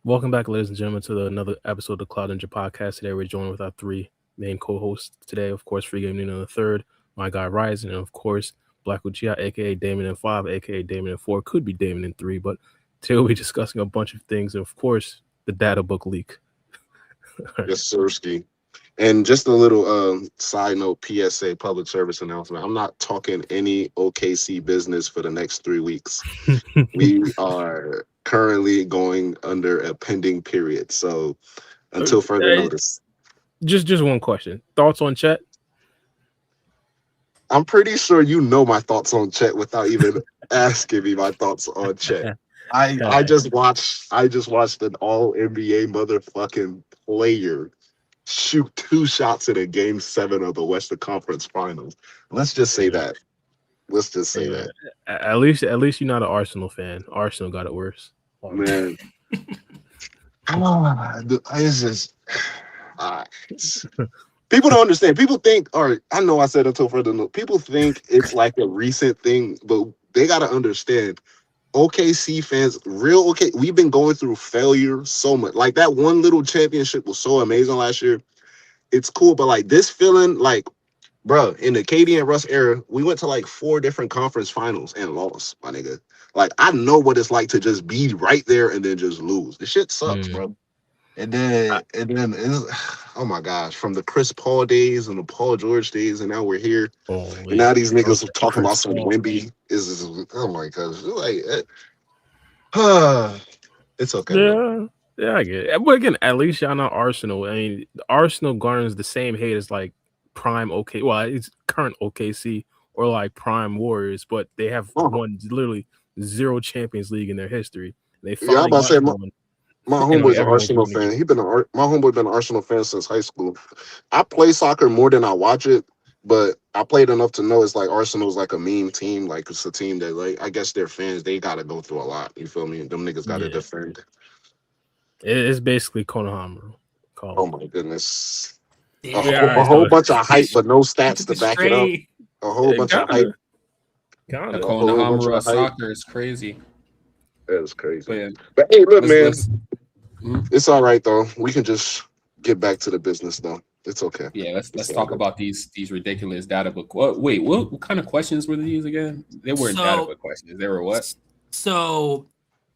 Welcome back, ladies and gentlemen, to another episode of the Cloud Ninja Podcast. Today, we're joined with our three main co-hosts. Today, of course, Free Game Nino the third, my guy Ryzen, and of course, Black Uchiha, aka Damon in 5, aka Damon in 4, could be Damon in 3, but today we'll be discussing a bunch of things, and of course, the data book leak. Yes, Sirski. And just a little side note, PSA, public service announcement. I'm not talking any OKC business for the next 3 weeks. We are currently going under a pending period. So until further notice. Just one question. Thoughts on Chet? I'm pretty sure you know my thoughts on Chet without even asking me my thoughts on Chet. I just watched an all NBA motherfucking player shoot 2 shots in a game 7 of the Western Conference Finals. Let's just say that. Let's just say that. At least you're not an Arsenal fan. Arsenal got it worse. Man. It's just people don't understand. People think, or I know I said until further notice, people think it's like a recent thing, but they gotta understand. OKC fans, we've been going through failure so much. Like that one little championship was so amazing last year. It's cool, but like this feeling, like, bro, in the KD and Russ era, we went to like 4 different conference finals and lost, my nigga. Like I know what it's like to just be right there and then just lose. The shit sucks, bro. And then it's, oh my gosh, from the Chris Paul days and the Paul George days, and now we're here. And now these niggas are talking about some Wemby. Oh my gosh, like it's okay. Yeah, I get it. But again, at least y'all not Arsenal. I mean, Arsenal garners the same hate as like prime OK. Well, it's current OKC or like prime Warriors, but they have won literally 0 Champions League in their history. They I'm about to say my homeboy's an Arsenal fan. My homeboy been an Arsenal fan since high school. I play soccer more than I watch it, but I played enough to know it's like Arsenal's like a meme team. Like it's a team that, like, I guess their fans, they gotta go through a lot. You feel me? Them niggas gotta defend. It's basically Konohamaru. Oh my goodness. A whole bunch of hype, but no stats to back it up. A whole bunch of hype. Konohamaru soccer is crazy. That is crazy. But hey, look, man, it's all right though. We can just get back to the business though. It's okay. Yeah, let's talk about these ridiculous data book. What kind of questions were these again? They weren't data book questions. They were what? So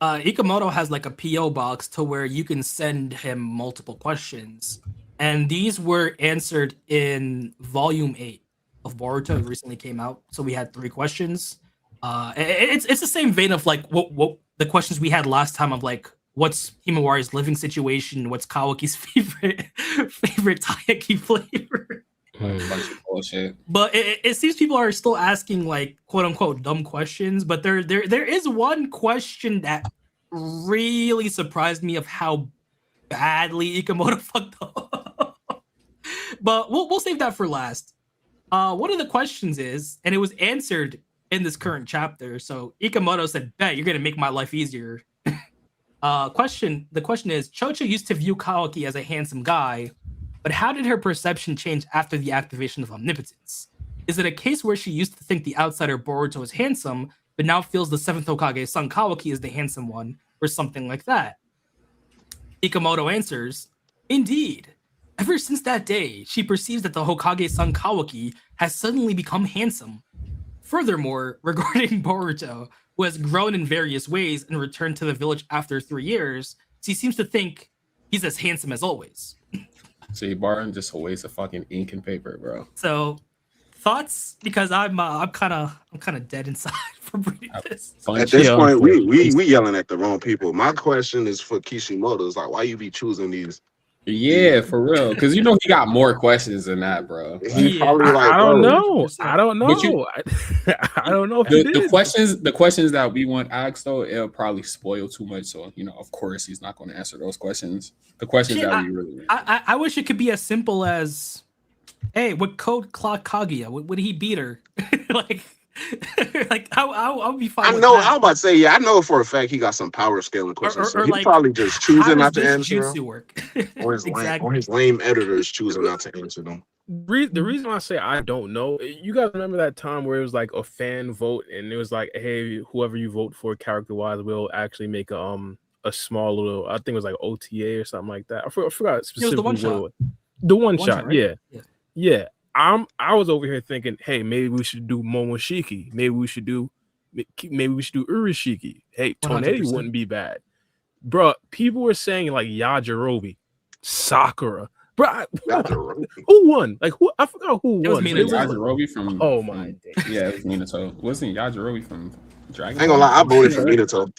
Ikamoto has like a PO box to where you can send him multiple questions, and these were answered in volume 8 of Boruto. It recently came out, so we had 3 questions. It's the same vein of like what the questions we had last time of like what's Himawari's living situation, what's Kawaki's favorite taiyaki flavor. Bunch of bullshit. But it seems people are still asking like quote unquote dumb questions. But there is one question that really surprised me of how badly Ikamoto fucked up. But we'll save that for last. One of the questions is, and it was answered in this current chapter. So Ikamoto said, "Bet you're gonna make my life easier." The question is, Chocho used to view Kawaki as a handsome guy, but how did her perception change after the activation of omnipotence? Is it a case where she used to think the outsider Boruto is handsome, but now feels the 7th Hokage's son Kawaki is the handsome one, or something like that? Ikamoto answers, "Indeed. Ever since that day, she perceives that the Hokage's son Kawaki has suddenly become handsome. Furthermore, regarding Boruto, who has grown in various ways and returned to the village after 3 years, she seems to think he's as handsome as always." See, Barton, just a waste of fucking ink and paper, bro. So, thoughts? Because I'm kind of dead inside from reading this. At this point, we yelling at the wrong people. My question is for Kishimoto. It's like, why you be choosing these? Yeah, for real. Because you know he got more questions than that, bro. He probably like, I don't know. I don't know. I don't know. The questions that we want asked though, it'll probably spoil too much. So of course, he's not going to answer those questions. The questions that we really. I wish it could be as simple as, "Hey, what code clock Kaguya? Would he beat her?" like I'll be fine. I know. I was about to say, I know for a fact he got some power scaling questions. So he's probably just choosing not to answer them. Work? Or his lame editor is choosing not to answer them. The reason why I say I don't know, you guys remember that time where it was like a fan vote and it was like, hey, whoever you vote for character wise will actually make a a small little, I think it was like OTA or something like that. I forgot specifically the one what shot. it was. The one One shot, shot, right? yeah. Yeah. I was over here thinking, hey, maybe we should do Momoshiki. Maybe we should do Urashiki. Hey, Tonetti 100%. wouldn't be bad. Bro, people were saying like Yajirobe, Sakura. Bro, who won? Like who? I forgot who It was won. Minato. Yajirobe from. Oh my days. Yeah, it was Minato. Wasn't Yajirobe from Dragon? I ain't gonna lie, I voted for Minato.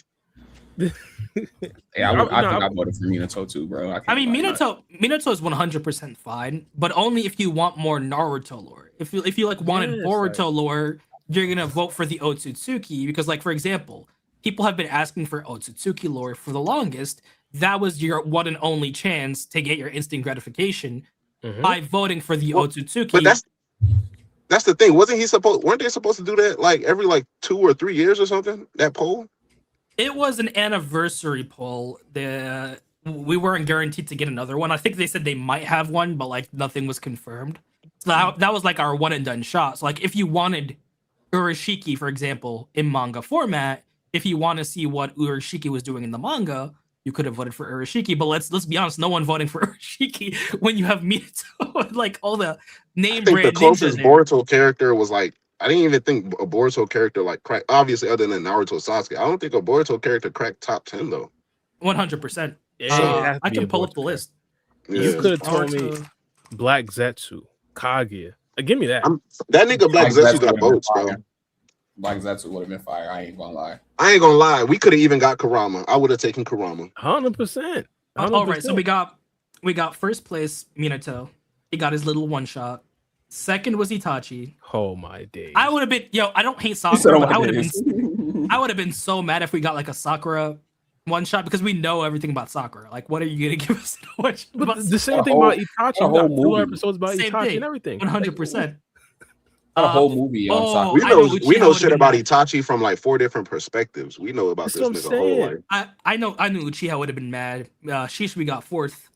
Yeah, I voted for Minato too, bro. I mean, Minato is 100% fine, but only if you want more Naruto lore. If you like wanted Boruto lore, you're gonna vote for the Otsutsuki because, like, for example, people have been asking for Otsutsuki lore for the longest. That was your one and only chance to get your instant gratification by voting for the Otsutsuki. But that's the thing. Weren't they supposed to do that like every like 2 or 3 years or something? That poll? It was an anniversary poll. We weren't guaranteed to get another one. I think they said they might have one, but like nothing was confirmed. So that was like our one and done shot. So like if you wanted Urashiki, for example, in manga format, if you want to see what Urashiki was doing in the manga, you could have voted for Urashiki. But let's be honest, no one voting for Urashiki when you have Minato, like all the name brand. I think the closest Boruto character was like, I didn't even think a Boruto character like cracked, obviously other than Naruto Sasuke. I don't think a Boruto character cracked top 10 though. 100%. Yeah, I can pull up the list. Yeah. You could have told me Black Zetsu, Kaguya. Give me that. That nigga Black Zetsu got votes, bro. Black Zetsu would have been fire. I ain't gonna lie. We could have even got Kurama. I would have taken Kurama. 100%. All right, so we got first place Minato. He got his little one shot. Second was Itachi. Oh my days. I would have been, I don't hate Sakura, but I would have been so mad if we got like a Sakura one shot because we know everything about Sakura. Like, what are you gonna give us? But the same thing about Itachi. We got 4 episodes about Itachi and everything. 100%. A whole movie on Sakura. We know shit about Itachi from like 4 different perspectives. We know about this nigga whole life. I knew Uchiha would have been mad. Shisui got 4th.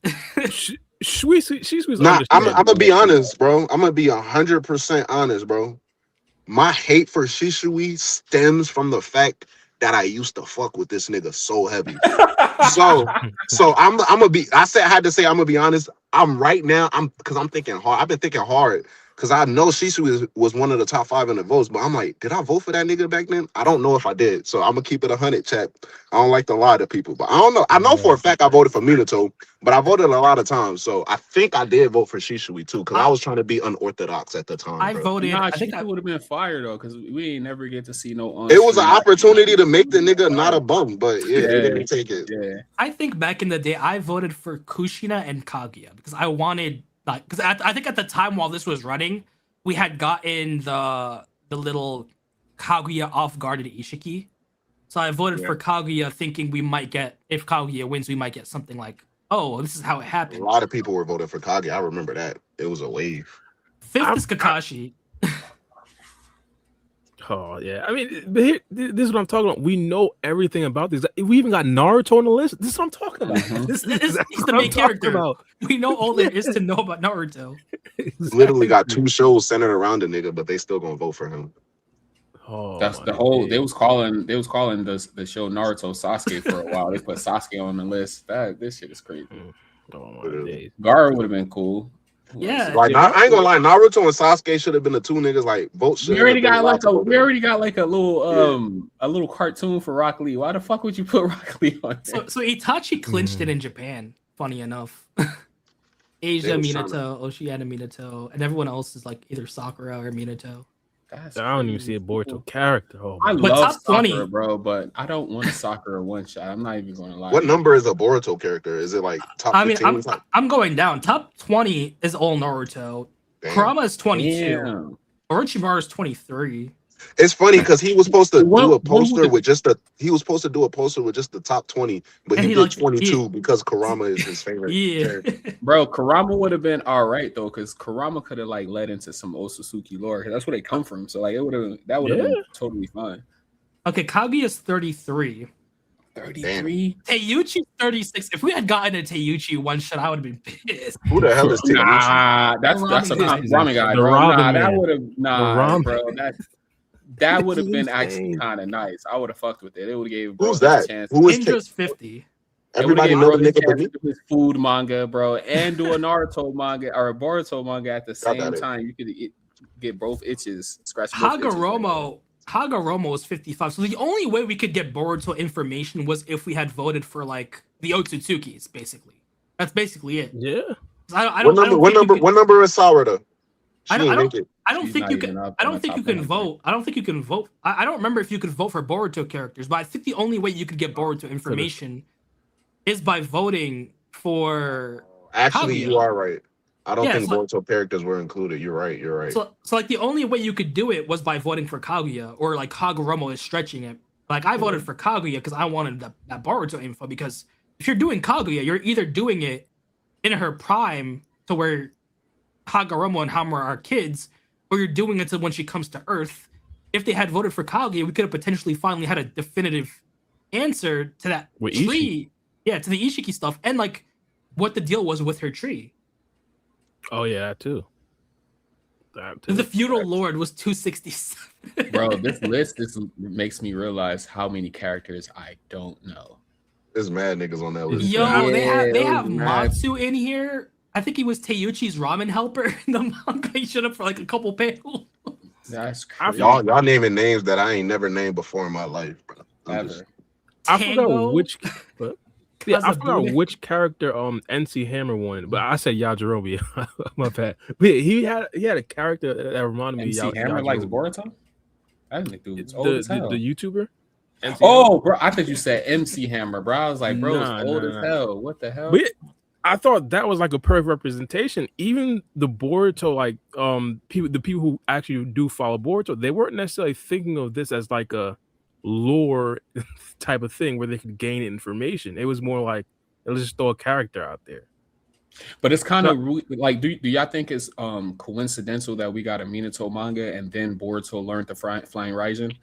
Shisui's I'm gonna be honest, bro. I'm gonna be 100% honest, bro. My hate for Shisui stems from the fact that I used to fuck with this nigga so heavy. so I'm gonna be. I had to say I'm gonna be honest. I'm thinking hard. I've been thinking hard because I know Shisui was one of the top 5 in the votes, but I'm like, did I vote for that nigga back then? I don't know if I did. So I'm gonna keep it 100, chat. I don't like to lie to people, but I don't know. I know for a fact I voted for Minato, but I voted a lot of times. So I think I did vote for Shisui too, because I was trying to be unorthodox at the time. I voted. I think I would have been fired though, because we ain't never get to see no. It was an opportunity to make the nigga not a bum, but they didn't take it. Yeah. I think back in the day, I voted for Kushina and Kaguya because I wanted, because I think at the time while this was running, we had gotten the little Kaguya off guard at Ishiki. So I voted for Kaguya thinking if Kaguya wins, we might get something like, oh, this is how it happened. A lot of people were voting for Kaguya. I remember that. It was a wave. 5th is Kakashi. Oh, yeah. I mean, this is what I'm talking about. We know everything about these. We even got Naruto on the list. This is what I'm talking about. He's the main character. We know all there is to know about Naruto. Literally got 2 shows centered around the nigga, but they still gonna vote for him. Oh, that's the whole. They was calling the show Naruto Sasuke for a while. They put Sasuke on the list. This shit is crazy. Oh my days. Gaara would have been cool. Yeah, like I ain't gonna lie, Naruto and Sasuke should have been the 2 niggas like vote. We already got like a little cartoon for Rock Lee. Why the fuck would you put Rock Lee on there? So Itachi clinched it in Japan. Funny enough, Asia Minato, Oceania Minato, and everyone else is like either Sakura or Minato. I don't even see a Boruto character. I love Sakura, bro, but I don't want a Sakura one shot. I'm not even going to lie. What number is a Boruto character? Is it like top 15? I'm going down. Top 20 is all Naruto. Damn. Kurama is 22. Orochimaru is 23. It's funny because he was supposed to do a poster with just the top 20, but he did 22 because Kurama is his favorite. character. Bro, Kurama would have been all right though, because Kurama could have like led into some Otsutsuki lore, because that's where they come from. So like that would have been totally fine. Okay, Kaguya is 33. 33. Teiuchi 36. If we had gotten a Teiuchi one shot, I would have been pissed. Who the hell is Teiuchi? Nah, that's a ramen guy, bro. That would have bro. That would have been actually kind of nice. I would have fucked with it. It would have gave who's that? a chance. Who is Indra's 50. Everybody know the nigga but me. Do his food manga, bro, and do a Naruto manga or a Boruto manga at the same time. You could get both itches scratched. Hagoromo was 55. So the only way we could get Boruto information was if we had voted for like the Otsutsukis, basically. That's basically it. Yeah. What number is Sarada? I don't think you can vote. I don't think you can vote. I don't remember if you could vote for Boruto characters, but I think the only way you could get Boruto information is by voting for. Actually, Kaguya. You are right. I don't think Boruto characters were included. You're right. So like the only way you could do it was by voting for Kaguya, or like Hagoromo is stretching it. Like I voted for Kaguya because I wanted that Boruto info, because if you're doing Kaguya, you're either doing it in her prime to where Hagoromo and Hamura are kids, or you're doing it to when she comes to Earth. If they had voted for Kaguya, we could have potentially finally had a definitive answer to that tree. Yeah, to the Ishiki stuff, and like what the deal was with her tree. Oh yeah, that too. The feudal lord was 267. Bro, this makes me realize how many characters I don't know. There's mad niggas on that list. Yo, they have Matsu in here. I think he was Teiuchi's ramen helper in the manga. He showed up for like a couple panels. That's crazy. Y'all naming names that I ain't never named before in my life, bro. I forgot which. Yeah, I forgot which character NC Hammer won, but I said Yajirobe. My bad. But he had a character that reminded me of NC Hammer likes Boruto? I didn't think it's old as hell. The YouTuber? MC Hammer. Bro, I thought you said MC Hammer, bro. I was like, bro, it's old as hell. What the hell? But I thought that was like a perfect representation. Even the Boruto, like the people who actually do follow Boruto, they weren't necessarily thinking of this as like a lore type of thing where they could gain information. It was more like, let's just throw a character out there. But it's kind of like, do y'all think it's coincidental that we got a Minato manga and then Boruto learned the Flying Raijin?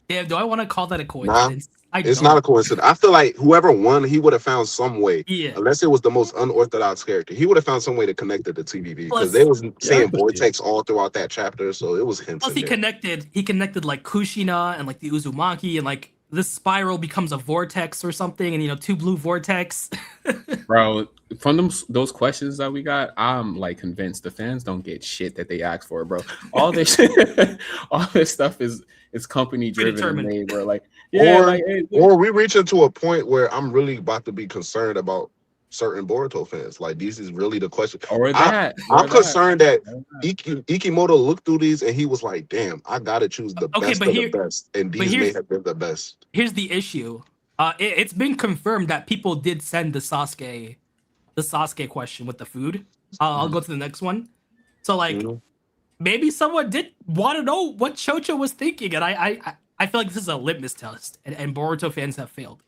Yeah, do I want to call that a coincidence? It's not a coincidence. I feel like whoever won, he would have found some way. Yeah. Unless it was the most unorthodox character, he would have found some way to connect it to TVB, because they was saying Vortex all throughout that chapter, so it was hints. Plus, he connected like Kushina and like the Uzumaki, and like this spiral becomes a vortex or something, and two blue vortex. Bro, from those questions that we got, I'm like convinced the fans don't get shit that they ask for, bro. All this stuff is company driven and made, bro. Like, or we reach into a point where I'm really about to be concerned about certain Boruto fans. Like, this is really the question. I'm concerned that Ikimoto looked through these and he was like, damn, I gotta choose the best of the best, and these may have been the best. Here's the issue. It's been confirmed that people did send the Sasuke question with the food. I'll go to the next one. So like, maybe someone did want to know what Chocho was thinking, and I feel like this is a litmus test, and Boruto fans have failed.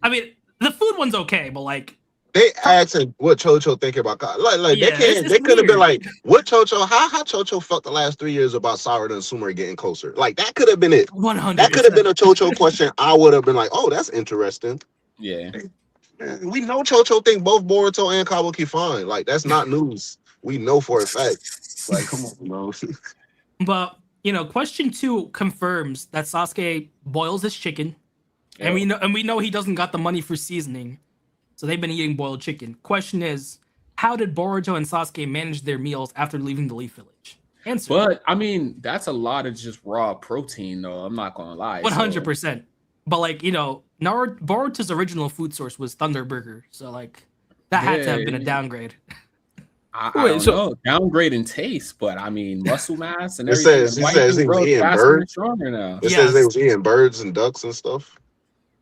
I mean, the food one's okay, but like, they asked what Chocho thinking about God. Like they could have been like, what Chocho? How Chocho felt the last 3 years about Sarada and Sumire getting closer? Like, that could have been it. 100%. That could have been a Chocho question. I would have been like, oh, that's interesting. Yeah. Man, we know Chocho think both Boruto and Kabuki fine. Like, that's not news. We know for a fact. Like, come on, bro. But question 2 confirms that Sasuke boils his chicken, and we know he doesn't got the money for seasoning. So they've been eating boiled chicken. Question is, how did Boruto and Sasuke manage their meals after leaving the Leaf Village? Answer. But I mean, that's a lot of just raw protein, though. I'm not gonna lie. 100%. But like, Boruto's original food source was Thunder Burger, so like that had to have been a downgrade. I don't know. Downgrade in taste, but I mean muscle mass and everything. He says he was eating birds. It says they was eating birds and ducks and stuff.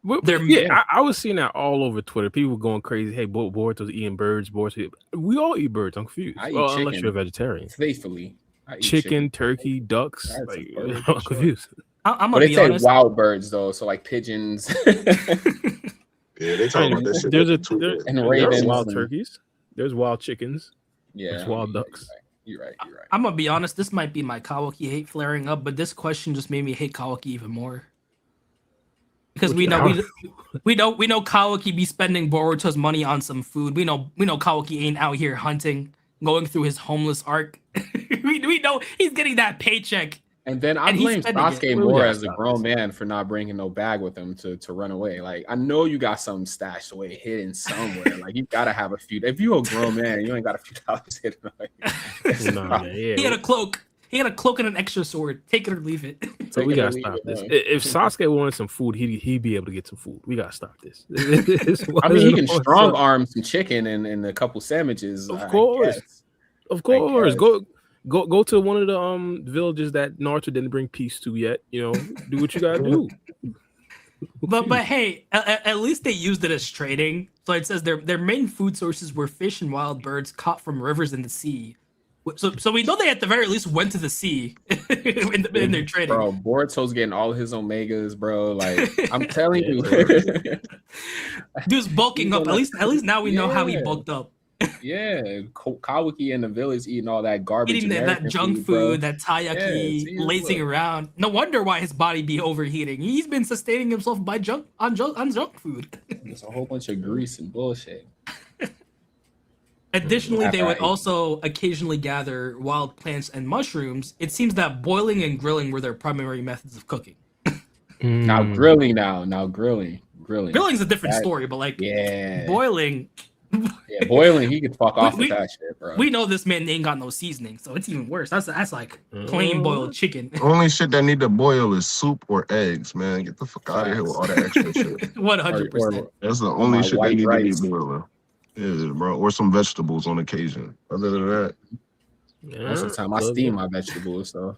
I was seeing that all over Twitter. People going crazy. Hey, Boruto's eating birds. We all eat birds. I'm confused. Unless you're a vegetarian. Faithfully. Chicken, turkey, ducks. Like, I'm confused. I'm but gonna they be say honest. wild birds though, so like pigeons. Yeah, they talking about this shit. There's wild turkeys. There's wild chickens. Yeah, there's wild ducks. You're right. I'm gonna be honest. This might be my Kawaki hate flaring up, but this question just made me hate Kawaki even more. Because we know Kawaki be spending Boruto's money on some food. We know Kawaki ain't out here hunting, going through his homeless arc. we know he's getting that paycheck And then I And he's blame spending it. Sasuke We more gotta as a stop grown this. man for not bringing no bag with him to run away. Like, I know you got something stashed away, hidden somewhere. Like, you gotta have a few. If you a grown man, you ain't got a few dollars hidden away. Nah, man, yeah. He had a cloak. He had a cloak and an extra sword. Take it or leave it. So we Take it or gotta leave stop it, this. man. If Sasuke wanted some food, he'd be able to get some food. We gotta stop this. I mean, he can strong arm some chicken and a couple sandwiches. Of I course. guess. Of course, guess. go to one of the villages that Naruto didn't bring peace to yet. You know, do what you gotta do. But hey, at least they used it as trading. So it says their main food sources were fish and wild birds caught from rivers in the sea. So we know they at the very least went to the sea in their trading. Bro, Boruto's getting all his omegas, bro. Like, I'm telling you. Dude's bulking up. At least now we know how he Yeah. bulked up. Yeah, Kawaki and the village eating all that garbage, Eating that American junk bro. food, that taiyaki, see, lazing look. around. No wonder why his body be overheating. He's been sustaining himself by junk food. There's a whole bunch of grease and bullshit. Additionally, they would Right. also occasionally gather wild plants and mushrooms. It seems that boiling and grilling were their primary methods of cooking. Now grilling, grilling. Grilling's a different story, but like Yeah, boiling, yeah, boiling. He could fuck off we- with that shit, bro. we know this man ain't got no seasoning, so it's even worse. That's like plain boiled chicken. Only shit that need to boil is soup or eggs, man. Get the fuck out of here with all that extra shit. 100%. That's the Or only my shit white they need rice. to be boiling. Yeah, bro. Or some vegetables on occasion. Other than that, Most of the time, I steam my vegetables, so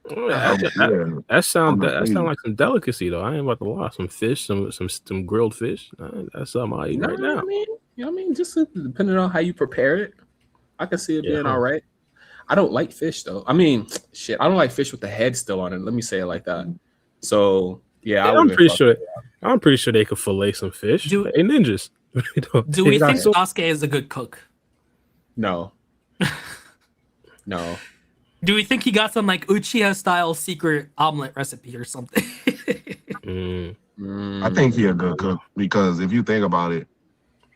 That sound like some delicacy though. I ain't about to lie. Some fish, some grilled fish. That's something I eat right now. I mean, just depending on how you prepare it, I can see it being all right. I don't like fish though. I mean, shit, I don't like fish with the head still on it. Let me say it like that. So yeah, I'm pretty sure they could fillet some fish. Do- Hey, ninjas. Do we think Sasuke is a good cook? No. No. Do we think he got some like Uchiha style secret omelet recipe or something? I think he a good cook because if you think about it,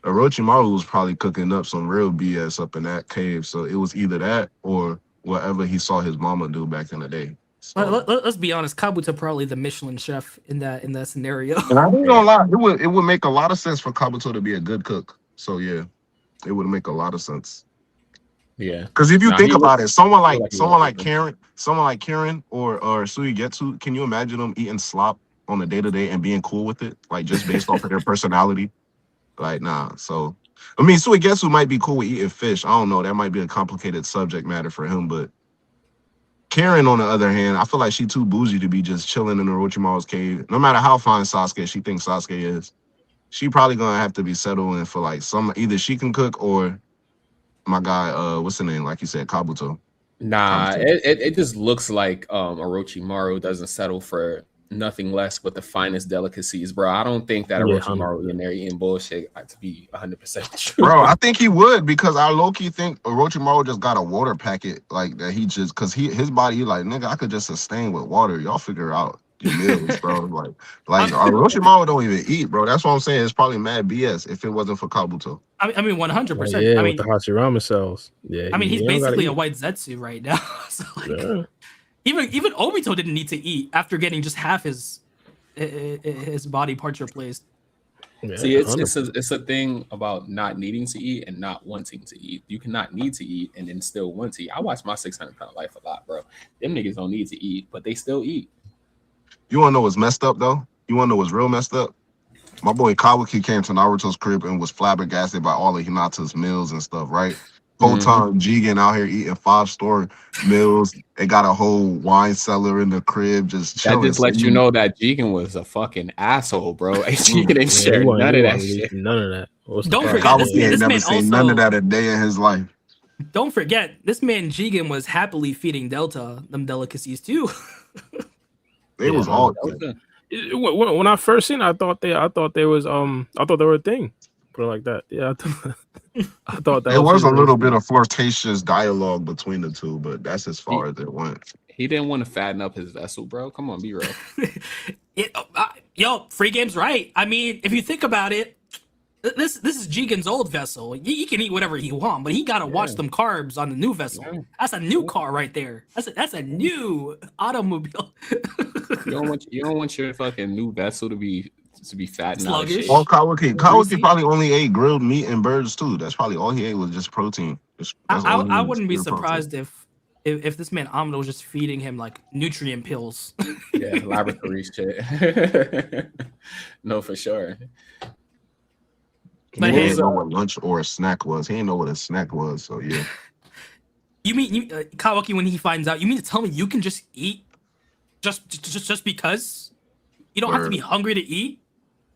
Orochimaru was probably cooking up some real BS up in that cave. So it was either that or whatever he saw his mama do back in the day. So, Let's be honest, Kabuto probably the Michelin chef in that scenario. and I ain't gonna lie, it would make a lot of sense for Kabuto to be a good cook. So yeah, it would make a lot of sense. Yeah. Because if you think about it, someone like Karen. Karen or Suigetsu, can you imagine them eating slop on a day-to-day and being cool with it? Like just based off of their personality? Like, nah. So I mean Suigetsu might be cool with eating fish. I don't know. That might be a complicated subject matter for him, but Karen, on the other hand, I feel like she too bougie to be just chilling in Orochimaru's cave. No matter how fine Sasuke she thinks Sasuke is, she probably gonna have to be settling for like either she can cook or my guy, what's the name? Like you said, Kabuto. Nah, it just looks like Orochimaru doesn't settle for nothing less but the finest delicacies, bro. I don't think that Orochimaru in there eating bullshit to be 100% true. Bro, I think he would because I low-key think Orochimaru just got a water packet like that. He just because his body, he like, nigga, I could just sustain with water. Y'all figure out your meals, bro. like Orochimaru don't even eat, bro. That's what I'm saying. It's probably mad BS if it wasn't for Kabuto. I mean, 100%. Yeah, I with mean, the Hashirama cells. Yeah, I mean, he's basically a white Zetsu right now. So like, even Obito didn't need to eat after getting just half his body parts replaced. Yeah, See, it's a thing about not needing to eat and not wanting to eat. You cannot need to eat and then still want to eat. I watch my 600-pound life a lot, bro. Them niggas don't need to eat, but they still eat. You want to know what's messed up, though? You want to know what's real messed up? My boy Kawaki came to Naruto's crib and was flabbergasted by all of Hinata's meals and stuff, right? Whole time, Jigen out here eating 5-star meals. They got a whole wine cellar in the crib, just chilling. That just lets you know that Jigen was a fucking asshole, bro. Jigen ain't shared none of that shit. None of that. Don't forget, Kawaki ain't this never man seen also, none of that a day in his life. Don't forget, this man Jigen was happily feeding Delta them delicacies too. They was all. When I first seen it, I thought they were a thing. Put it like that. Yeah, I thought that There was a little bit of flirtatious dialogue between the two, but that's as far as it went. He didn't want to fatten up his vessel, bro. Come on, be real. Yo, Free Game's right. I mean, if you think about it, This is Jigen's old vessel. He can eat whatever he want, but he gotta watch them carbs on the new vessel. Yeah. That's a new car right there. That's a new automobile. You don't want your fucking new vessel to be fat and out of Sluggish. shape. Well, Kawaki Greasy. probably only ate grilled meat and birds too. That's probably all he ate was just protein. I wouldn't be surprised if this man Amado was just feeding him like nutrient pills. Yeah, laboratory shit. No, for sure. But He hey, didn't know what lunch or a snack was. He didn't know what a snack was. So yeah. you mean Kawaki when he finds out? You mean to tell me you can just eat just because you don't have to be hungry to eat?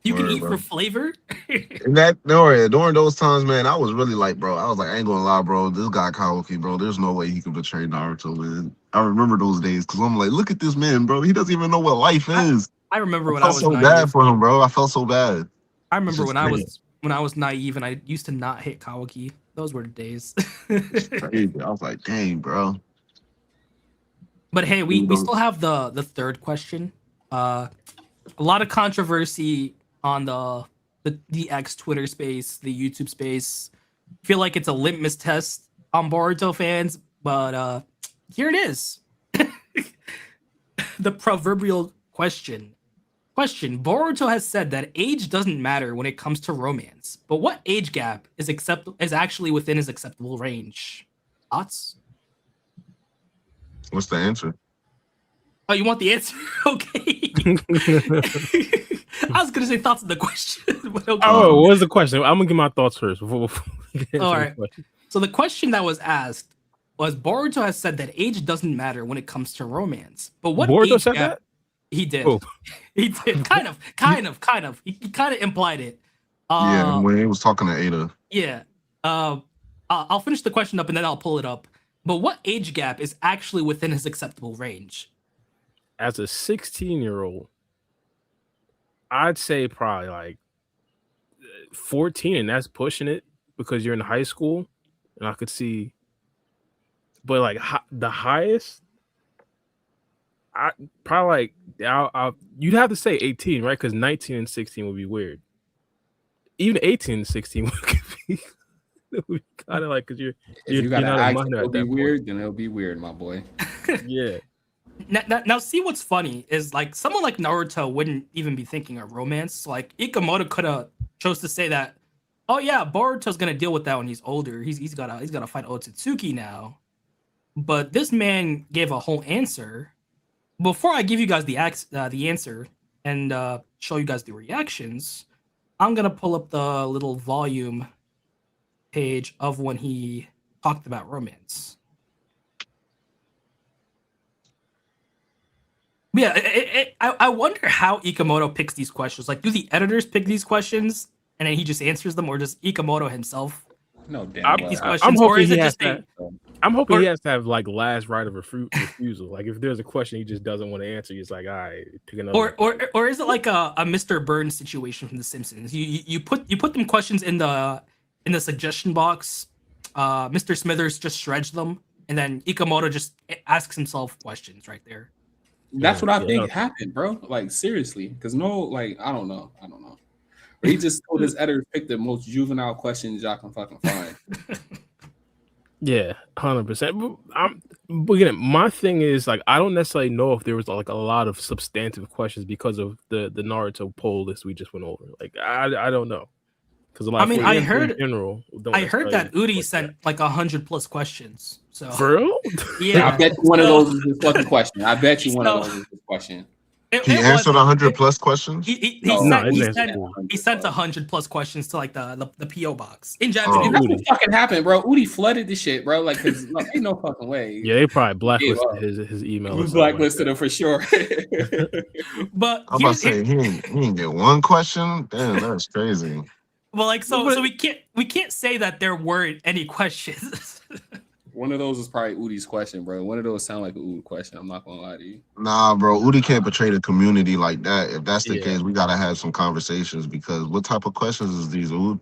You can eat for flavor. And during those times, man, I was really like, bro, I was like, I ain't gonna lie, bro. This guy Kawaki, bro, there's no way he can betray Naruto, man. I remember those days because I'm like, look at this man, bro. He doesn't even know what life is. I remember when I I felt was so naive. bad for him, bro. I felt so bad. I remember It's when I was naive and I used to not hate Kawaki. Those were the days. crazy. I was like, dang, bro. But hey, we still have the third question. A lot of controversy on the X Twitter space, the YouTube space. Feel like it's a litmus test on Boruto fans, but here it is. The proverbial question. Boruto has said that age doesn't matter when it comes to romance, but what age gap is actually within his acceptable range? Thoughts? What's the answer? Oh, you want the answer? Okay. I was gonna say thoughts on the question, but okay. Oh, what was the question? I'm gonna get my thoughts first before we get into All the right. question. So the question that was asked was Boruto has said that age doesn't matter when it comes to romance. But what Boruto age said gap? that? He did. Oh. He did. Kind of. He kind of implied it. Yeah, when he was talking to Ada. Yeah. I'll finish the question up and then I'll pull it up. But what age gap is actually within his acceptable range? As a 16-year-old, I'd say probably like 14, and that's pushing it because you're in high school, and I could see. But like the highest, I probably like you'd have to say 18, right? Because 19 and 16 would be weird. Even 18 and 16 would be kind of like because you're gotta not a act minor it'll at be that weird, then it'll be weird, my boy. Yeah. Now, see what's funny is like someone like Naruto wouldn't even be thinking of romance. Like Ikamoto could have chose to say that, oh yeah, Boruto's gonna deal with that when he's older. He's gotta fight Otsutsuki now. But this man gave a whole answer. Before I give you guys the answer and show you guys the reactions, I'm gonna pull up the little volume page of when he talked about romance. Yeah, I wonder how Ikamoto picks these questions. Like, do the editors pick these questions and then he just answers them, or does Ikamoto himself No, damn. pick these Well, questions? I'm Or hoping is he it has just a, I'm hoping Or- he has to have like last right of refusal. Like if there's a question he just doesn't want to answer, he's like, all right, pick another. or is it like a Mr. Burns situation from The Simpsons? You put them questions in the suggestion box. Mr. Smithers just shreds them, and then Ikamoto just asks himself questions right there. that's what I think happened, bro. Like seriously, because I don't know. But he just told his editor pick the most juvenile questions y'all can fucking find. Yeah, 100%. But again, my thing is like I don't necessarily know if there was like a lot of substantive questions because of the Naruto poll list we just went over. Like I don't know because a lot. I heard that Udi like sent like 100+ questions. So for real? Yeah, I bet you one of those is his fucking question. I bet you one of those is his question. He answered 100+ questions. He No, sent 100+ questions to like the PO box in Japanese. Oh. That's what fucking happened, bro. Udi flooded the shit, bro. Like, cause ain't no fucking way. Yeah, they probably blacklisted his email. He blacklisted him for sure. But I'm about to say he didn't get one question. Damn, that's crazy. Well, like so we can't say that there weren't any questions. One of those is probably Udi's question, bro. One of those sound like an Udi question. I'm not gonna lie to you. Nah, bro, Udi can't betray the community like that. If that's the case, we gotta have some conversations because what type of questions is these, Ud?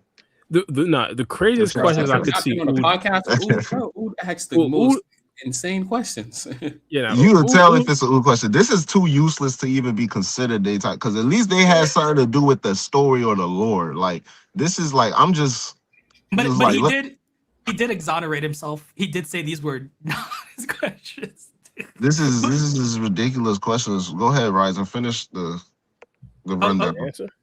The craziest questions I could see. On the podcast, Ud asked the most insane questions. Yeah, You can tell if it's a good question. This is too useless to even be considered daytime because at least they had something to do with the story or the lore. Like this is like I'm just. But like, he did exonerate himself. He did say these were not his questions. This is ridiculous questions. Go ahead, Rise, and finish the rundown.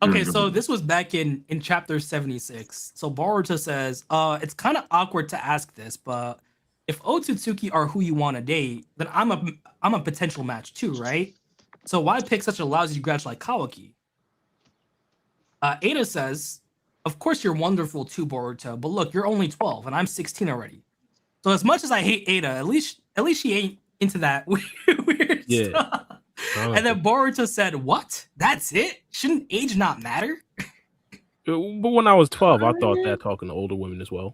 Okay, so this was back in chapter 76. So Boruto says, it's kind of awkward to ask this, but if Otsutsuki are who you want to date, then I'm a potential match too, right? So why pick such a lousy grudge like Kawaki? Ada says, of course you're wonderful too, Boruto, but look, you're only 12 and I'm 16 already. So as much as I hate Ada, at least she ain't into that weird stuff. And then Boruto said, what? That's it? Shouldn't age not matter? But when I was 12, I thought that talking to older women as well.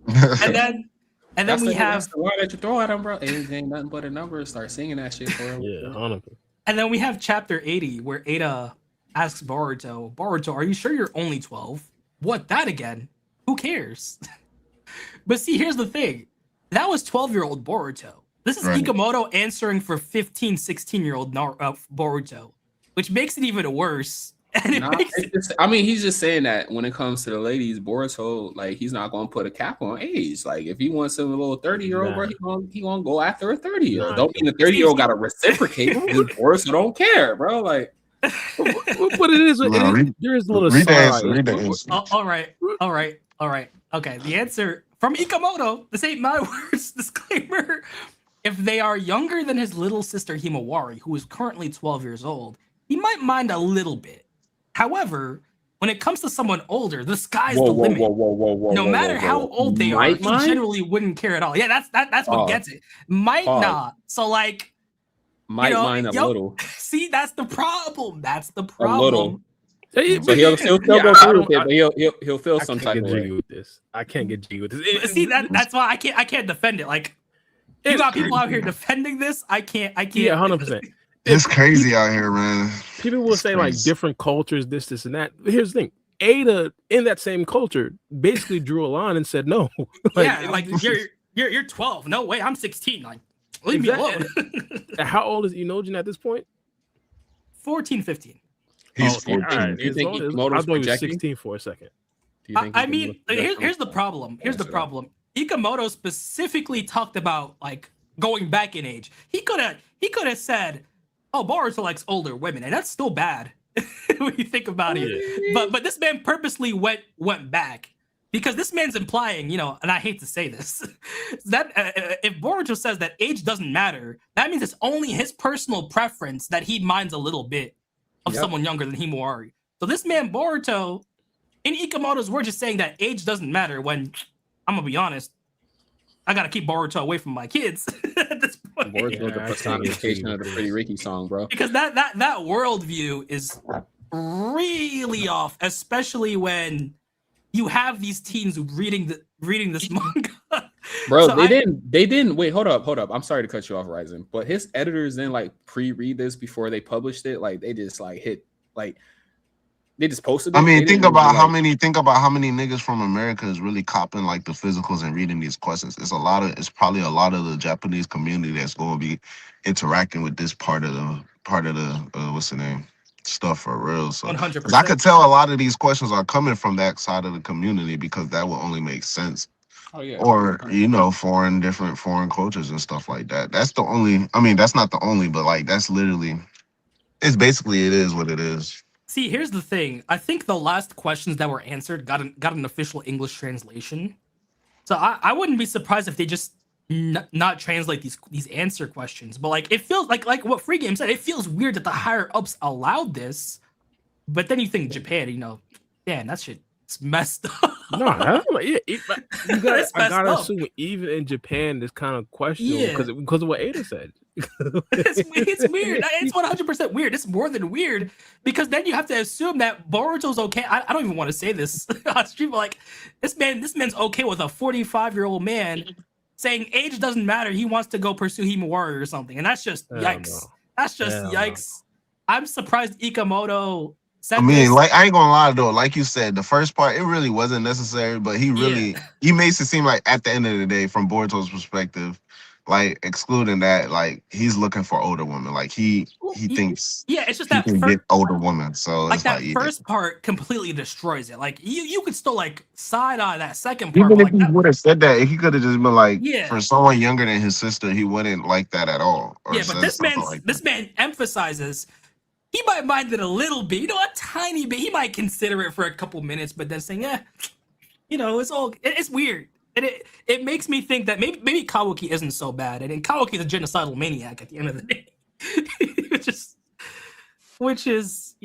and then we have the word that you throw at him, bro. Age ain't nothing but a number. Start singing that shit for him. Yeah, 100%. And then we have chapter 80 where Ada asks Boruto, are you sure you're only 12? What, that again? Who cares? But see, here's the thing. That was 12-year-old Boruto. This is Ikemoto answering for 15, 16-year-old Boruto, which makes it even worse. And I mean, he's just saying that when it comes to the ladies, Boruto, like, he's not going to put a cap on age. Like, if he wants a little 30-year-old, bro, he gonna go after a 30-year-old. Don't mean the 30-year-old got to reciprocate. Boruto don't care, bro. Like, but it is. There is a little side. All right. Okay, the answer from Ikemoto. This ain't my words. Disclaimer. If they are younger than his little sister Himawari, who is currently 12 years old, he might mind a little bit. However, when it comes to someone older, the sky's the limit. No matter how old they are, he generally wouldn't care at all. Yeah, that's what gets it. Might not. So like, mind a little. See, that's the problem. That's the problem. A little. So he'll still go through with it, but he'll feel some type of way with this. I can't get jiggy with this. See, that's why I can't defend it. Like, you got people out here defending this. I can't. Yeah, 100%. It's crazy out here, man. People will say like different cultures, this and that. But here's the thing: Ada in that same culture basically drew a line and said no. Like you're 12. No way, I'm 16. Like, leave me alone. How old is Inojin at this point? 14, 15. He's 14. Right. Do you think I thought he was 16 for a second. I mean, here's the problem. Here's the problem. Ikemoto specifically talked about like going back in age. He could have said, "Oh, Boruto likes older women," and that's still bad when you think about it. But this man purposely went back because this man's implying, and I hate to say this, that if Boruto says that age doesn't matter, that means it's only his personal preference that he minds a little bit of someone younger than Himawari. So this man Boruto, in Ikemoto's words, is saying that age doesn't matter when, I'm gonna be honest, I gotta keep Boruto away from my kids at this point. Boruto's the personification of the Pretty Ricky song, bro. Because that worldview is really off, especially when you have these teens reading this manga. Bro, so they didn't wait, hold up. I'm sorry to cut you off, Ryzen, but his editors didn't like pre-read this before they published it. Like they just like hit like they just posted it. I mean, think about how many niggas from America is really copping like the physicals and reading these questions. It's probably a lot of the Japanese community that's going to be interacting with this part of the what's the name stuff for real. So 100%. I could tell a lot of these questions are coming from that side of the community because that will only make sense. Oh, yeah. Or different foreign cultures and stuff like that. That's the only. I mean, that's not the only, but like that's literally. It's basically it is what it is. See, here's the thing. I think the last questions that were answered got an official English translation. So I wouldn't be surprised if they just not translate these answer questions. But like it feels like what Free Game said. It feels weird that the higher ups allowed this, but then you think Japan, damn, that shit. It's messed up. No, I gotta assume even in Japan, this kind of question because of what Ada said. it's weird. It's 100% weird. It's more than weird because then you have to assume that Boruto's okay. I don't even want to say this on stream, but like this man's okay with a 45-year-old man saying age doesn't matter. He wants to go pursue Himawari or something, and that's just yikes. No. That's just yikes. No. I'm surprised Ikemoto. I mean, like I ain't gonna lie though, like you said, the first part it really wasn't necessary, but he makes it seem like at the end of the day, from Boruto's perspective, like excluding that, like he's looking for older women. Like he thinks yeah, it's just he that can get older women. So like it's that like first part completely destroys it. Like you could still like side eye that second part, even but if like he that, would have said that, he could have just been like, yeah, for someone younger than his sister, he wouldn't like that at all, or yeah. But says something like that. this man emphasizes he might mind it a little bit, a tiny bit. He might consider it for a couple minutes, but then saying, yeah, it's weird. And it makes me think that maybe Kawaki isn't so bad, and Kawaki's a genocidal maniac at the end of the day, which is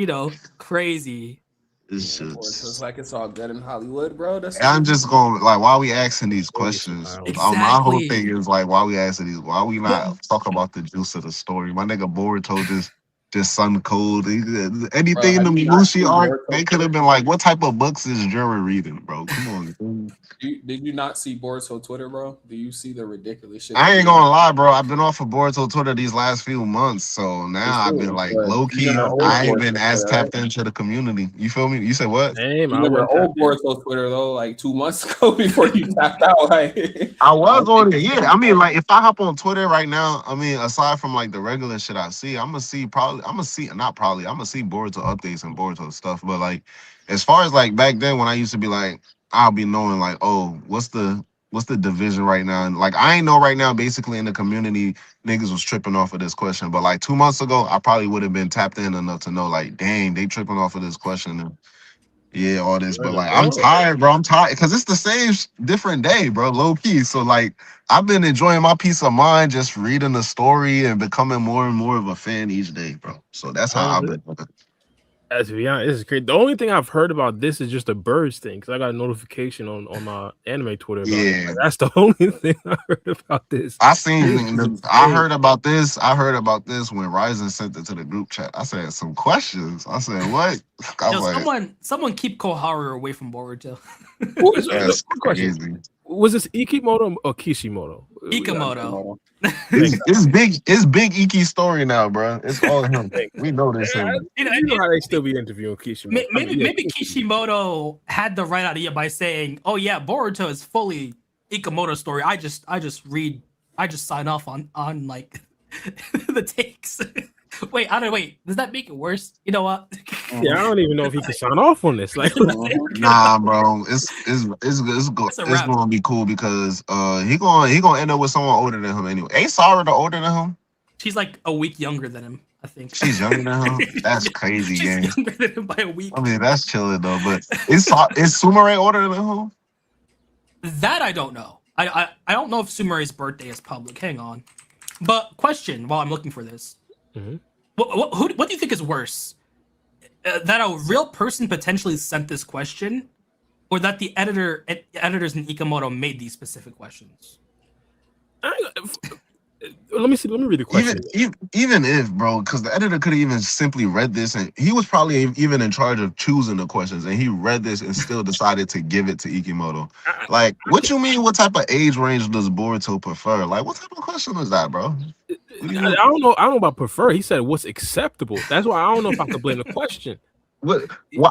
crazy. It's It's like it's all good in Hollywood, bro. I'm just going like, why we asking these questions? Exactly. My whole thing is like, why we asking these? Why we not But- talk about the juice of the story? My nigga Boruto just sun cold. Anything Bro, in the have you not Mushi seen arc, Boruto they could have been like, what type of books is Jura reading, bro? Come on. Did you not see Boruto Twitter, bro? Do you see the ridiculous shit? I ain't gonna lie, bro. I've been off of Boruto Twitter these last few months, so now I've been like low key. I ain't been as tapped into the community. You feel me? You said what? Same. You I remember went old Boruto Twitter though, like 2 months ago before you tapped out. Like I was on it, yeah. I mean, like if I hop on Twitter right now, I mean, aside from like the regular shit I see, I'm gonna see Boruto updates and Boruto stuff. But like, as far as like back then when I used to be like, I'll be knowing like, oh, what's the division right now? And like I ain't know right now, basically in the community, niggas was tripping off of this question. But like 2 months ago, I probably would have been tapped in enough to know, like, dang, they tripping off of this question. And yeah, all this, but like I'm tired, bro. I'm tired because it's the same different day, bro. Low key. So like I've been enjoying my peace of mind, just reading the story and becoming more and more of a fan each day, bro. So that's how I've been. As to be honest, this is crazy. The only thing I've heard about this is just a birds thing because I got a notification on my anime Twitter about it. Like, that's the only thing I heard about this. I heard about this. I heard about this when Ryzen sent it to the group chat. I said some questions. I said what? Someone keep Koharu away from Boruto. That's crazy. Was this Ikimoto or Kishimoto? Ikemoto. It's big Iki story now, bro. It's all him. We know this. You know how they still be interviewing Kishimoto. Maybe Kishimoto had the right idea by saying, "Oh yeah, Boruto is fully Ikemoto's story. I just sign off on like the takes." Wait, does that make it worse? You know what? Yeah, I don't even know if he can sign off on this. Like, nah, bro, it's gonna be cool because he gonna end up with someone older than him anyway. Ain't Sarah the older than him? She's like a week younger than him, I think. She's younger than him. That's crazy, She's gang. younger than him by a week. I mean, that's chilling though. But is Sumire older than him? That I don't know. I don't know if Sumire's birthday is public. Hang on. But question while I'm looking for this. Mm-hmm. What do you think is worse? That a real person potentially sent this question, or that the editors in Ikemoto made these specific questions? Let me read the question. Even if, bro, because the editor could have even simply read this, and he was probably even in charge of choosing the questions, and he read this and still decided to give it to Ikimoto. Like, what you mean? What type of age range does Boruto prefer? Like, what type of question is that, bro? I don't know about prefer. He said what's acceptable. That's why I don't know if I could blame the question.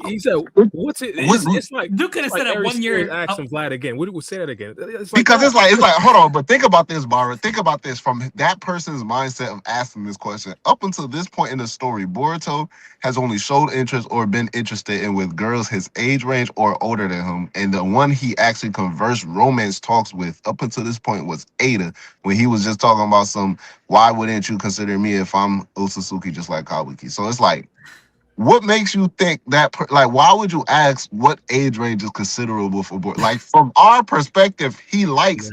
He said, "What's it?" It's like Duke could have said it 1 year. Asking Vlad again. What would say that again? It's like hold on, but think about this, Bara. Think about this from that person's mindset of asking this question. Up until this point in the story, Boruto has only showed interest or been interested in with girls his age range or older than him, and the one he actually conversed romance talks with up until this point was Ada, when he was just talking about why wouldn't you consider me if I'm Otsutsuki just like Kabuki? So it's like, what makes you think that? Why would you ask what age range is considerable for boy? Like, from our perspective, he likes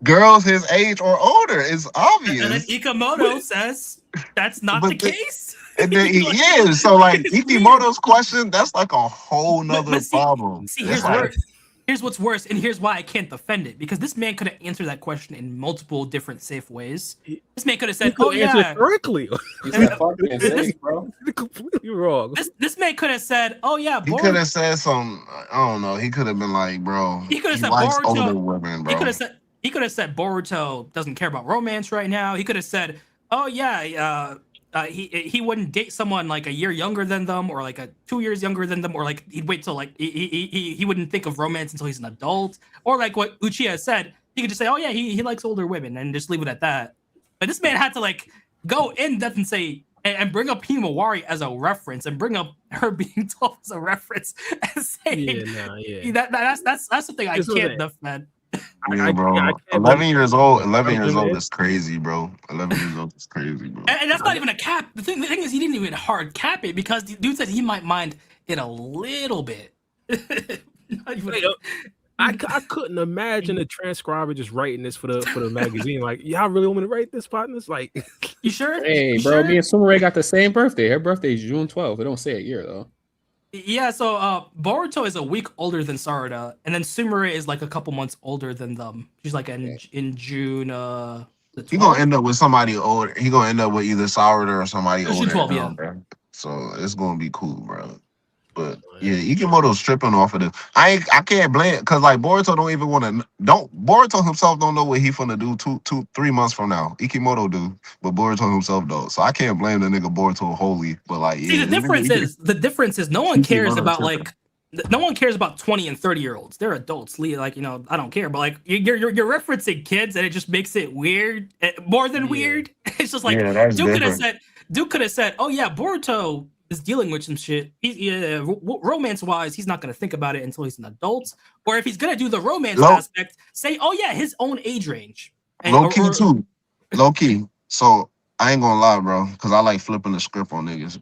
girls his age or older. It's obvious. And then Ikemoto says that's not the case. And then so like Ikimoto's question, that's like a whole nother problem. See, here's what's worse, and here's why I can't defend it, because this man could have answered that question in multiple different safe ways. This man could have said, "Oh yeah," correctly. He's fucking insane, bro. Completely wrong. This man could have said, "Oh yeah." He could have said some. I don't know. He could have been like, "Bro, he could have said likes Boruto. Older women, bro." He could have said Boruto doesn't care about romance right now. He could have said, "Oh yeah, he wouldn't date someone like a year younger than them, or like 2 years younger than them, or like he'd wait till like he wouldn't think of romance until he's an adult," or like what Uchiha said, he could just say, "Oh yeah, he likes older women," and just leave it at that. But this man had to like go in depth and say and bring up Himawari as a reference and bring up her being 12 as a reference and saying that's something I can't defend. Yeah, bro. 11 years old. 11 years old is crazy, bro. 11 years old is crazy, bro. And that's not even a cap. The thing is, he didn't even hard cap it because the dude said he might mind it a little bit. I couldn't imagine a transcriber just writing this for the magazine. Like, y'all really want me to write this, partners? Like, you sure? Hey, bro, me and Sumire got the same birthday. Her birthday is June 12th. It don't say a year though. Yeah, so Boruto is a week older than Sarada, and then Sumire is like a couple months older than them. She's like in June. He gonna end up with somebody older. He gonna end up with either Sarada or somebody older. 12, yeah. Bro. So it's gonna be cool, bro. But yeah, Ikimoto's stripping off of this. I can't blame it because like Boruto don't even want to. Boruto himself don't know what he finna do 3 months from now. Ikimoto do, but Boruto himself don't. So I can't blame the nigga Boruto wholly. But like, see, the difference is no one cares about like. No one cares about 20 and 30-year-olds. They're adults. Like, I don't care. But like, you're referencing kids, and it just makes it weird, more than weird. It's just like Duke could have said, "Oh yeah, Boruto is dealing with some shit. Romance-wise, he's not gonna think about it until he's an adult. Or if he's gonna do the romance aspect, say, oh yeah, his own age range." Low key too. Low key. So I ain't gonna lie, bro, because I like flipping the script on niggas.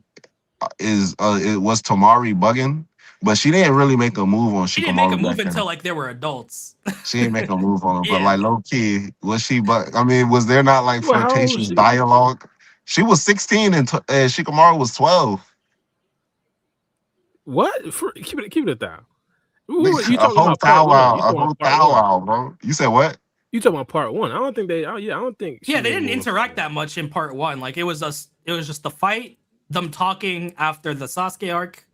It was Tamari bugging. But she didn't really make a move on Shikamaru. She didn't make a move until like they were adults. She didn't make a move on him, but like low key, was she? But I mean, was there not like flirtatious dialogue? She was 16 and Shikamaru was 12. What? Keep it down. You talking about part one? A whole powwow, bro. You said what? You talking about part one? I don't think they. I don't think. Yeah, they didn't interact that much in part one. Like it was just the fight, them talking after the Sasuke arc.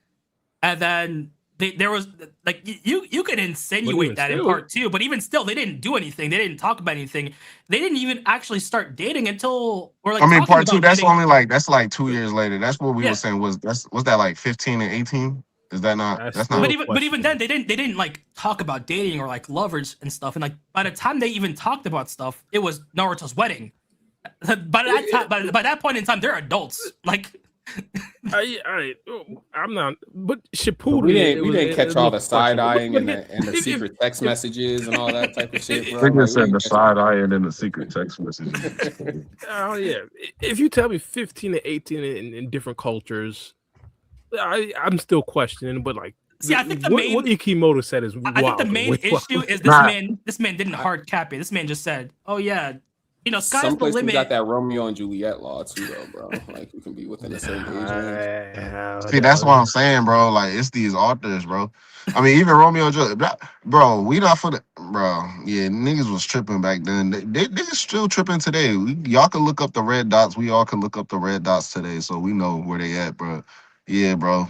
And then there was like you could insinuate that in part two, but even still, they didn't do anything. They didn't talk about anything. They didn't even actually start dating until I mean, part two. That's only like 2 years later. That's what we were saying. Was that like 15 and 18? Is that not? That's not. But even then, they didn't like talk about dating or like lovers and stuff. And like by the time they even talked about stuff, it was Naruto's wedding. By that point in time, they're adults. Like. I'm not, but Shippuden. We didn't catch all the side eyeing and the secret text messages and all that type of shit. Bro. Nigga said the side eyeing and the secret text messages. Oh yeah, if you tell me 15 to 18 in different cultures, I'm still questioning. But like, see, I think what Ikimoto said is wild. I think the main issue is this man didn't hard cap it. This man just said, "Oh yeah." Sky's some the limit. Got that Romeo and Juliet law too, though, bro. Like you can be within a certain age. See, that's what I'm saying, bro. Like it's these authors, bro. I mean, even Romeo and Juliet, bro. We not for the, bro. Yeah, niggas was tripping back then. They still tripping today. Y'all can look up the red dots. We all can look up the red dots today, so we know where they at, bro. Yeah, bro.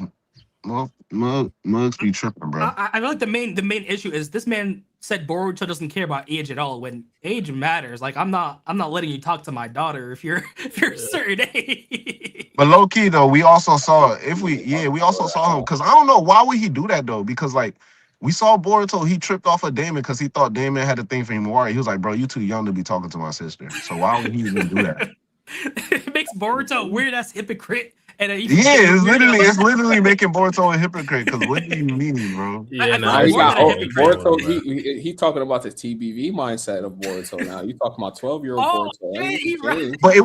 Mugs be tripping, bro. I feel like the main issue is this man said Boruto doesn't care about age at all when age matters. Like I'm not letting you talk to my daughter if you're a certain age. But low key though, we also saw we also saw him because I don't know why would he do that though, because like we saw Boruto, he tripped off of Damon because he thought Damon had a thing for Himawari. He was like, bro, you too young to be talking to my sister. So why would he even do that? It makes Boruto a weird ass hypocrite. And it's literally making Boruto a hypocrite. Because what do you mean, bro? Yeah, Boruto. He talking about the TBV mindset of Boruto now. You talking about 12-year-old Boruto? Right. But it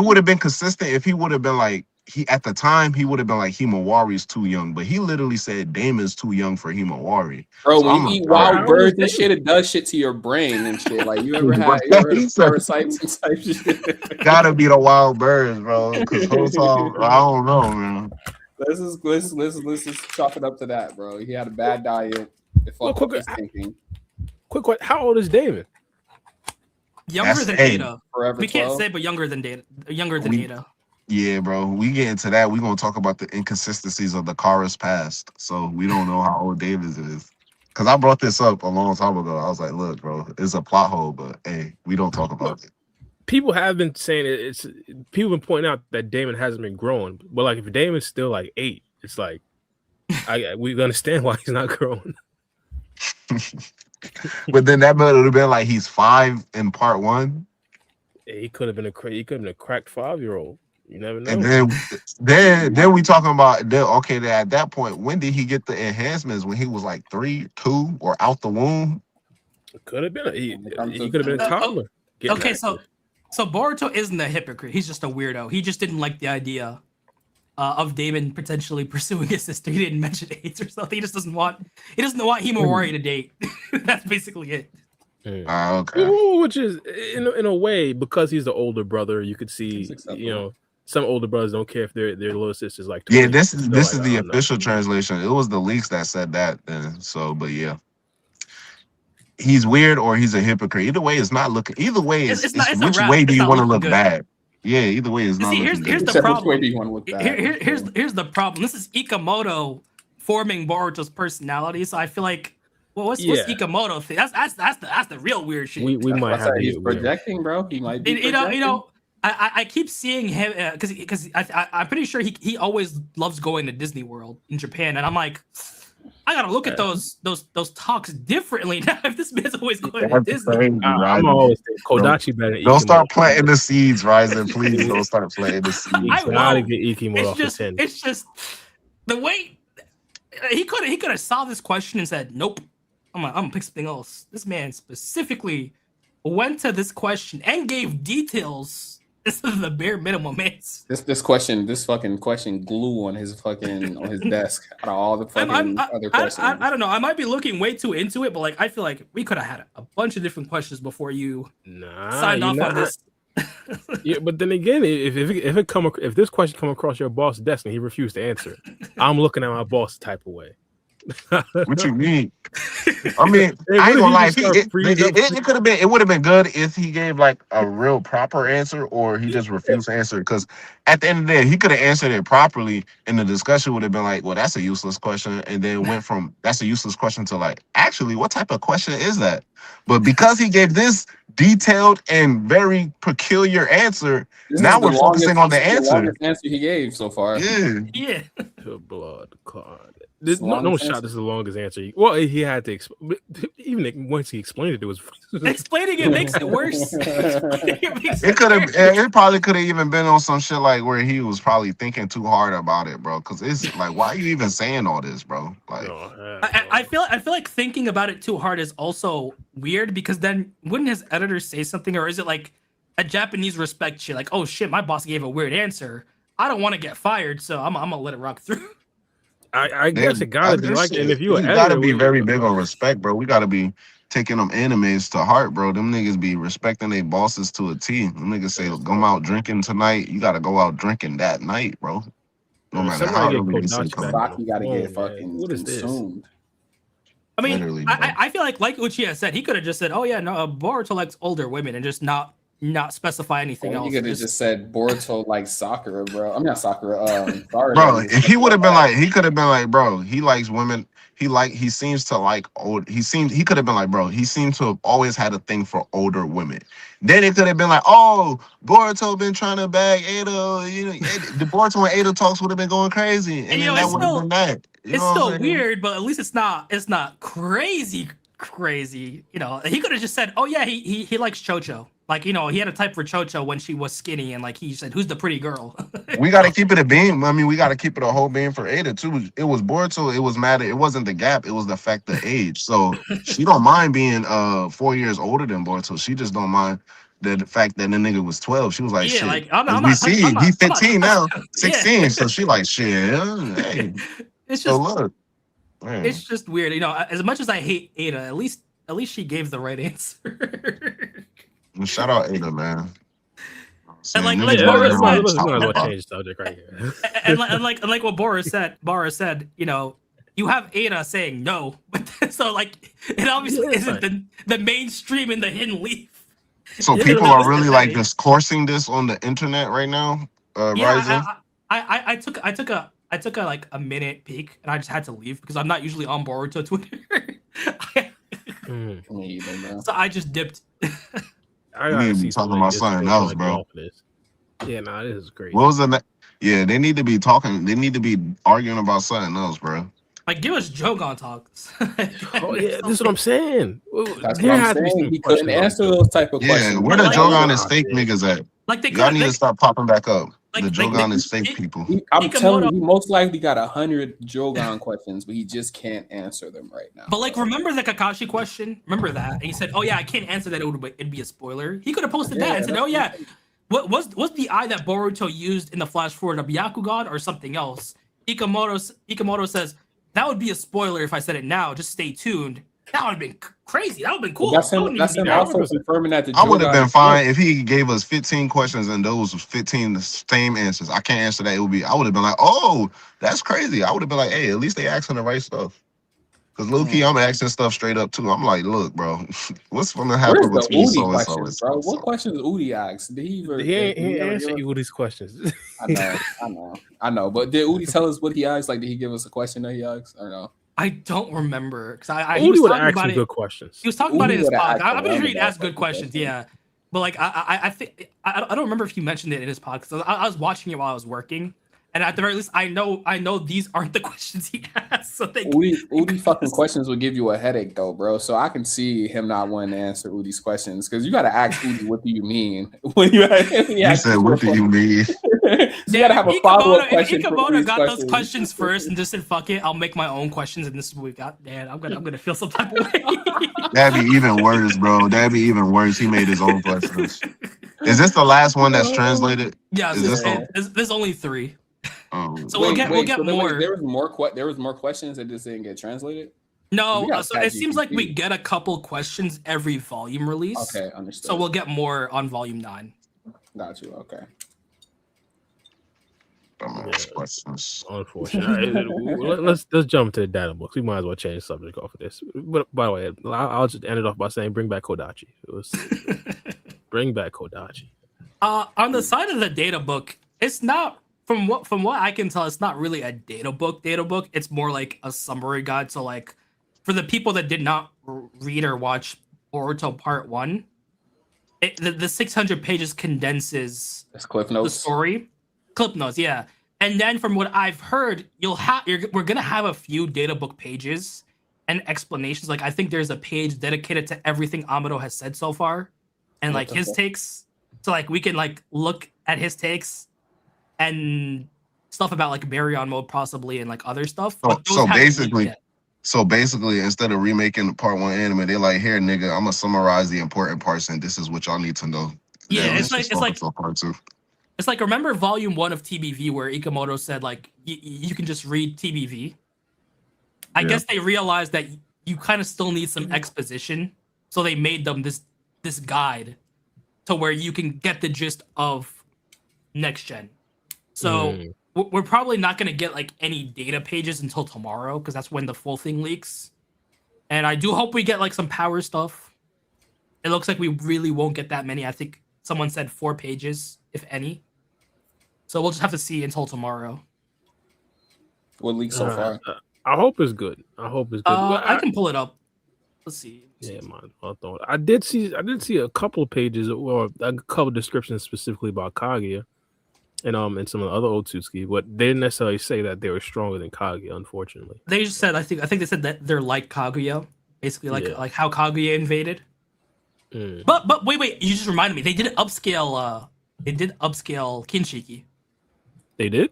would have been consistent if he would have been like at the time he would have been like Himawari's too young. But he literally said Damon's too young for Himawari. Bro, so when you eat wild birds and shit, it does shit to your brain and shit. Like you ever had parasites and type shit? Gotta be the wild birds, bro. Because I don't know, man. Let's just chalk it up to that, bro. He had a bad diet. It fucked up his thinking. Quick, how old is David? Younger than Ada. Forever we 12? can't say, but younger than Ada. Yeah, bro. We get into that. We're gonna talk about the inconsistencies of the Kara's past. So we don't know how old Davis is. Because I brought this up a long time ago. I was like, look, bro, it's a plot hole, but hey, we don't talk about it. People have been saying people have been pointing out that Damon hasn't been growing. But like if Damon's still like 8, it's like we understand why he's not growing. But then that would have been like he's 5 in part 1. He could have been a cracked 5-year-old. You never know. And then we talking about at that point, when did he get the enhancements? When he was like 3, 2, or out the womb? Could have been. He could have been a toddler. Okay, so Boruto isn't a hypocrite. He's just a weirdo. He just didn't like the idea of Damon potentially pursuing his sister. He didn't mention AIDS or something. He just doesn't want Himawari to date. That's basically it. Okay. Which is in a way, because he's the older brother, you could see some older brothers don't care if their little sister's like 20. Yeah, this is the official translation. It was the leaks that said that then. So, but yeah. He's weird or he's a hypocrite. Either way, it's not looking. Either way, it's which way do you want to look bad? Yeah, either way is not. Here's the problem. Here's the problem. This is Ikamoto forming Boruto's personality. So I feel like, what's Ikamoto thing? That's the real weird shit. We might have. He's projecting, bro. He might be. I keep seeing him because I'm pretty sure he always loves going to Disney World in Japan, and I'm like, I gotta look at those talks differently now. If this man's always going to Disney, I'm always Kodachi better. Don't start planting the seeds, Ryzen. Please don't start planting the seeds. I gotta get Ikimoto off the 10. It's just the way he could have solved this question and said, "Nope, I'm gonna pick something else." This man specifically went to this question and gave details. This is the bare minimum, man. This fucking question glue on his desk out of all the fucking other questions. I don't know. I might be looking way too into it, but like I feel like we could have had a bunch of different questions before you signed off on this. Yeah, but then again, if this question come across your boss' desk and he refused to answer, I'm looking at my boss the type of way. What you mean? I mean, I ain't gonna lie. It could have been. It would have been good if he gave like a real proper answer, or he just refused to answer. Because at the end of the day, he could have answered it properly, and the discussion would have been like, "Well, that's a useless question," and then went from "that's a useless question" to like, "Actually, what type of question is that?" But because he gave this detailed and very peculiar answer, now we're focusing on the answer. The answer he gave so far. Yeah. Blood clot. No shot. This is the longest answer. Well, he had to even once he explained it, it was explaining it makes it worse. It probably could have even been on some shit like where he was probably thinking too hard about it, bro. Because it's like, why are you even saying all this, bro? Like, I feel like thinking about it too hard is also weird, because then wouldn't his editor say something, or is it like a Japanese respect shit? Like, oh shit, my boss gave a weird answer. I don't want to get fired, so I'm gonna let it rock through. I guess it gotta be like, and if you gotta be very big on respect, bro. We gotta be taking them animes to heart, bro. Them niggas be respecting their bosses to a T. Them niggas say, go out drinking tonight. You gotta go out drinking that night, bro. No matter how you gotta get fucking consumed. I mean, I feel like Uchiha said, he could have just said, "Oh yeah, no, Boruto likes older women," and just not specify anything else. You could have just said Boruto likes Sakura, bro. I'm not Sakura. Bro, if he would have been like, he could have been like, bro, he likes women. He seems to like old. He could have been like, bro, he seems to have always had a thing for older women. Then it could have been like, oh, Boruto been trying to bag Ada. You know, the Boruto and Ada talks would have been going crazy, and then that would have been that. It's still weird, but at least it's not crazy. You know, he could have just said, oh yeah, he likes Chocho. Like, you know, he had a type for Chocho when she was skinny, and like he said, who's the pretty girl? We got to keep it a beam. I mean, we got to keep it a whole beam for Ada too. It was Boruto. It was matter. It wasn't the gap. It was the fact of age. So she don't mind being 4 years older than Boruto. She just don't mind the fact that the nigga was 12. She was like, shit. Like, he's 15 now, 16. Yeah. So she like, shit. Hey. It's just look. Man. It's just weird, you know. As much as I hate Ada, at least she gave the right answer. Shout out Ada, man. And like change subject right here. And like what Boris said, you know, you have Ada saying no, but so like it obviously isn't the mainstream in the hidden leaf. So people are really like discoursing this on the internet right now. Yeah, I took a minute peek, and I just had to leave because I'm not usually on Boruto Twitter. So I just dipped. I gotta see talking about something else, bro. Yeah, nah, this is great. What was the? Yeah, they need to be talking. They need to be arguing about something else, bro. Like, give us Jogon talks. Oh yeah, this is what I'm saying. That's There what I'm has to be saying. some He couldn't questions on answer Jogan. those type of Yeah, questions. where the Like- Jogan is Nah, fake dude. niggas at? Like they Y'all could need to stop popping back up. The Jogan is fake people. I'm telling Ikamoto- you, he most likely got 100 Jogan questions, but he just can't answer them right now. But like, remember the Kakashi question? Remember that? And he said, "Oh yeah, I can't answer that. It'd be a spoiler." He could have posted that and said, "Oh yeah, what was the eye that Boruto used in the flash forward of Byakugan or something else?" Ikamoto says that would be a spoiler if I said it now. Just stay tuned. That would have been crazy. That would have been cool. That's That him. wouldn't That's even him be also bad. confirming that the I would have Jogan been fine if he gave us 15 questions and those 15 the same answers. I can't answer that. I would have been like, oh, that's crazy. I would have been like, hey, at least they asking the right stuff. Because low key, I'm asking stuff straight up too. I'm like, look, bro, what's gonna happen Where's the between Udi so and so and questions, so bro? and so? What questions Udi asked? Did he ever? He ain't did he ever answer give us- you with these questions. I know. But did Udi tell us what he asked? Like, did he give us a question that he asked or no? I don't remember because he Udi was would talking have asked about some it. good questions. He was talking about it in his Udi would've podcast. asked I'm pretty sure a he'd ask good motherfucking questions. question. Yeah, but like I think I don't remember if he mentioned it in his podcast. I was watching it while I was working, and at the very least, I know these aren't the questions he asked. So they Udi fucking questions will give you a headache though, bro. So I can see him not wanting to answer Udi's questions because you got to ask Udi, what do you mean when you He said, what do you mean? You got to have a follow-up question. If Ikamoto got those questions first and just said, "Fuck it, I'll make my own questions," and this is what we got. Man, I'm gonna feel some type of way. That'd be even worse, bro. That'd be even worse. He made his own questions. Is this the last one that's translated? Yeah, Is there's only 3. Oh, So we'll get so more. There was more questions that just didn't get translated. No, We got so it seems like we ChatGPT. get a couple questions every volume release. Okay, understood. So we'll get more on volume 9. Got you. Okay. questions. Unfortunate. Let's jump to the data books. We might as well change the subject off of this. But by the way, I'll just end it off by saying, bring back Kodachi. Bring back Kodachi. On the side of the data book, it's not from what I can tell, it's not really a data book. It's more like a summary guide. So like for the people that did not read or watch Boruto Part 1, the 600 pages condenses That's Cliff the Notes. story. Clip notes, yeah. And then from what I've heard, we're gonna have a few data book pages and explanations. Like I think there's a page dedicated to everything Amado has said so far, and like his takes. So like we can like look at his takes and stuff about like Baryon mode possibly and like other stuff. But those haven't leaked yet. So basically, instead of remaking the part 1 anime, they're like, here, nigga, I'm gonna summarize the important parts, and this is what y'all need to know. Yeah, Then it's let's just like focus on part 2. it's like remember volume 1 of TBV where Ikamoto said like you can just read TBV. I guess they realized that you kind of still need some exposition, so they made them this guide to where you can get the gist of next gen. So we're probably not going to get like any data pages until tomorrow because that's when the full thing leaks. And I do hope we get like some power stuff. It looks like we really won't get that many. I think someone said 4 pages, if any. So we'll just have to see until tomorrow. What leaked so far? I hope it's good. I can pull it up. Let's see. Yeah, I did see a couple of pages or a couple of descriptions specifically about Kaguya and some of the other Otsutsuki, but they didn't necessarily say that they were stronger than Kaguya, unfortunately. They just said I think they said that they're like Kaguya, basically like how Kaguya invaded. But wait, you just reminded me. They did upscale Kinshiki. They did?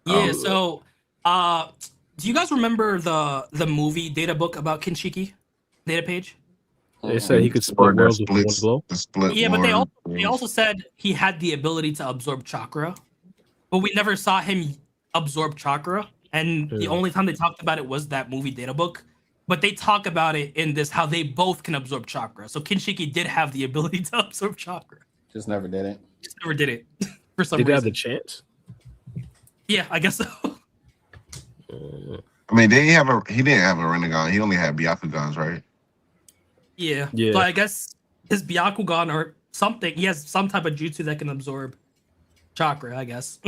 Yeah, so do you guys remember the movie data book about Kinshiki? Data page? They said he could split worlds with one blow. Yeah, but they also said he had the ability to absorb chakra, but we never saw him absorb chakra. And the only time they talked about it was that movie data book. But they talk about it in this how they both can absorb chakra. So Kinshiki did have the ability to absorb chakra. Just never did it. Just never did it for some reason. Did they have the chance? Yeah, I guess so. I mean, he didn't have a Rinnegan. He only had Byakugans, right? Yeah. So I guess his Byakugan or something, he has some type of jutsu that can absorb chakra, I guess.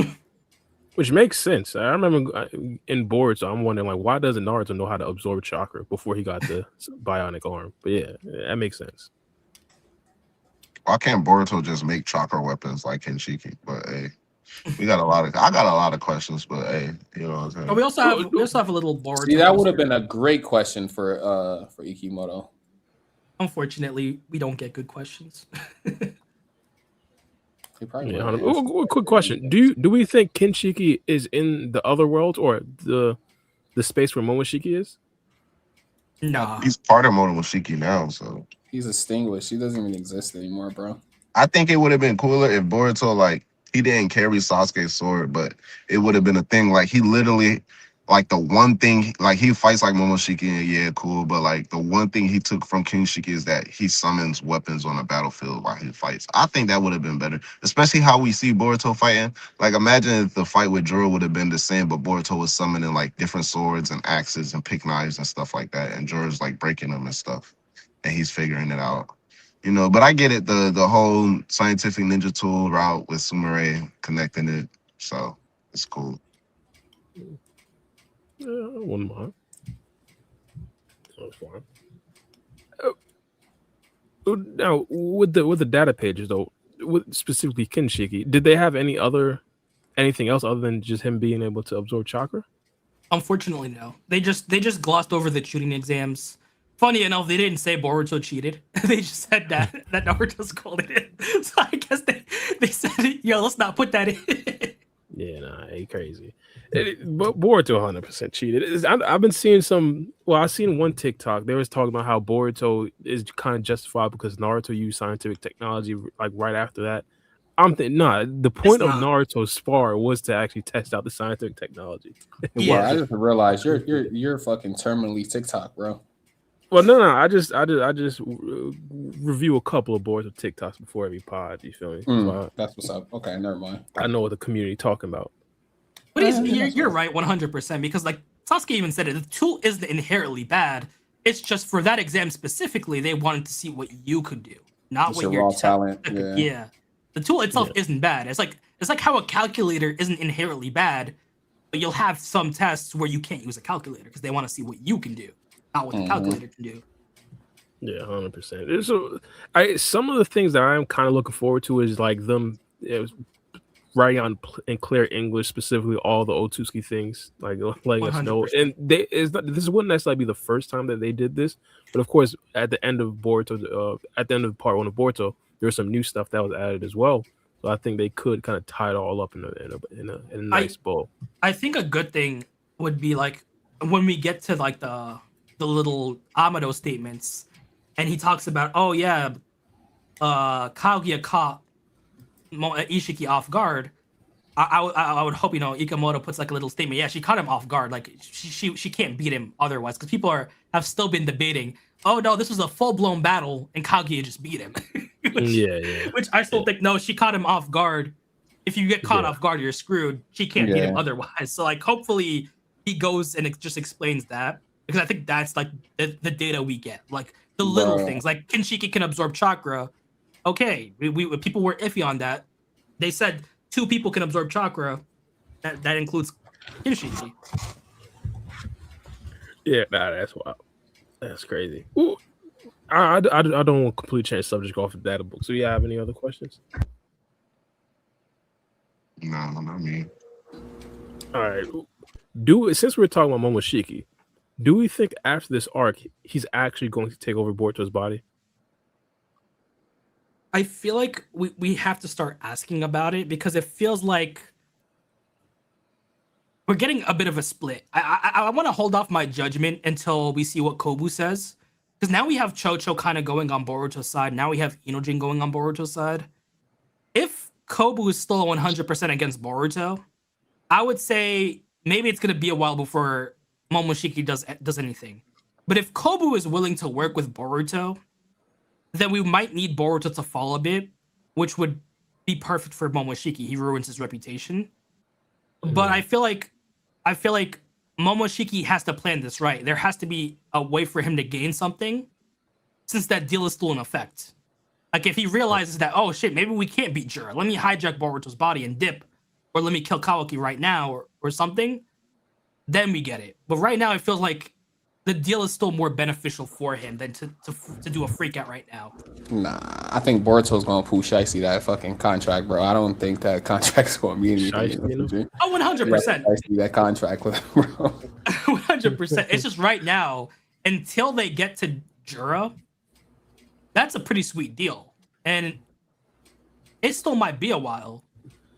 Which makes sense. I remember in Boruto, so I'm wondering, like, why doesn't Naruto know how to absorb chakra before he got the bionic arm? But yeah, that makes sense. Why can't Boruto just make chakra weapons like Kinshiki? But hey. We got a lot of. I got a lot of questions, but hey, you know what I'm saying. But we also have a little Boruto. See, that would have been a great question for Ikimoto. Unfortunately, we don't get good questions. Quick question: Do we think Kinshiki is in the other world or the space where Momoshiki is? Nah, He's part of Momoshiki now, so he's extinguished. He doesn't even exist anymore, bro. I think it would have been cooler if Boruto, like, he didn't carry Sasuke's sword, but it would have been a thing. Like, he literally, like, the one thing, like, he fights like Momoshiki, and yeah, cool, but, like, the one thing he took from Kinshiki is that he summons weapons on the battlefield while he fights. I think that would have been better, especially how we see Boruto fighting. Like, imagine if the fight with Juro would have been the same, but Boruto was summoning, like, different swords and axes and pick knives and stuff like that, and Juro's, like, breaking them and stuff, and he's figuring it out. You know, but I get it, the whole scientific ninja tool route with Sumire connecting it, so it's cool. Yeah, I wouldn't mind. That's fine. Now, with the data pages though, with specifically Kinshiki, did they have anything else other than just him being able to absorb chakra? unfortunately, no. They just glossed over the cheating exams. Funny enough, they didn't say Boruto cheated. They just said that Naruto's called it in. So I guess they said, yo, let's not put that in. Yeah, nah, ain't crazy. But Boruto 100% cheated. I've been seeing I've seen one TikTok. They was talking about how Boruto is kind of justified because Naruto used scientific technology like right after that. I'm thinking, the point of Naruto's spar was to actually test out the scientific technology. Yeah, I just realized you're fucking terminally TikTok, bro. Well, no, I just review a couple of Boruto TikToks before every pod. You feel me? So that's what's up. Okay, never mind. I know what the community talking about. But you're right 100% because like Sasuke even said it, the tool isn't inherently bad. It's just for that exam specifically, they wanted to see what you could do, not it's what your your raw talent. Yeah, the tool itself isn't bad. It's like how a calculator isn't inherently bad, but you'll have some tests where you can't use a calculator because they want to see what you can do, not what the calculator can do. Yeah, 100%. So, some of the things that I'm kind of looking forward to is like them writing on in clear English, specifically all the Otsutsuki things, like letting us know. And this wouldn't necessarily be the first time that they did this, but of course, at the end of Boruto, at the end of part 1 of Boruto, there was some new stuff that was added as well. So I think they could kind of tie it all up in a nice bow. I think a good thing would be like when we get to like the little Amado statements, and he talks about, Kaguya caught Ishiki off guard. I would hope, Ikamoto puts like a little statement. Yeah, she caught him off guard. Like she can't beat him otherwise, because people have still been debating. Oh no, this was a full blown battle and Kaguya just beat him. Which I still think no, she caught him off guard. If you get caught off guard, you're screwed. She can't beat him otherwise. So like hopefully he goes and it just explains that, because I think that's like the data we get, like the little things, like Kinshiki can absorb chakra. Okay, we people were iffy on that. They said 2 people can absorb chakra. That includes Kinshiki. Yeah, that's wild. That's crazy. Ooh, I don't want to completely change the subject off the data book. So, you have any other questions? No, not me. All right. Since we're talking about Momoshiki, do we think after this arc he's actually going to take over Boruto's body? I feel like we have to start asking about it, because it feels like we're getting a bit of a split. I want to hold off my judgment until we see what Kobu says, because now we have Chocho kind of going on Boruto's side. Now we have Inojin going on Boruto's side. If Kobu is still 100% against Boruto, I would say maybe it's going to be a while before Momoshiki does anything. But if Kobu is willing to work with Boruto, then we might need Boruto to fall a bit, which would be perfect for Momoshiki. He ruins his reputation. But I feel like Momoshiki has to plan this right. There has to be a way for him to gain something, since that deal is still in effect. Like if he realizes that, oh shit, maybe we can't beat Jura. Let me hijack Boruto's body and dip, or let me kill Kawaki right now, or something. Then we get it. But right now, it feels like the deal is still more beneficial for him than to do a freak out right now. Nah, I think Boruto's gonna pull Shicey that fucking contract, bro. I don't think that contract's gonna be anything. Shiesty, Oh, 100%. That contract with him, bro. 100%. It's just right now, until they get to Jura, that's a pretty sweet deal. And it still might be a while.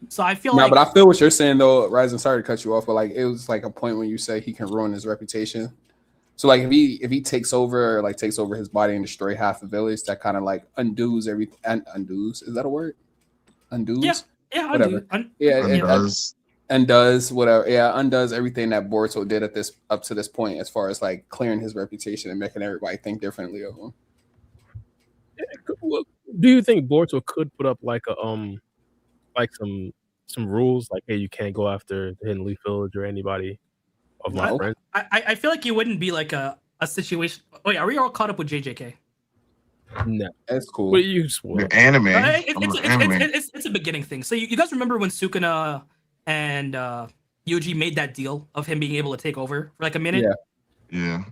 So I feel like... but I feel what you're saying, though, Ryzen. Sorry to cut you off, but like it was like a point when you say he can ruin his reputation. So like if he takes over his body and destroy half the village, that kind of like undoes everything. Undoes, is that a word? Undoes? Yeah, whatever. Undoes. Undoes whatever. Yeah, undoes everything that Boruto did up to this point, as far as like clearing his reputation and making everybody think differently of him. Do you think Boruto could put up like a like some rules, like, hey, you can't go after the Hidden Leaf Village or anybody of my friends? I feel like it wouldn't be like a situation. Wait, are we all caught up with JJK? No, that's cool. But you swore. The anime. It's a beginning thing. So you guys remember when Sukuna and Yuji made that deal of him being able to take over for like a minute? Yeah.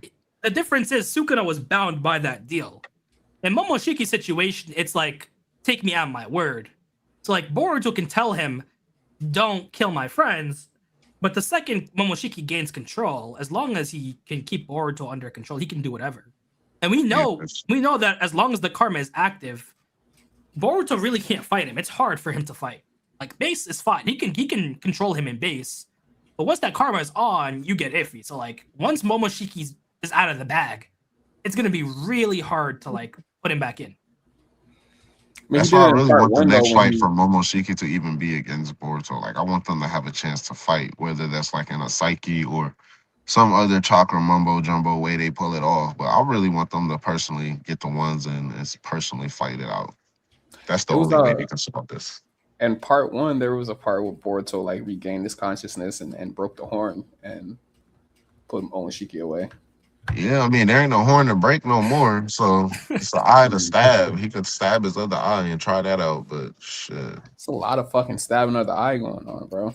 The difference is Sukuna was bound by that deal. In Momoshiki's situation, it's like, take me at my word. So like Boruto can tell him, don't kill my friends. But the second Momoshiki gains control, as long as he can keep Boruto under control, he can do whatever. And we know that as long as the karma is active, Boruto really can't fight him. It's hard for him to fight. Like base is fine. He can control him in base. But once that karma is on, you get iffy. So like once Momoshiki is out of the bag, it's gonna be really hard to like put him back in. That's why I really want the next fight for Momoshiki to even be against Boruto. Like I want them to have a chance to fight, whether that's like in a Psyche or some other chakra mumbo jumbo way they pull it off. But I really want them to personally get the ones and personally fight it out. That's the only way they can stop this. In part 1, there was a part where Boruto like regained his consciousness and broke the horn and put Momoshiki away. Yeah, I mean, there ain't no horn to break no more, so it's an eye to stab. He could stab his other eye and try that out, but shit. It's a lot of fucking stabbing of the eye going on, bro.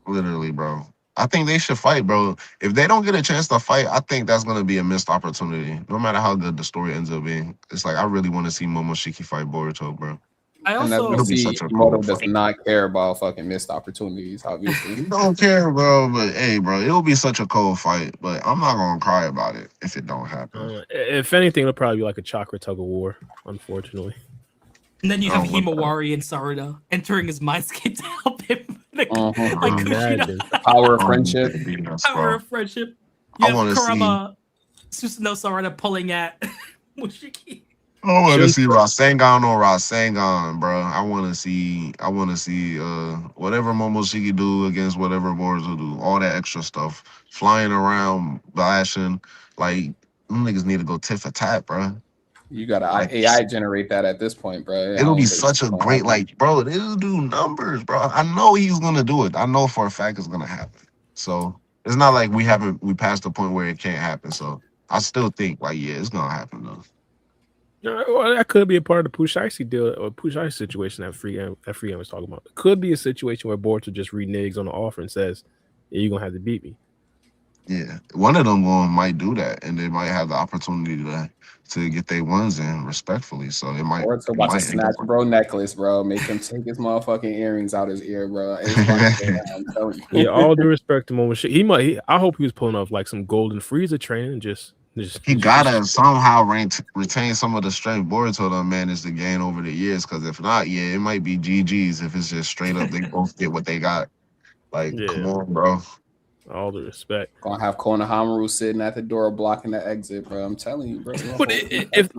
Literally, bro. I think they should fight, bro. If they don't get a chance to fight, I think that's going to be a missed opportunity, no matter how good the story ends up being. It's like, I really want to see Momoshiki fight Boruto, bro. I also see Moto does not care about fucking missed opportunities, obviously. He don't care, bro, but hey, bro, it'll be such a cold fight, but I'm not gonna cry about it if it don't happen. If anything, it'll probably be like a chakra tug of war, unfortunately. And then you have Himawari and Sarada entering his mindscape to help him. Like Power of friendship. Power of friendship. You have Kurama, Susanoo Sarada pulling at Momoshiki. I want to see Rasengan or Rasengan, bro. I want to see whatever Momoshiki do against whatever Boruto do. All that extra stuff. Flying around, bashing. Like, them niggas need to go tit for tat, bro. You got to AI generate that at this point, bro. It'll be such a great, like, bro, it'll do numbers, bro. I know he's going to do it. I know for a fact it's going to happen. So, it's not like we passed the point where it can't happen. So, I still think, like, yeah, it's going to happen, though. Well, that could be a part of the Pushicy deal or Pushicy situation that Free Game was talking about. It could be a situation where Boruto just reneges on the offer and says, yeah, you're going to have to beat me. Yeah, one of them might do that, and they might have the opportunity to get their ones in respectfully. So it might. Boruto about to snatch bro necklace, bro. Make him take his motherfucking earrings out his ear, bro. Yeah, all due respect to Momoshiki, I hope he was pulling off like some golden Frieza training and just he gotta somehow retain some of the strength Boruto done managed to gain over the years. Because if not, yeah, it might be GG's if it's just straight up they both get what they got. Like, come on, bro. All the respect. Gonna have Konohamaru sitting at the door blocking the exit, bro. I'm telling you, bro. But if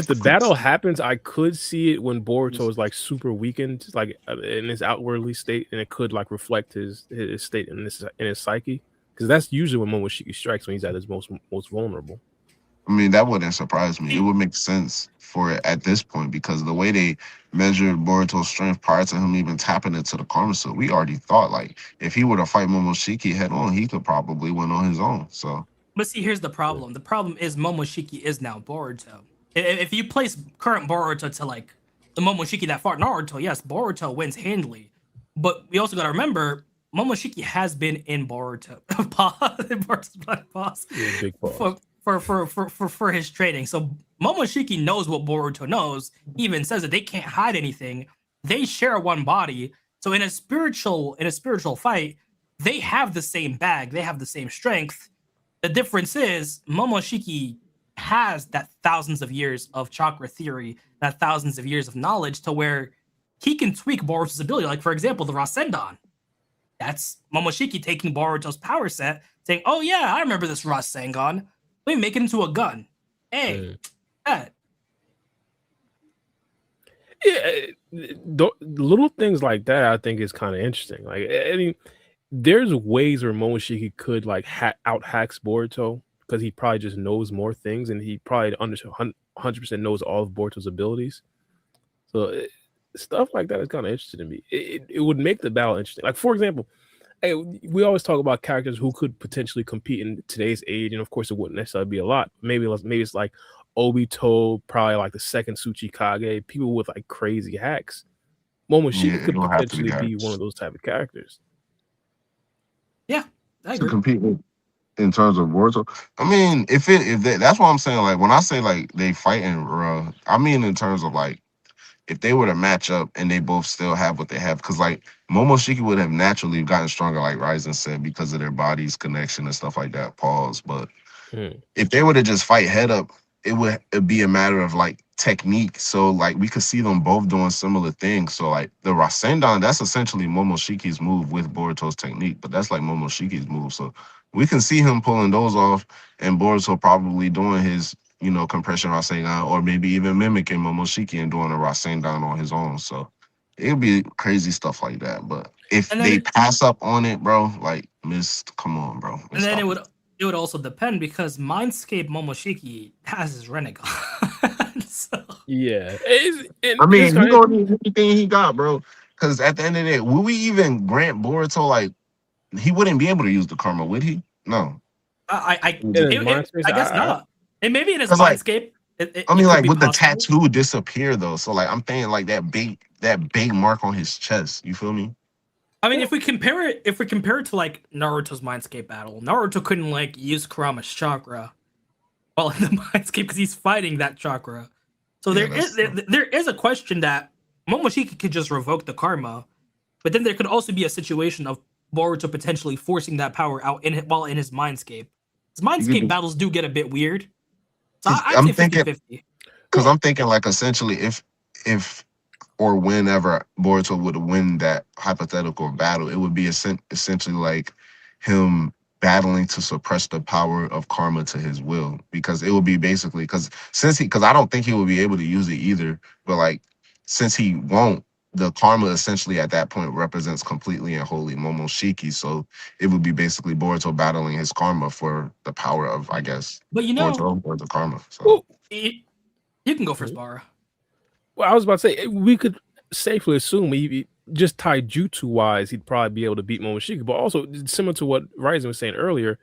the battle happens, I could see it when Boruto is like super weakened, like in his outwardly state, and it could like reflect his state in his psyche. Because that's usually when Momoshiki strikes, when he's at his most vulnerable. I mean, that wouldn't surprise me. It would make sense for it at this point because the way they measured Boruto's strength prior to him even tapping into the karma suit, we already thought like if he were to fight Momoshiki head on, he could probably win on his own. So, but see, here's the problem. The problem is Momoshiki is now Boruto. If you place current Boruto to like the Momoshiki that fought Naruto, yes, Boruto wins handily. But we also got to remember Momoshiki has been in Boruto, Boruto's Black Boss, big pause. For his training. So Momoshiki knows what Boruto knows. He even says that they can't hide anything. They share one body. So in a spiritual fight, they have the same bag. They have the same strength. The difference is Momoshiki has that thousands of years of chakra theory, that thousands of years of knowledge to where he can tweak Boruto's ability. Like, for example, the Rasengan. That's Momoshiki taking Boruto's power set, saying, oh yeah, I remember this Rasengan. Let me make it into a gun. Hey, that. Yeah, little things like that I think is kind of interesting. Like, I mean, there's ways where Momoshiki could like out hacks Boruto because he probably just knows more things and he probably 100% knows all of Boruto's abilities. So stuff like that is kind of interesting to me. It would make the battle interesting. Like, for example, hey, we always talk about characters who could potentially compete in today's age, and of course, it wouldn't necessarily be a lot. Maybe it's like Obito, probably like the second Tsuchikage, people with like crazy hacks. Momoshiki could potentially be one of those type of characters. Yeah, I agree. To compete in terms of Boruto. I mean, that's what I'm saying. Like when I say like they fighting, I mean in terms of like if they were to match up and they both still have what they have, because like Momoshiki would have naturally gotten stronger, like Ryzen said, because of their bodies connection and stuff like that. Pause. But if they were to just fight head up, it'd be a matter of like technique. So like we could see them both doing similar things. So like the Rasengan, that's essentially Momoshiki's move with Boruto's technique, but that's like Momoshiki's move. So we can see him pulling those off, and Boruto probably doing his, compression Rasengan, or maybe even mimicking Momoshiki and doing a Rasengan on his own. So it'd be crazy stuff like that. But if they pass up on it, bro, like come on, bro. And then it would also depend because Mindscape Momoshiki has his Renegon. So. Yeah. I mean, he gonna need everything he got, bro. Because at the end of the day, will we even grant Boruto, like, he wouldn't be able to use the karma, would he? No. I guess not. And maybe in his Mindscape. Like, would the tattoo disappear, though? So, like, I'm thinking, like, that big mark on his chest. You feel me? I mean, if we compare it to like Naruto's Mindscape battle, Naruto couldn't like use Kurama's chakra while in the Mindscape because he's fighting that chakra. So there is a question that Momoshiki could just revoke the karma, but then there could also be a situation of Boruto potentially forcing that power out while in his Mindscape. His Mindscape battles do get a bit weird. So I'm thinking 50-50. Because I'm thinking like essentially if or whenever Boruto would win that hypothetical battle, it would be essentially like him battling to suppress the power of karma to his will, because it would be basically because I don't think he will be able to use it either, but like since he won't, the karma essentially at that point represents completely and wholly Momoshiki, so it would be basically Boruto battling his karma for the power of, I guess, but Boruto or the karma. So you can go first, Bara. Well, I was about to say, we could safely assume he just taijutsu wise, he'd probably be able to beat Momoshiki, but also similar to what Ryzen was saying earlier,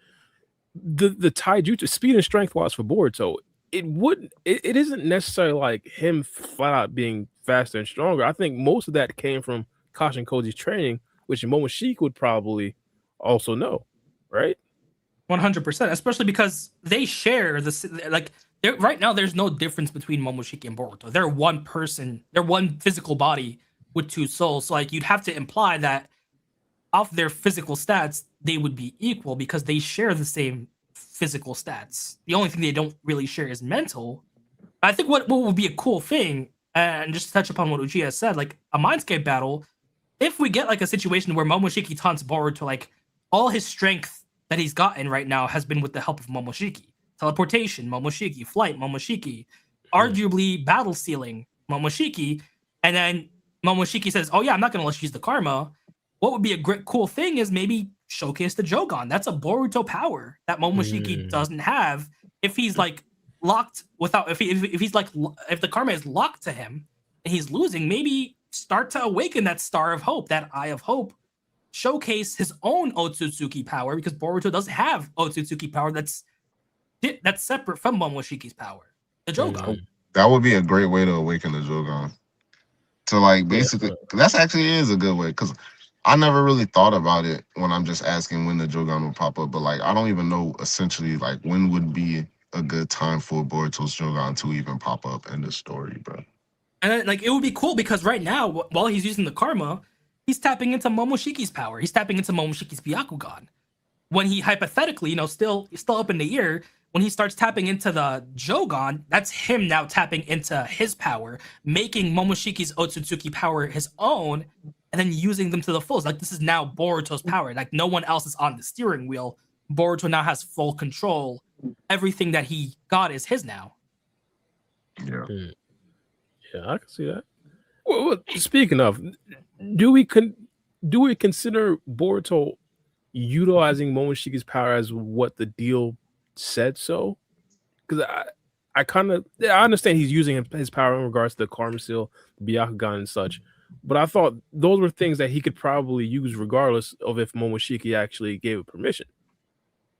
the taijutsu speed and strength wise for Boruto, it isn't necessarily like him flat out being faster and stronger. I think most of that came from Kashin Koji's training, which Momoshiki would probably also know, right? 100%, especially because they share right now, there's no difference between Momoshiki and Boruto. They're one person. They're one physical body with two souls. So, like, you'd have to imply that off their physical stats, they would be equal because they share the same physical stats. The only thing they don't really share is mental. I think what would be a cool thing, and just to touch upon what Uchiha said, like a Mindscape battle, if we get like a situation where Momoshiki taunts Boruto, like all his strength that he's gotten right now has been with the help of Momoshiki. Teleportation, Momoshiki. Flight, Momoshiki. Arguably battle sealing, Momoshiki. And then Momoshiki says, oh yeah, I'm not going to let you use the karma. What would be a great cool thing is maybe showcase the Jogan. That's a Boruto power that Momoshiki doesn't have. If he's like locked without, if the karma is locked to him and he's losing, maybe start to awaken that star of hope, that eye of hope. Showcase his own Otsutsuki power, because Boruto doesn't have Otsutsuki power that's separate from Momoshiki's power. The Jogan. That would be a great way to awaken the Jogan. So like basically, that actually is a good way, because I never really thought about it when I'm just asking when the Jogan would pop up, but like I don't even know essentially like when would be a good time for Boruto's Jogan to even pop up in the story, bro. And like it would be cool because right now, while he's using the karma, he's tapping into Momoshiki's power. He's tapping into Momoshiki's Byakugan. When he hypothetically, still up in the ear, when he starts tapping into the Jogan, that's him now tapping into his power, making Momoshiki's Otsutsuki power his own, and then using them to the fullest. Like this is now Boruto's power. Like no one else is on the steering wheel. Boruto now has full control. Everything that he got is his now. Yeah. Yeah, I can see that. Well, speaking of, do we consider Boruto utilizing Momoshiki's power as what the deal said so? Because I understand he's using his power in regards to the Karma Seal, the Byakugan, and such. But I thought those were things that he could probably use regardless of if Momoshiki actually gave it permission.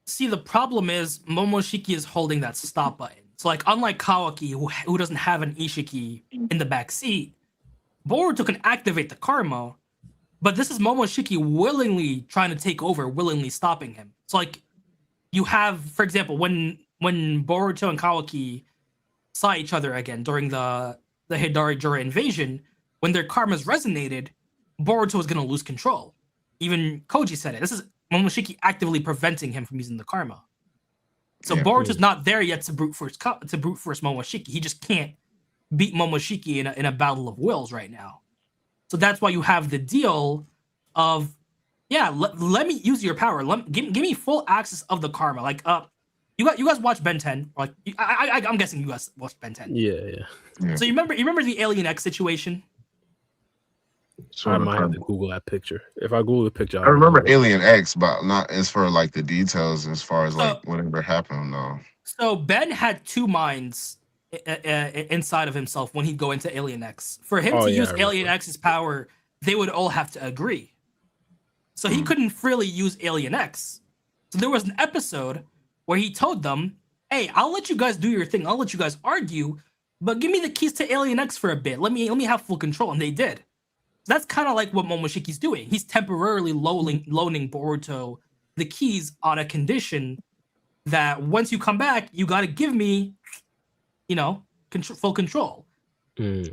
See, the problem is Momoshiki is holding that stop button. So, like, unlike Kawaki, who doesn't have an Ishiki in the back seat, Boruto can activate the karma, but this is Momoshiki willingly trying to take over, willingly stopping him. So, like, you have, for example, when Boruto and Kawaki saw each other again during the Hidari Jura invasion, when their karmas resonated, Boruto was going to lose control. Even Koji said it. This is Momoshiki actively preventing him from using the karma. So yeah, Boruto's not there yet to brute force Momoshiki. He just can't beat Momoshiki in a battle of wills right now. So that's why you have the deal of, yeah, let me use your power. Give me full access of the karma. Like, you guys watch Ben 10? Like, I'm guessing you guys watched Ben 10. Yeah. So you remember the Alien X situation? So I might have to Google that picture. If I Google the picture, I remember Alien X, but not as for like the details as far as like whatever happened. No. So Ben had two minds inside of himself when he'd go into Alien X. For him to use Alien X's power, they would all have to agree. So he couldn't freely use Alien X. So there was an episode where he told them, "Hey, I'll let you guys do your thing. I'll let you guys argue, but give me the keys to Alien X for a bit. Let me have full control." And they did. So that's kind of like what Momoshiki's doing. He's temporarily loaning Boruto the keys on a condition that once you come back, you got to give me, full control. I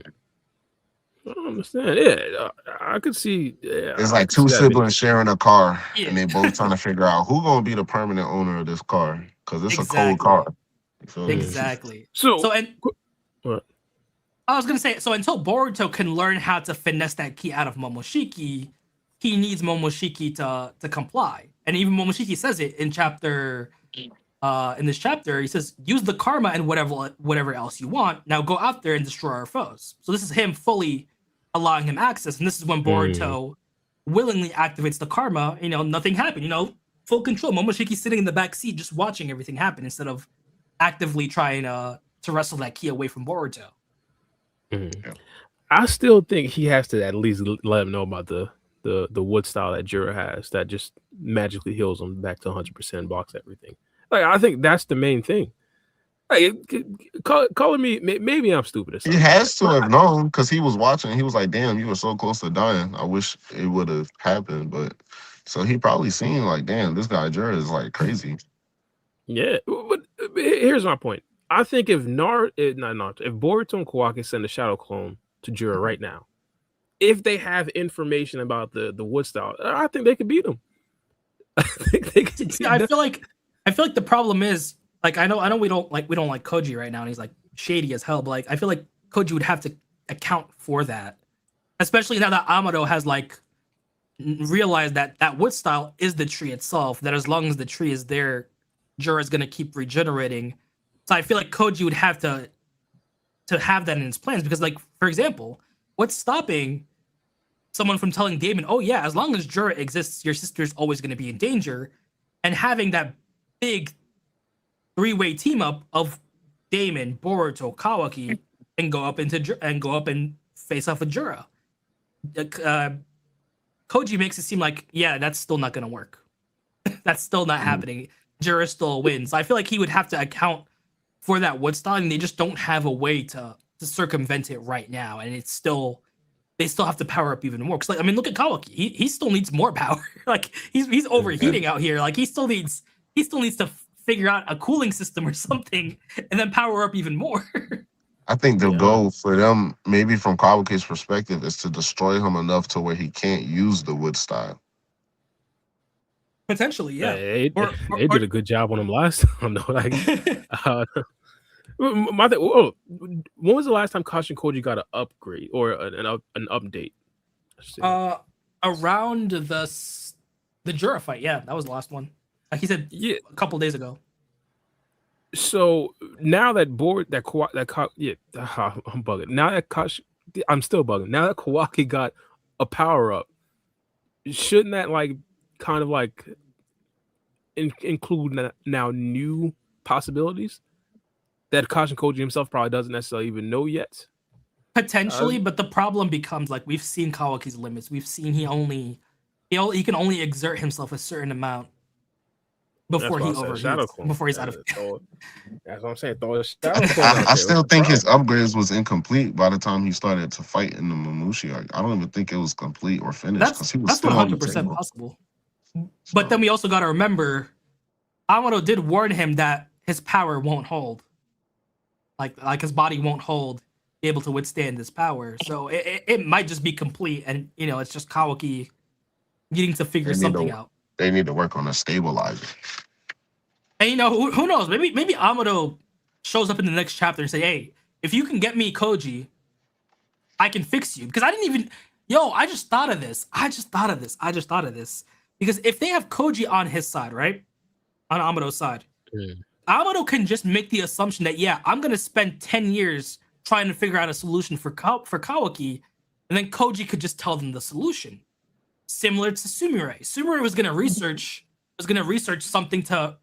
don't understand. Yeah, I could see. Yeah, it's like two siblings sharing a car, and they both trying to figure out who's gonna be the permanent owner of this car because it's a cold car. Exactly. What? I was gonna say, so until Boruto can learn how to finesse that key out of Momoshiki, he needs Momoshiki to comply. And even Momoshiki says it in this chapter. He says, "Use the karma and whatever else you want. Now go out there and destroy our foes." So this is him fully allowing him access, and this is when Boruto willingly activates the karma. Nothing happened. Full control. Momoshiki's sitting in the back seat just watching everything happen instead of actively trying to wrestle that key away from Boruto. I still think he has to at least let him know about the wood style that Jura has that just magically heals him back to 100%, blocks everything. Like, I think that's the main thing. Like, calling me, maybe I'm stupid or something. He has to have known because he was watching. He was like, "Damn, you were so close to dying. I wish it would have happened." But so he probably seen like, "Damn, this guy Jura is like crazy." Yeah, but here's my point. I think if Boruto and Kawaki send a shadow clone to Jura right now, if they have information about the wood style, I think they could beat him. I think they could. I feel like the problem is, like, I know we don't like Koji right now, and he's like shady as hell. But like, I feel like Koji would have to account for that, especially now that Amado has like realized that wood style is the tree itself. That as long as the tree is there, Jura is gonna keep regenerating. So I feel like Koji would have to have that in his plans because, like, for example, what's stopping someone from telling Damon, "Oh yeah, as long as Jura exists, your sister's always going to be in danger," and having that big three-way team up of Damon, Boruto, Kawaki, and go up and face off with Jura. Koji makes it seem like, yeah, that's still not going to work. That's still not happening. Jura still wins. I feel like he would have to account for that wood style, and they just don't have a way to circumvent it right now, and it's still they still have to power up even more. Because like, I mean, look at Kawaki. He still needs more power. Like he's overheating out here. Like he still needs to figure out a cooling system or something, and then power up even more. I think the goal for them, maybe from Kawaki's perspective, is to destroy him enough to where he can't use the wood style. Potentially, yeah. They did a good job on him last time, though. Like, when was the last time Kashin Koji got an upgrade or an update? Around the Jura fight, yeah, that was the last one. Like he said, a couple days ago. So now that I'm bugging. Now that I'm still bugging. Now that Kawaki got a power up, shouldn't that like kind of like include now new possibilities that Kashin Koji himself probably doesn't necessarily even know yet? Potentially, but the problem becomes like we've seen Kawaki's limits. We've seen he can only exert himself a certain amount before he overheats. Before he's out of. That's what I'm saying. Throw a shadow. I still think his upgrades was incomplete by the time he started to fight in the Mamushi arc. I don't even think it was complete or finished because he was that's still 100% possible. But then we also got to remember, Amado did warn him that his power won't hold. Like his body won't hold, be able to withstand this power. So it might just be complete, and it's just Kawaki needing to figure something out. They need to work on a stabilizer. And who knows? Maybe Amado shows up in the next chapter and say, "Hey, if you can get me Koji, I can fix you." Because I didn't even. I just thought of this. Because if they have Koji on his side, right, on Amado's side, Amado can just make the assumption that I'm gonna spend 10 years trying to figure out a solution for Kawaki, and then Koji could just tell them the solution. Similar to Sumire. Sumire was gonna research something to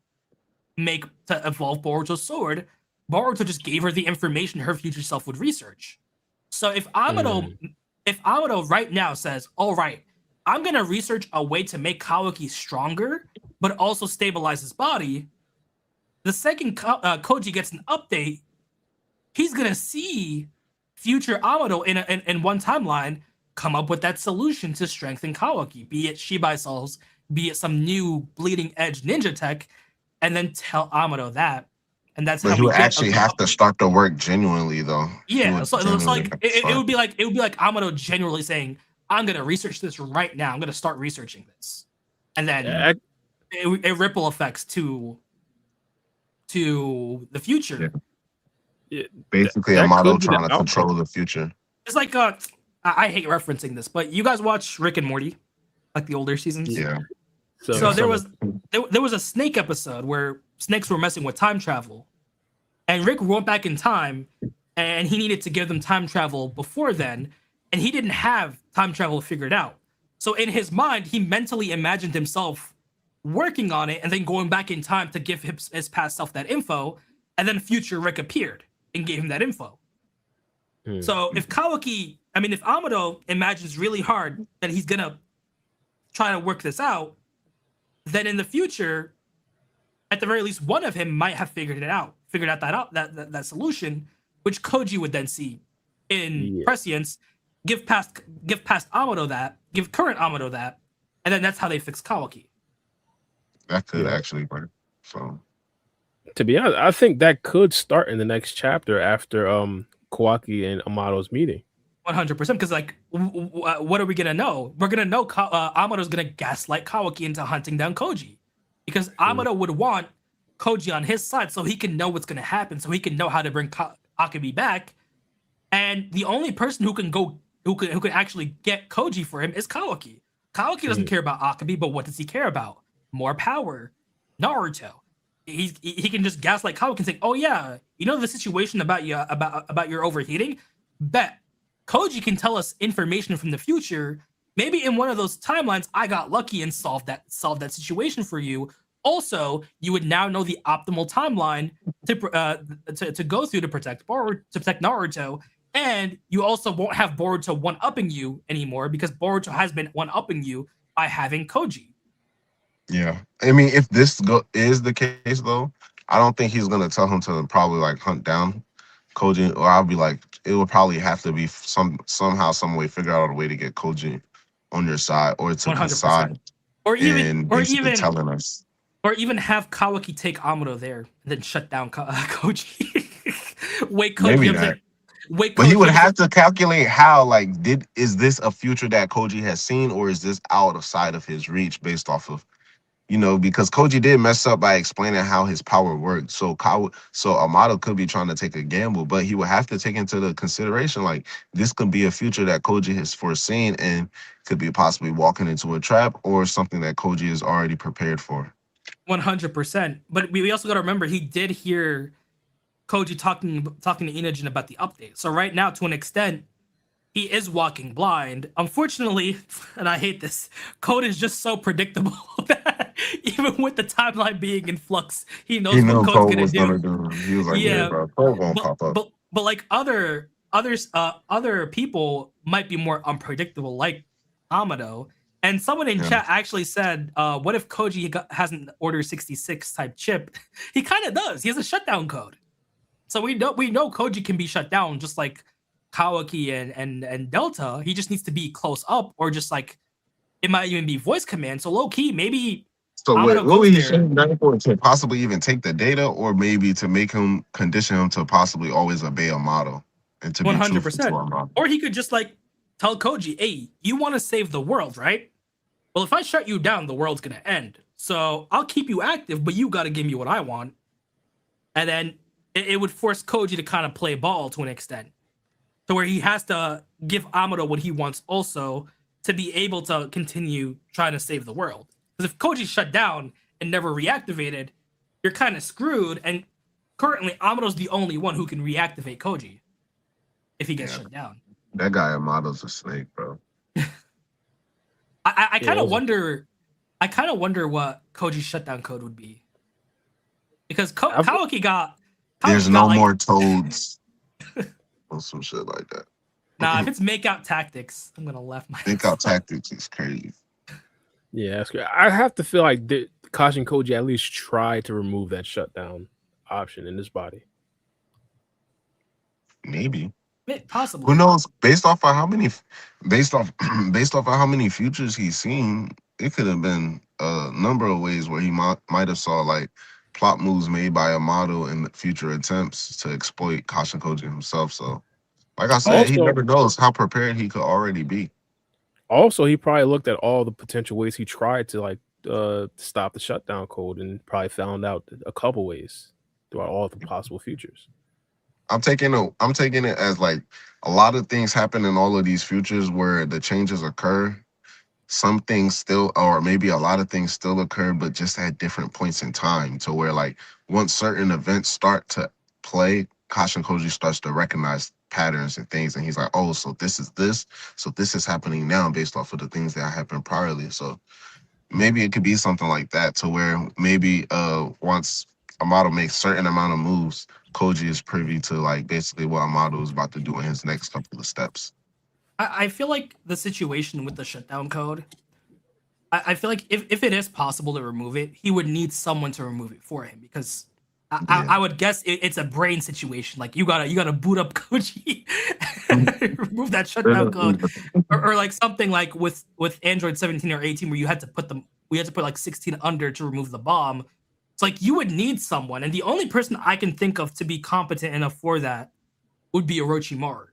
evolve Boruto's sword. Boruto just gave her the information her future self would research. So if Amado right now says, all right, I'm gonna research a way to make Kawaki stronger, but also stabilize his body, the second Koji gets an update, he's gonna see future Amado in one timeline come up with that solution to strengthen Kawaki, be it Shibai cells, be it some new bleeding edge ninja tech, and then tell Amado that. And that's how he would actually have to start the work genuinely, though. Yeah, so it's like it would be like Amado genuinely saying, "I'm gonna research this right now. I'm gonna start researching this," and then it ripple effects to the future. Yeah. Basically, Amado trying to control the future. It's like I hate referencing this, but you guys watch Rick and Morty, like the older seasons. Yeah. So there was a snake episode where snakes were messing with time travel, and Rick went back in time, and he needed to give them time travel before then, and he didn't have time travel figured out. So in his mind, he mentally imagined himself working on it and then going back in time to give his past self that info, and then future Rick appeared and gave him that info. So if Amado imagines really hard that he's gonna try to work this out, then in the future, at the very least, one of him might have figured out that solution, which Koji would then see in prescience, give past Amado that, give current Amado that, and then that's how they fix Kawaki. That could actually work. So, to be honest, I think that could start in the next chapter after Kawaki and Amado's meeting. 100%, because like, what are we gonna know? We're gonna know Amado's gonna gaslight Kawaki into hunting down Koji, because Amado would want Koji on his side so he can know what's gonna happen, so he can know how to bring Akabi back. And the only person who can actually get Koji for him is Kawaki. Kawaki doesn't care about Akabi, but what does he care about? More power. Naruto. He can just gaslight Kawaki and say, "Oh yeah, the situation about your overheating? Bet Koji can tell us information from the future. Maybe in one of those timelines, I got lucky and solved that situation for you. Also, you would now know the optimal timeline to go through to protect Naruto, and you also won't have Boruto one-upping you anymore because Boruto has been one-upping you by having Koji." Yeah, I mean, if this is the case though, I don't think he's gonna tell him to probably like hunt down Koji, or I'll be like, it would probably have to be somehow, some way, figure out a way to get Koji on your side or to Kasai 100%. Or even, and or basically even, telling us. or even have Kawaki take Amuro there and then shut down Koji. Wake Maybe Koji up that. there. Wake But he would Koji have up. to calculate how, like, is this a future that Koji has seen, or is this out of sight of his reach based off of, because Koji did mess up by explaining how his power worked. So Amato could be trying to take a gamble, but he would have to take into the consideration like this could be a future that Koji has foreseen and could be possibly walking into a trap or something that Koji is already prepared for. 100%. But we also got to remember he did hear Koji talking to Inojin about the update. So right now, to an extent, he is walking blind. Unfortunately, and I hate this, code is just so predictable that even with the timeline being in flux, he knows what knew Code's Cole gonna was do. gonna do. He was like, "Yeah, Yeah, bro, Cole won't but pop up." but like other people might be more unpredictable, like Amado. And someone in Yeah. chat actually said, "What if Koji hasn't Order 66 type chip?" He kind of does. He has a shutdown code, so we know Koji can be shut down, just like Kawaki and Delta. He just needs to be close up, or just like it might even be voice command. So low key, maybe So Amado what would goes he there. shut down for? To possibly even take the data, or maybe to make him condition him to possibly always obey a model and to be truthful to 100%. our model. Or he could just like tell Koji, "Hey, you want to save the world, right? Well, if I shut you down, the world's gonna end. So I'll keep you active, but you got to give me what I want." And then it would force Koji to kind of play ball to an extent, to where he has to give Amado what he wants also to be able to continue trying to save the world. Because if Koji's shut down and never reactivated, you're kind of screwed. And currently, Amado's the only one who can reactivate Koji if he gets shut down. That guy Amado's a snake, bro. I kind of wonder. I kind of wonder what Koji's shutdown code would be, because Kawaki got. There's no more toads. Or some shit like that. Nah, if it's make out tactics, I'm gonna laugh my. Make out tactics is crazy. Yeah, that's great. I have to feel like Kashin Koji at least tried to remove that shutdown option in his body. Maybe. Possibly. Who knows? Based off of how many futures he's seen, it could have been a number of ways where he might have saw like plot moves made by Amato in future attempts to exploit Kashin Koji himself. So, like I said, he never knows how prepared he could already be. Also, he probably looked at all the potential ways he tried to like stop the shutdown code and probably found out a couple ways throughout all the possible futures. I'm taking it as like a lot of things happen in all of these futures where the changes occur. Some things still, or maybe a lot of things still occur, but just at different points in time, to where like once certain events start to play, Kashin Koji starts to recognize patterns and things, and he's like, "Oh, so this is this, so this is happening now based off of the things that happened priorly." So maybe it could be something like that, to where maybe once Amato makes certain amount of moves, Koji is privy to like basically what Amato is about to do in his next couple of steps. I feel like the situation with the shutdown code, I feel like if it is possible to remove it, he would need someone to remove it for him, because I would guess it's a brain situation. Like you gotta boot up Koji, remove that shutdown code, or like something like with Android 17 or 18 where you had to put like 16 under to remove the bomb. It's like you would need someone, and the only person I can think of to be competent enough for that would be Orochimaru.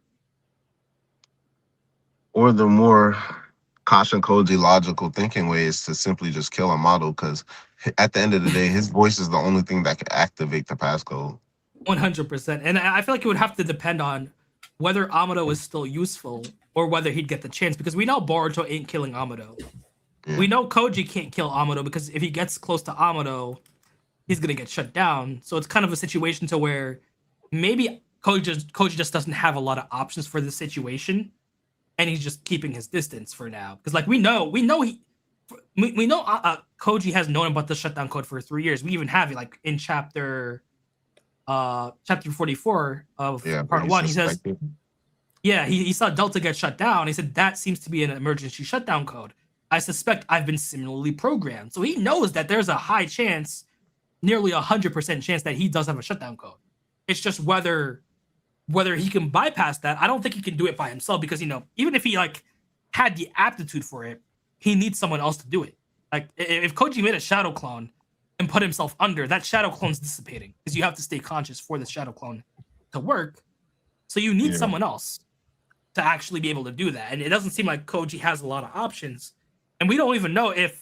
Or the more Kashin Koji logical thinking way is to simply just kill Amato, because at the end of the day, his voice is the only thing that can activate the passcode. 100%. And I feel like it would have to depend on whether Amado is still useful or whether he'd get the chance, because we know Boruto ain't killing Amado. Yeah. We know Koji can't kill Amado, because if he gets close to Amado, he's going to get shut down. So it's kind of a situation to where maybe Koji just doesn't have a lot of options for this situation, and he's just keeping his distance for now. Because like we know Koji has known about the shutdown code for 3 years. We even have it like in chapter 44 of part 1. He says, he saw Delta get shut down. He said that seems to be an emergency shutdown code. I suspect I've been similarly programmed. So he knows that there's a high chance, nearly 100% chance, that he does have a shutdown code. It's just whether whether he can bypass that, I don't think he can do it by himself because, even if he like had the aptitude for it, he needs someone else to do it. Like if Koji made a shadow clone and put himself under, that shadow clone's dissipating because you have to stay conscious for the shadow clone to work. So you need someone else to actually be able to do that. And it doesn't seem like Koji has a lot of options. And we don't even know if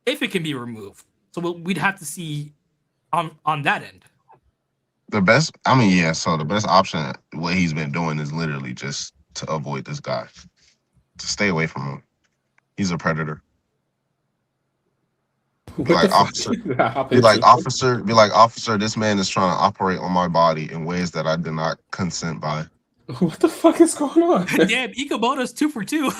it can be removed. So we'd have to see on that end. So the best option, what he's been doing is literally just to avoid this guy, to stay away from him. He's a predator. Be like, officer, this man is trying to operate on my body in ways that I did not consent by. What the fuck is going on? Damn, Ikamoto's 2 for 2.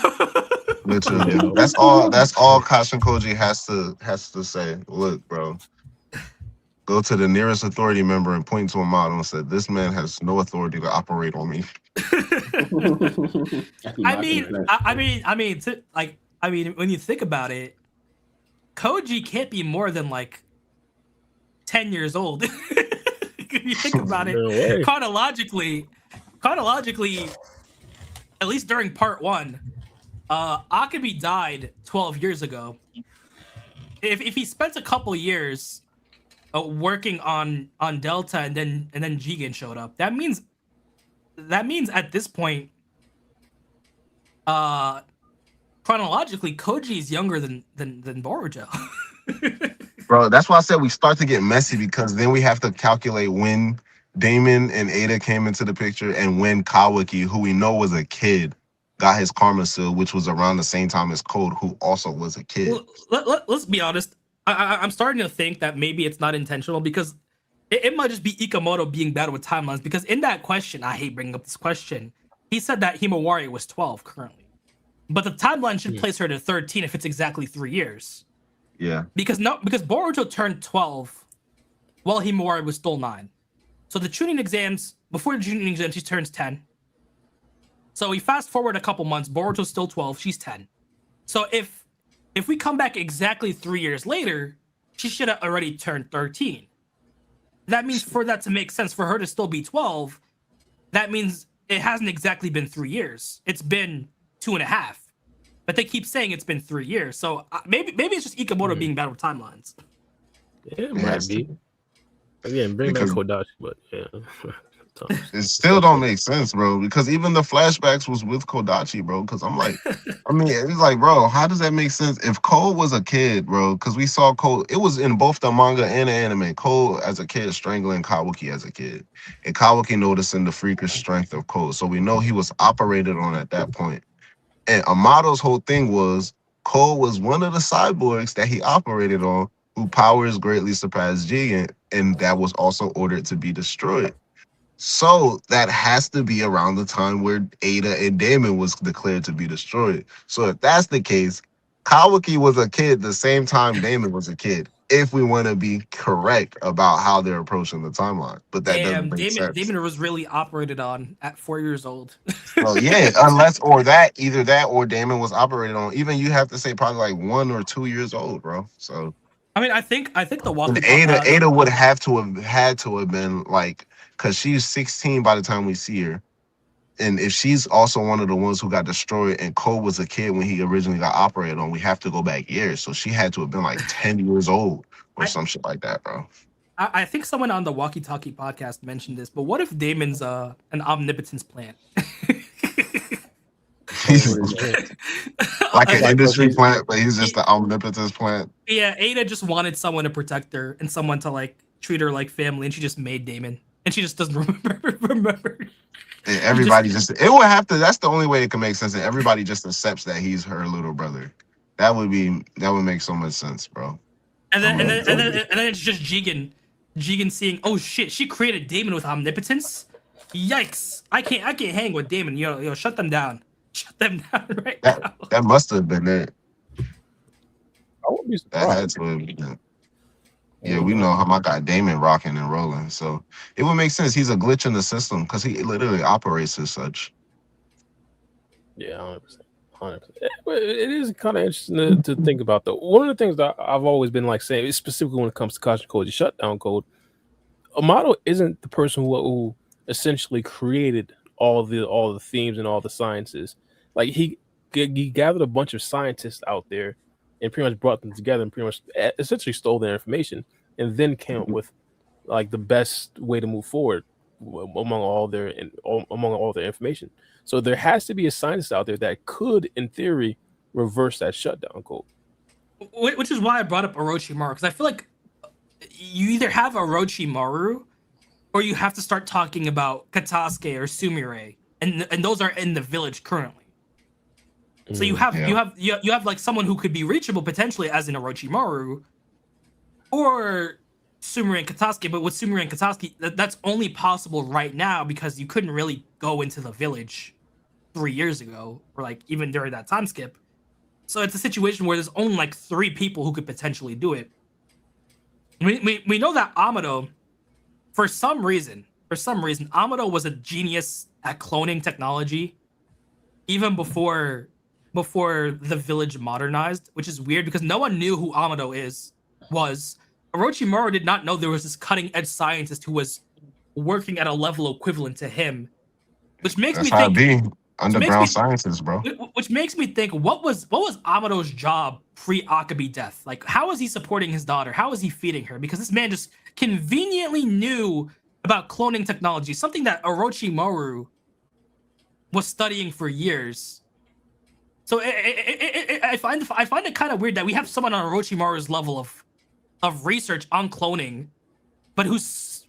Literally, that's all Kashin Koji has to say. Look, bro, go to the nearest authority member and point to a model and say, "This man has no authority to operate on me." When you think about it, Koji can't be more than like 10 years old. If you think about it, chronologically, at least during part 1, Akabe died 12 years ago. If he spent a couple years working on Delta and then Jigen showed up, that means at this point, chronologically, Koji is younger than Boruto. Bro, that's why I said we start to get messy because then we have to calculate when Damon and Ada came into the picture and when Kawaki, who we know was a kid, got his karma seal, which was around the same time as Code, who also was a kid. Let's be honest. I'm starting to think that maybe it's not intentional because it might just be Ikamoto being bad with timelines. Because in that question, I hate bringing up this question, he said that Himawari was 12 currently. But the timeline should place her to 13 if it's exactly 3 years. Yeah. Because Boruto turned 12 while Himawari was still 9. So the Chunin exams, before the Chunin exams, she turns 10. So we fast forward a couple months, Boruto's still 12, she's 10. So if we come back exactly 3 years later, she should have already turned 13. That means for that to make sense, for her to still be 12, that means it hasn't exactly been 3 years. It's been 2.5. But they keep saying it's been 3 years. So maybe it's just Ikamoto being bad with timelines. Yeah, it might be. Again, bring back Kodachi, but yeah. It still don't make sense, bro, because even the flashbacks was with Kodachi, bro, because I'm like, it's like, bro, how does that make sense? If Cole was a kid, bro, because we saw Cole, it was in both the manga and the anime, Cole as a kid strangling Kawaki as a kid, and Kawaki noticing the freakish strength of Cole, so we know he was operated on at that point. And Amato's whole thing was Cole was one of the cyborgs that he operated on who powers greatly surpassed Jigen, and that was also ordered to be destroyed. So that has to be around the time where Ada and Damon was declared to be destroyed. So if that's the case, Kawaki was a kid the same time Damon was a kid, if we want to be correct about how they're approaching the timeline. But that doesn't make sense. Damon was really operated on at 4 years old. Well, yeah, either that or Damon was operated on. Even you have to say probably like 1 or 2 years old, bro. So I think the walkie. Ada would have had to have been like, because she's 16 by the time we see her. And if she's also one of the ones who got destroyed and Cole was a kid when he originally got operated on, we have to go back years. So she had to have been like 10 years old or some shit like that, bro. I think someone on the Walkie Talkie podcast mentioned this, but what if Damon's an omnipotence plant? Like an industry plant, but he's just the omnipotence plant. Yeah, Ada just wanted someone to protect her and someone to like treat her like family, and she just made Damon. And she just doesn't remember. And everybody it would have to, that's the only way it can make sense. And everybody just accepts that he's her little brother. That would make so much sense, bro. And then it's just Jigen seeing, oh shit, she created Damon with omnipotence. Yikes! I can't hang with Damon. Yo, shut them down. Shut them down right now. That must have been it. I wouldn't be surprised. That had to have been it. Yeah, we know how my guy Damon rocking and rolling, so it would make sense. He's a glitch in the system because he literally operates as such. Yeah, 100%. It is kind of interesting to think about, though. One of the things that I've always been like saying, specifically when it comes to Kashin Koji shutdown code, Amato isn't the person who essentially created all the themes and all the sciences. Like he gathered a bunch of scientists out there and pretty much brought them together and pretty much essentially stole their information and then came up with like the best way to move forward among among all their information. So there has to be a scientist out there that could, in theory, reverse that shutdown code. Which is why I brought up Orochimaru, because I feel like you either have Orochimaru or you have to start talking about Katasuke or Sumire, and those are in the village currently. So you have like someone who could be reachable potentially as an Orochimaru, or Sumire and Katasuke. But with Sumire and Katasuke, that's only possible right now because you couldn't really go into the village 3 years ago, or like even during that time skip. So it's a situation where there's only like 3 people who could potentially do it. We know that Amado, for some reason, Amado was a genius at cloning technology, even before the village modernized, which is weird because no one knew who Amado was. Orochimaru did not know there was this cutting edge scientist who was working at a level equivalent to him, which makes me think underground scientists, bro. Which makes me think, what was Amado's job pre-Akabe death? Like, how is he supporting his daughter? How is he feeding her? Because this man just conveniently knew about cloning technology, something that Orochimaru was studying for years. So I find it kind of weird that we have someone on Orochimaru's level of research on cloning, but who's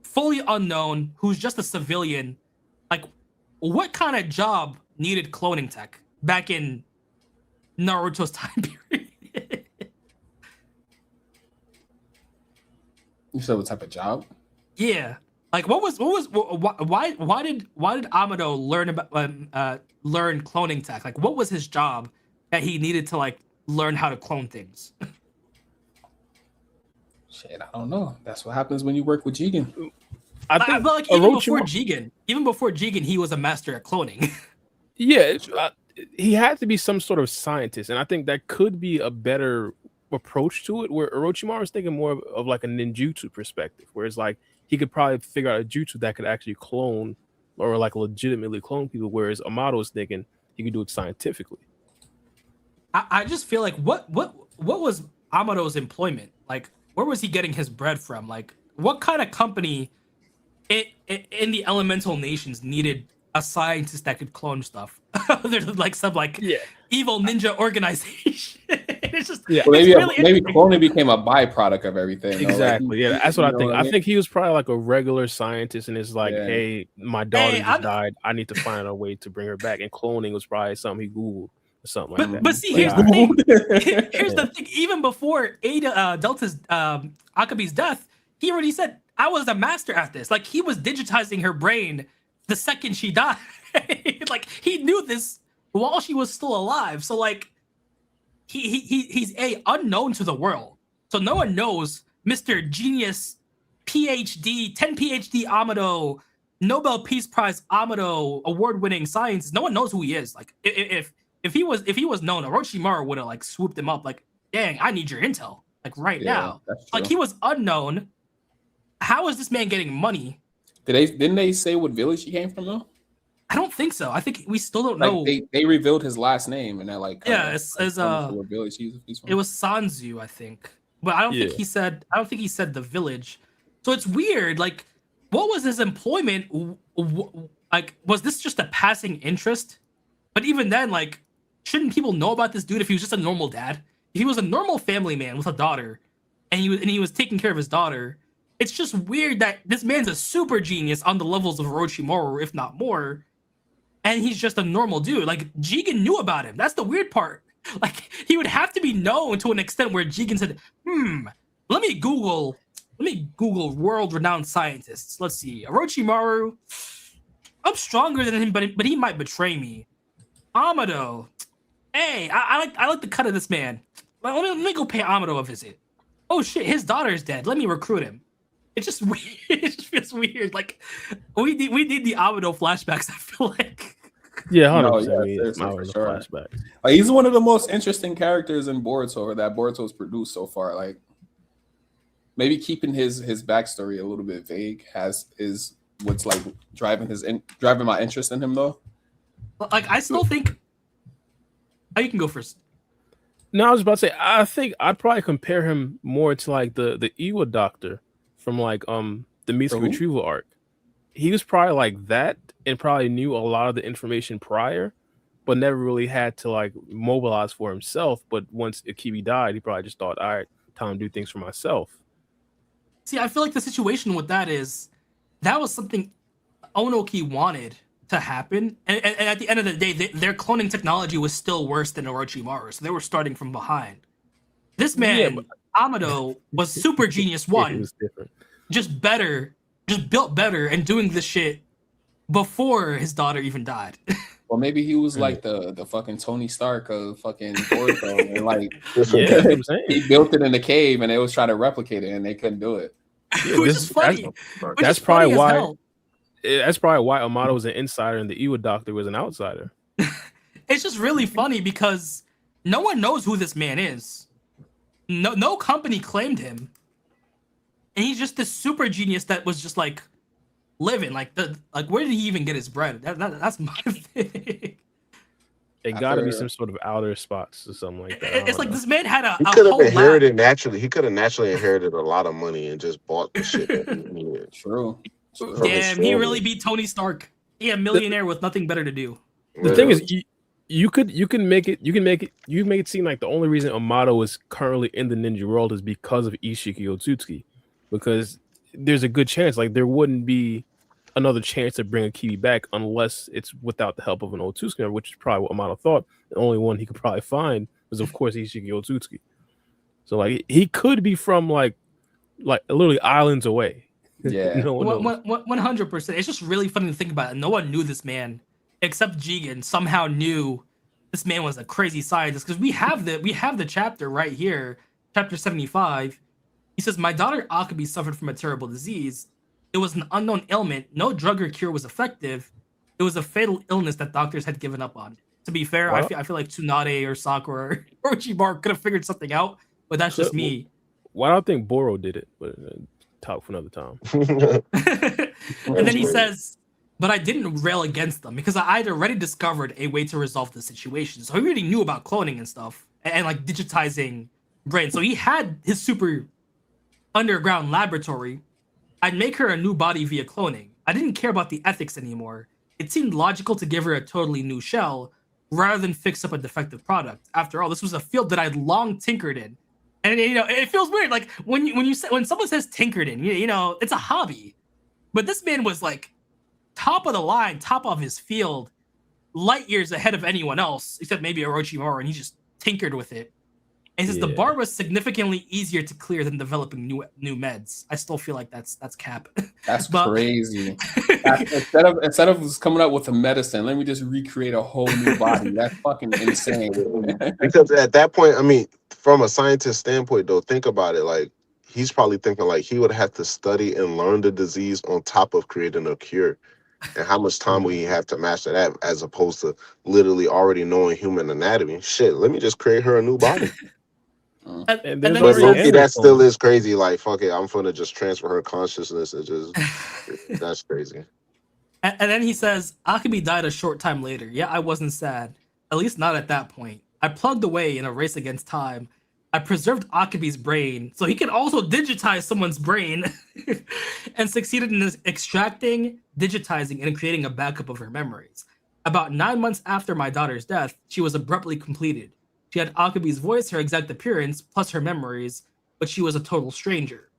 fully unknown, who's just a civilian. Like, what kind of job needed cloning tech back in Naruto's time period? You said what type of job? Yeah, like why did Amado learn cloning tech? Like, what was his job that he needed to like learn how to clone things? Shit, I don't know. That's what happens when you work with Jigen. I feel like even before Jigen, he was a master at cloning. Yeah, he had to be some sort of scientist, and I think that could be a better approach to it. Where Orochimaru is thinking more of like a ninjutsu perspective, where it's like he could probably figure out a jutsu that could actually clone or like legitimately clone people, whereas Amato is thinking he could do it scientifically. I just feel like what was Amado's employment? Like, where was he getting his bread from? Like, what kind of company in the elemental nations needed a scientist that could clone stuff? There's like some evil ninja organization. It's just well, maybe cloning became a byproduct of everything. Exactly. Like, that's what I think. I think he was probably like a regular scientist, and it's like, hey, my daughter just died. I need to find a way to bring her back. And cloning was probably something he Googled or something like that. But see, here's the thing. Here's the thing. Even before Delta's Akabe's death, he already said, I was a master at this. Like, he was digitizing her brain the second she died. Like, he knew this while she was still alive. So like, he's unknown to the world. So no one knows Mr. Genius, PhD, 10 PhD Amado, Nobel Peace Prize Amado, award-winning scientist. No one knows who he is. Like, if he was known, Orochimaru would have like swooped him up. Like, dang, I need your intel. Like right now. Like, he was unknown. How is this man getting money? Didn't they say what village he came from though? I don't think so. I think we still don't know. They revealed his last name and they're like, what village he's from. It was Sanzu, I think, but I don't think he said. I don't think he said the village. So it's weird. Like, what was his employment? Like, was this just a passing interest? But even then, like, shouldn't people know about this dude if he was just a normal dad? If he was a normal family man with a daughter, and he was taking care of his daughter. It's just weird that this man's a super genius on the levels of Orochimaru, if not more, and he's just a normal dude. Like, Jigen knew about him. That's the weird part. Like, he would have to be known to an extent where Jigen said, let me Google world-renowned scientists. Let's see. Orochimaru, I'm stronger than him, but he might betray me. Amado, hey, I like the cut of this man. Let me go pay Amado a visit. Oh shit, his daughter's dead. Let me recruit him. It's just weird. It just feels weird. Like, we need the Amado flashbacks, I feel like. Yeah, 100%. Sure. Flashbacks. Like, he's one of the most interesting characters in Boruto that Boruto's produced so far. Like, maybe keeping his backstory a little bit vague is what's like driving my interest in him though. Like I still think. Oh, you can go first. No, I was about to say, I think I'd probably compare him more to like the Iwa Doctor from like the Mythic who? Retrieval arc. He was probably like that and probably knew a lot of the information prior, but never really had to like mobilize for himself. But once Akibi died, he probably just thought, all right, time to do things for myself. See, I feel like the situation with that is that was something Onoki wanted to happen, and at the end of the day, their cloning technology was still worse than Orochimaru, so they were starting from behind. This man, Amado, was super genius one, It was different. just better, just built better, and doing this shit before his daughter even died. Well, maybe he was like the fucking Tony Stark of fucking Boruto, and like Yeah, that's what I'm saying. he built it in the cave, and they was trying to replicate it, and they couldn't do it. Yeah, Which is funny. That's probably why. That's probably why Amado was an insider and the Iwa Doctor was an outsider. It's just really funny because no one knows who this man is. No company claimed him, and he's just this super genius that was just like living like where did he even get his bread? That's my thing. It got to be some sort of outer spots or something like that. It's like this man had a He could have whole inherited lab. naturally. He could have naturally inherited a lot of money and just bought the shit that he needed. True. Damn, he really beat Tony Stark. He a millionaire with nothing better to do. The thing is, you can make it seem like the only reason Amado is currently in the ninja world is because of Ishiki Otsutsuki, because there's a good chance like there wouldn't be another chance to bring Akibi back unless it's without the help of an Otsutsuki, which is probably what Amado thought. The only one he could probably find was, of course, Ishiki Otsutsuki. So like he could be from like literally islands away. Yeah, 100%. It's just really funny to think about it. No one knew this man except Jigen. Somehow knew this man was a crazy scientist because we have the chapter right here, chapter 75. He says, "My daughter Akabi suffered from a terrible disease. It was an unknown ailment. No drug or cure was effective. It was a fatal illness that doctors had given up on." To be fair, well, I feel like Tsunade or Sakura or Orochimaru could have figured something out, but that's just me. Well, I don't think Boro did it, but talk for another time. And then he says, "But I didn't rail against them because I had already discovered a way to resolve the situation." So he already knew about cloning and stuff and like digitizing brains. So he had his super underground laboratory. I'd make her a new body via cloning. I didn't care about the ethics anymore. It seemed logical to give her a totally new shell rather than fix up a defective product. After all, this was a field that I'd long tinkered in. And it feels weird, like when someone says tinkered in, it's a hobby. But this man was like top of the line, top of his field, light years ahead of anyone else, except maybe Orochimaru, and he just tinkered with it. And he says the bar was significantly easier to clear than developing new meds. I still feel like that's cap. That's crazy. Instead of coming up with a medicine, let me just recreate a whole new body. That's fucking insane. Because at that point, I mean, from a scientist standpoint, though, think about it. Like he's probably thinking like he would have to study and learn the disease on top of creating a cure. And how much time will he have to master that as opposed to literally already knowing human anatomy? Shit, let me just create her a new body. But that still is crazy. Like, fuck it, I'm gonna just transfer her consciousness and just that's crazy. And then he says, Akabi died a short time later. Yeah, I wasn't sad. At least not at that point. I plugged away in a race against time. I preserved Akabi's brain, so he can also digitize someone's brain, and succeeded in extracting, digitizing, and creating a backup of her memories. About 9 months after my daughter's death, she was abruptly completed. She had Akabi's voice, her exact appearance, plus her memories, but she was a total stranger.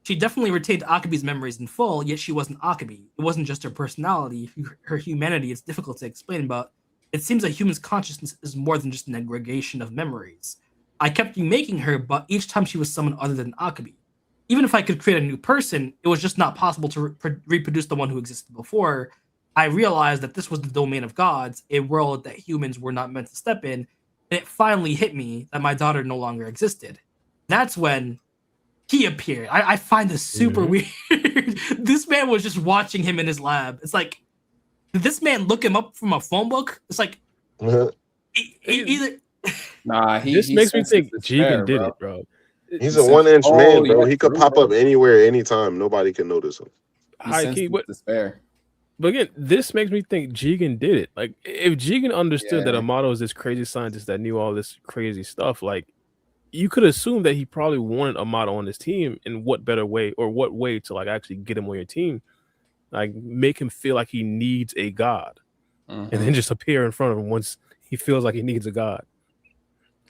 She definitely retained Akabi's memories in full, yet she wasn't Akabi. It wasn't just her personality, her humanity. It's difficult to explain, but it seems that human's consciousness is more than just an aggregation of memories. I kept remaking her, but each time she was someone other than Akabi. Even if I could create a new person, it was just not possible to reproduce the one who existed before. I realized that this was the domain of gods, a world that humans were not meant to step in, and it finally hit me that my daughter no longer existed. That's when he appeared. I find this super weird. This man was just watching him in his lab. It's like, did this man look him up from a phone book? It's like, this makes me think Jigen did it, bro. He's a 1-inch man, bro. yeah, He could true, pop bro. up anywhere, anytime. Nobody can notice him. High key, but despair. But again, this makes me think Jigen did it. Like, if Jigen understood that Yeah. Amato is this crazy scientist that knew all this crazy stuff, like, you could assume that he probably wanted Amato on his team. In what better way, or what way to like actually get him on your team, like make him feel like he needs a god, and then just appear in front of him once he feels like he needs a god.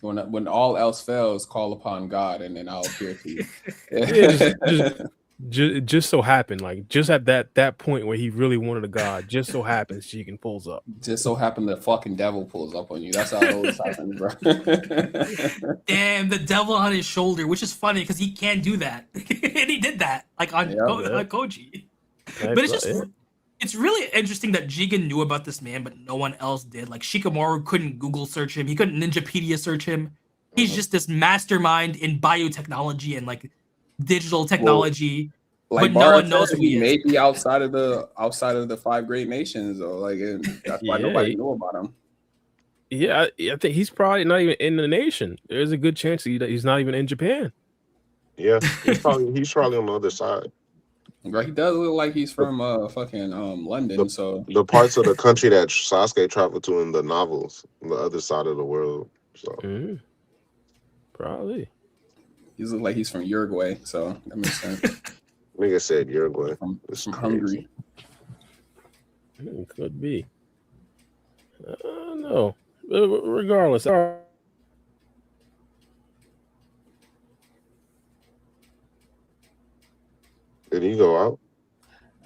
When all else fails, call upon God, and then I'll appear to you. Just so happened, like just at that point where he really wanted a god, just so happens Jigen pulls up. Just so happened the fucking devil pulls up on you. That's how it always happens, bro. Damn, the devil on his shoulder, which is funny because he can't do that, and he did that like on Koji. But it's just it's really interesting that Jigen knew about this man, but no one else did. Like Shikamaru couldn't Google search him, he couldn't Ninjapedia search him. He's just this mastermind in biotechnology and like digital technology, but no one knows who he is. May be outside of the 5 great nations, though. Like that's why nobody knew about him. Yeah, I think he's probably not even in the nation. There's a good chance he's not even in Japan. Yeah, he's probably on the other side. Right, he does look like he's from fucking London. So the parts of the country that Sasuke traveled to in the novels, on the other side of the world. So probably. He looks like he's from Uruguay, so that makes sense. Nigga said Uruguay. From Hungary. It could be. No. Regardless. Did he go out?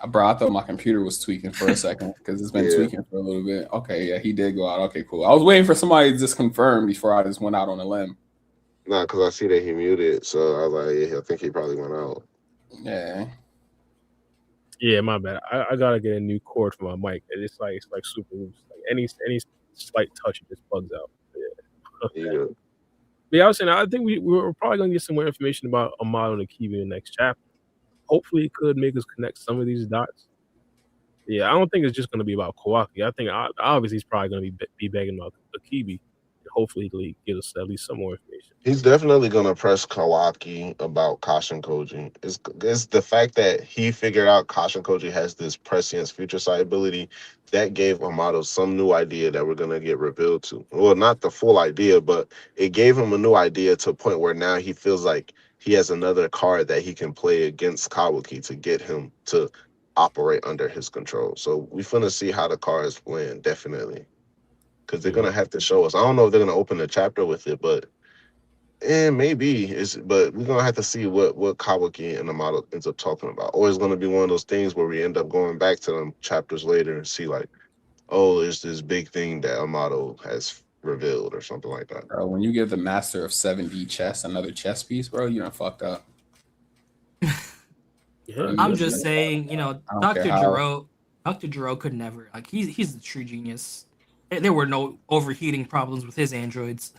Bro, I thought my computer was tweaking for a second because it's been tweaking for a little bit. Okay, yeah, he did go out. Okay, cool. I was waiting for somebody to just confirm before I just went out on a limb. Nah, because I see that he muted, so I was like, yeah, I think he probably went out. Yeah, my bad. I gotta get a new cord for my mic. It's like super loose. Like any slight touch, it just plugs out. Yeah, I was saying, I think we're probably gonna get some more information about Amato and Akiba in the next chapter. Hopefully, it could make us connect some of these dots. Yeah, I don't think it's just gonna be about Kawaki. I think obviously he's probably gonna be begging about Akiba. Hopefully, he give us at least some more information. He's definitely gonna press Kawaki about Kashin Koji. It's the fact that he figured out Kashin Koji has this prescience future sight ability that gave Amato some new idea that we're gonna get revealed to. Well, not the full idea, but it gave him a new idea to a point where now he feels like he has another card that he can play against Kawaki to get him to operate under his control. So we finna see how the cards land, definitely. Because they're gonna have to show us. I don't know if they're gonna open a chapter with it, but maybe but we're gonna have to see what Kawaki and Amato ends up talking about. Or it's gonna be one of those things where we end up going back to them chapters later and see like, oh, there's this big thing that Amato has revealed or something like that. Bro, when you give the master of 7D chess another chess piece, bro, you done fucked up. I'm just saying, Dr. Gero could never, like, he's the true genius. There were no overheating problems with his androids.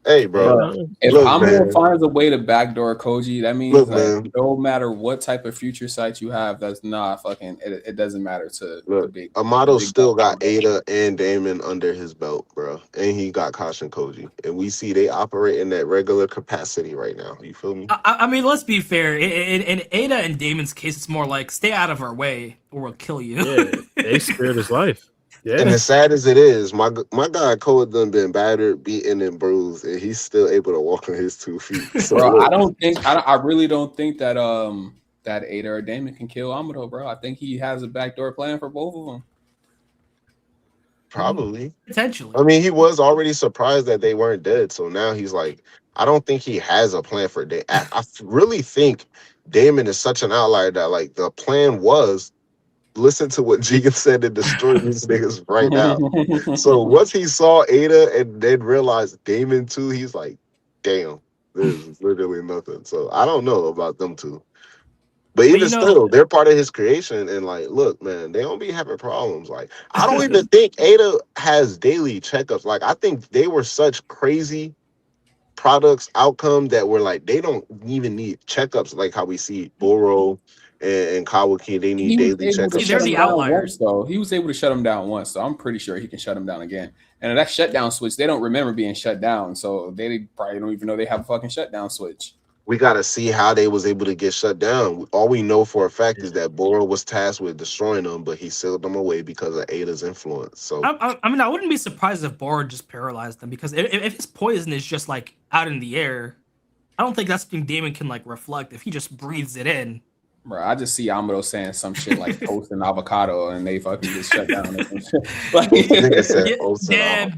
Hey, bro. If Amuro finds a way to backdoor Koji, that means no matter what type of future sight you have, that's not fucking. It doesn't matter to the big. Amato still got Ada and Damon under his belt, bro, and he got Kashin Koji, and we see they operate in that regular capacity right now. You feel me? I mean, let's be fair. In Ada and Damon's case, it's more like stay out of our way or we'll kill you. Yeah, they spared his life. Yeah. And as sad as it is, my guy Cole done been battered, beaten, and bruised, and he's still able to walk on his 2 feet. So, bro, I really don't think that that Ada or Damon can kill Amuro, bro. I think he has a backdoor plan for both of them. Probably. Potentially. I mean, he was already surprised that they weren't dead, so now he's like, I don't think he has a plan for Damon. I really think Damon is such an outlier that like the plan was listen to what Jigen said and destroy these niggas right now. So once he saw Ada and then realized Damon too, he's like, damn, there's literally nothing. So I don't know about them two. But even still, they're part of his creation. And like, look, man, they don't be having problems. Like, I don't even think Ada has daily checkups. Like, I think they were such crazy products outcome that were like, they don't even need checkups like how we see Boro and Kawaki, they need daily checkups. They're the outliers. So he was able to shut him down once, so I'm pretty sure he can shut him down again. And that shutdown switch, they don't remember being shut down, so they probably don't even know they have a fucking shutdown switch. we got to see how they was able to get shut down. All we know for a fact is that Bora was tasked with destroying them, but he sealed them away because of Ada's influence. So I mean, I wouldn't be surprised if Bora just paralyzed them, because if his poison is just like out in the air, I don't think that's something Damon can like reflect if he just breathes it in. Bro, I just see Amado saying some shit like toast and avocado, and they fucking get shut down. Or some shit. Like, damn,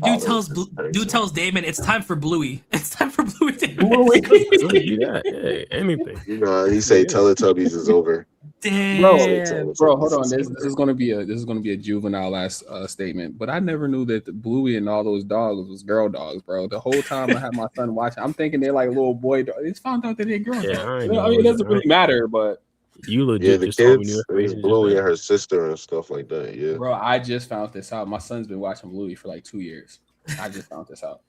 dude tells Damon it's time for Bluey. It's time for Bluey. Bluey. Yeah, anything. You know, he say Teletubbies is over. Damn, bro, hold on. This is gonna be a juvenile ass statement, but I never knew that the Bluey and all those dogs was girl dogs, bro. The whole time I had my son watching, I'm thinking they're like little boy dogs. It's found out that they're girl dogs. I mean, it doesn't really matter, but. You legit the just kids, Bluey and her sister and stuff like that. Yeah, bro, I just found this out. My son's been watching Bluey for like 2 years. I just found this out.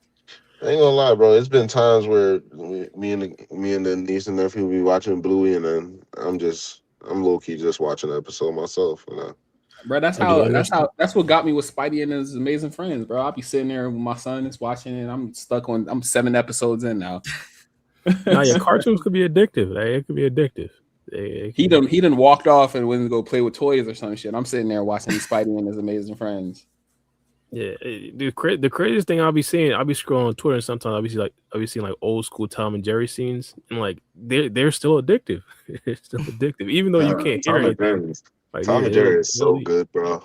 I ain't gonna lie, bro. It's been times where me and the niece and nephew be watching Bluey, and then I'm low key just watching the episode myself. Bro, that's what got me with Spidey and his amazing friends, bro. I'll be sitting there with my son is watching it. I'm 7 episodes in now. Now your cartoons could be addictive. It could be addictive. He done walked off and went to go play with toys or some shit. I'm sitting there watching Spidey and his amazing friends. Yeah, the craziest thing I'll be scrolling on Twitter, and sometimes I'll be seeing like old school Tom and Jerry scenes, and like they're still addictive. It's still addictive, even though you can't hear anything. Like, Tom and Jerry is so good, bro.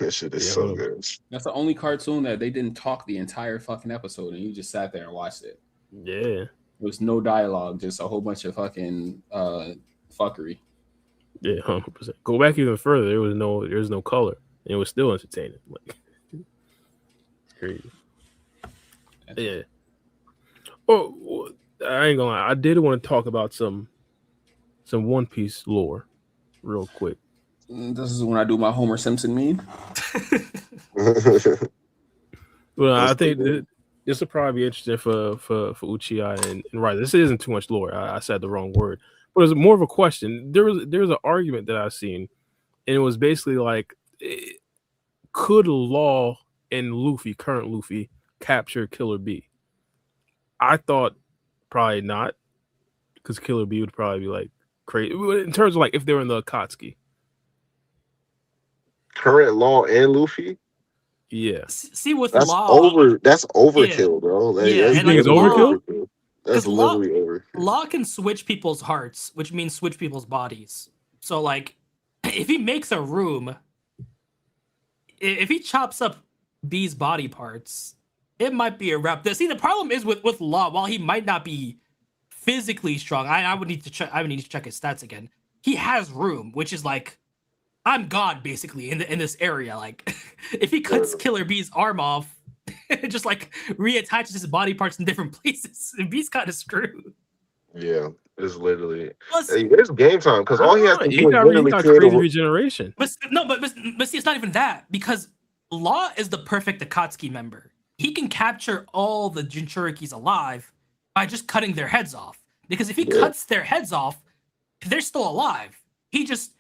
That shit is so good. That's the only cartoon that they didn't talk the entire fucking episode, and you just sat there and watched it. Yeah, there was no dialogue, just a whole bunch of fucking fuckery. Yeah, 100%. Go back even further. There was no color. And it was still entertaining. Like, it's crazy. Yeah. Oh, I ain't gonna lie. I did want to talk about some One Piece lore, real quick. This is when I do my Homer Simpson meme. Well, I think this will probably be interesting for Uchiha and right. This isn't too much lore. I said the wrong word. But it's more of a question. There was an argument that I've seen, and it was basically like, could Law and Luffy, current Luffy, capture Killer B? I thought probably not, because Killer B would probably be like crazy in terms of like if they were in the Akatsuki. Current Law and Luffy. Yeah. See, with that's Law, that's overkill, bro. Like, it's overkill. That's literally over. Law can switch people's hearts, which means switch people's bodies. So, like, if he makes a room, if he chops up B's body parts, it might be a wrap. See, the problem is with Law, while he might not be physically strong, I would need to check. I would need to check his stats again. He has room, which is like, I'm God basically in this area. Like, if he cuts Killer B's arm off, it just like reattaches his body parts in different places, and B's kind of screwed. Yeah, it's literally it's game time because all he has to do is literally crazy regeneration. But see, it's not even that, because Law is the perfect Akatsuki member. He can capture all the Jinchurikis alive by just cutting their heads off. Because if he cuts their heads off, they're still alive. He just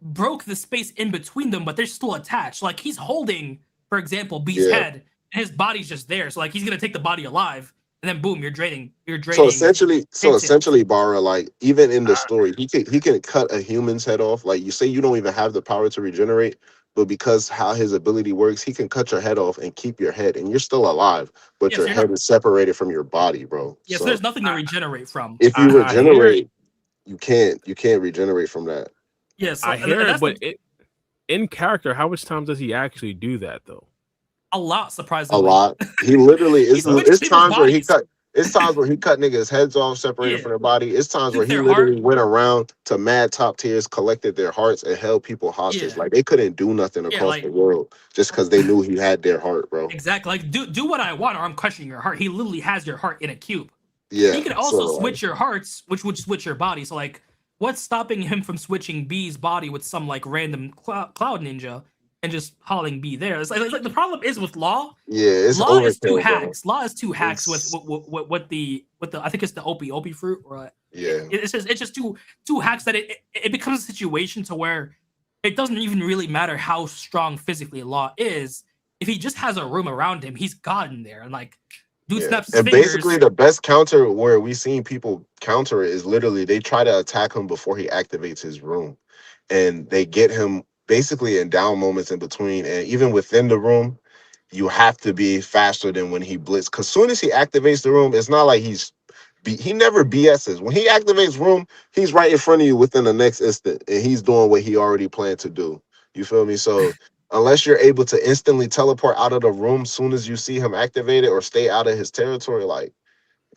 broke the space in between them, but they're still attached. Like, he's holding, for example, B's head, and his body's just there. So like, he's gonna take the body alive, and then boom, you're draining. So essentially, Bara, like, even in the story, he can cut a human's head off. Like, you say you don't even have the power to regenerate, but because how his ability works, he can cut your head off and keep your head, and you're still alive, but your head is separated from your body, bro. Yes, so there's nothing to regenerate from. If you regenerate, you can't regenerate from that. Yes, I hear it, but in character, how much times does he actually do that though? A lot, surprisingly. A lot. He literally it's times where he cut. It's times where he cut niggas' heads off, separated from their body. It's times where he literally went around to mad top tiers, collected their hearts, and held people hostage. Yeah. Like, they couldn't do nothing across the world just because they knew he had their heart, bro. Exactly. Like, do what I want, or I'm crushing your heart. He literally has your heart in a cube. Yeah. He could also switch your hearts, which would switch your body. So like, what's stopping him from switching B's body with some like random cloud ninja and just hauling B there? It's like the problem is with Law. Yeah, it's Law is two hacks. Law is two hacks with the I think it's the Opie fruit, or it's just two hacks that it becomes a situation to where it doesn't even really matter how strong physically Law is. If he just has a room around him, he's God in there, and like, Dude Yeah, snaps his and fingers. basically the best counter where we seen people counter it is literally they try to attack him before he activates his room, and they get him basically in down moments in between, and even within the room, you have to be faster than when he blitz. Because soon as he activates the room, it's not like he never BSs. When he activates room, he's right in front of you within the next instant, and he's doing what he already planned to do. You feel me? So unless you're able to instantly teleport out of the room soon as you see him activate it or stay out of his territory, like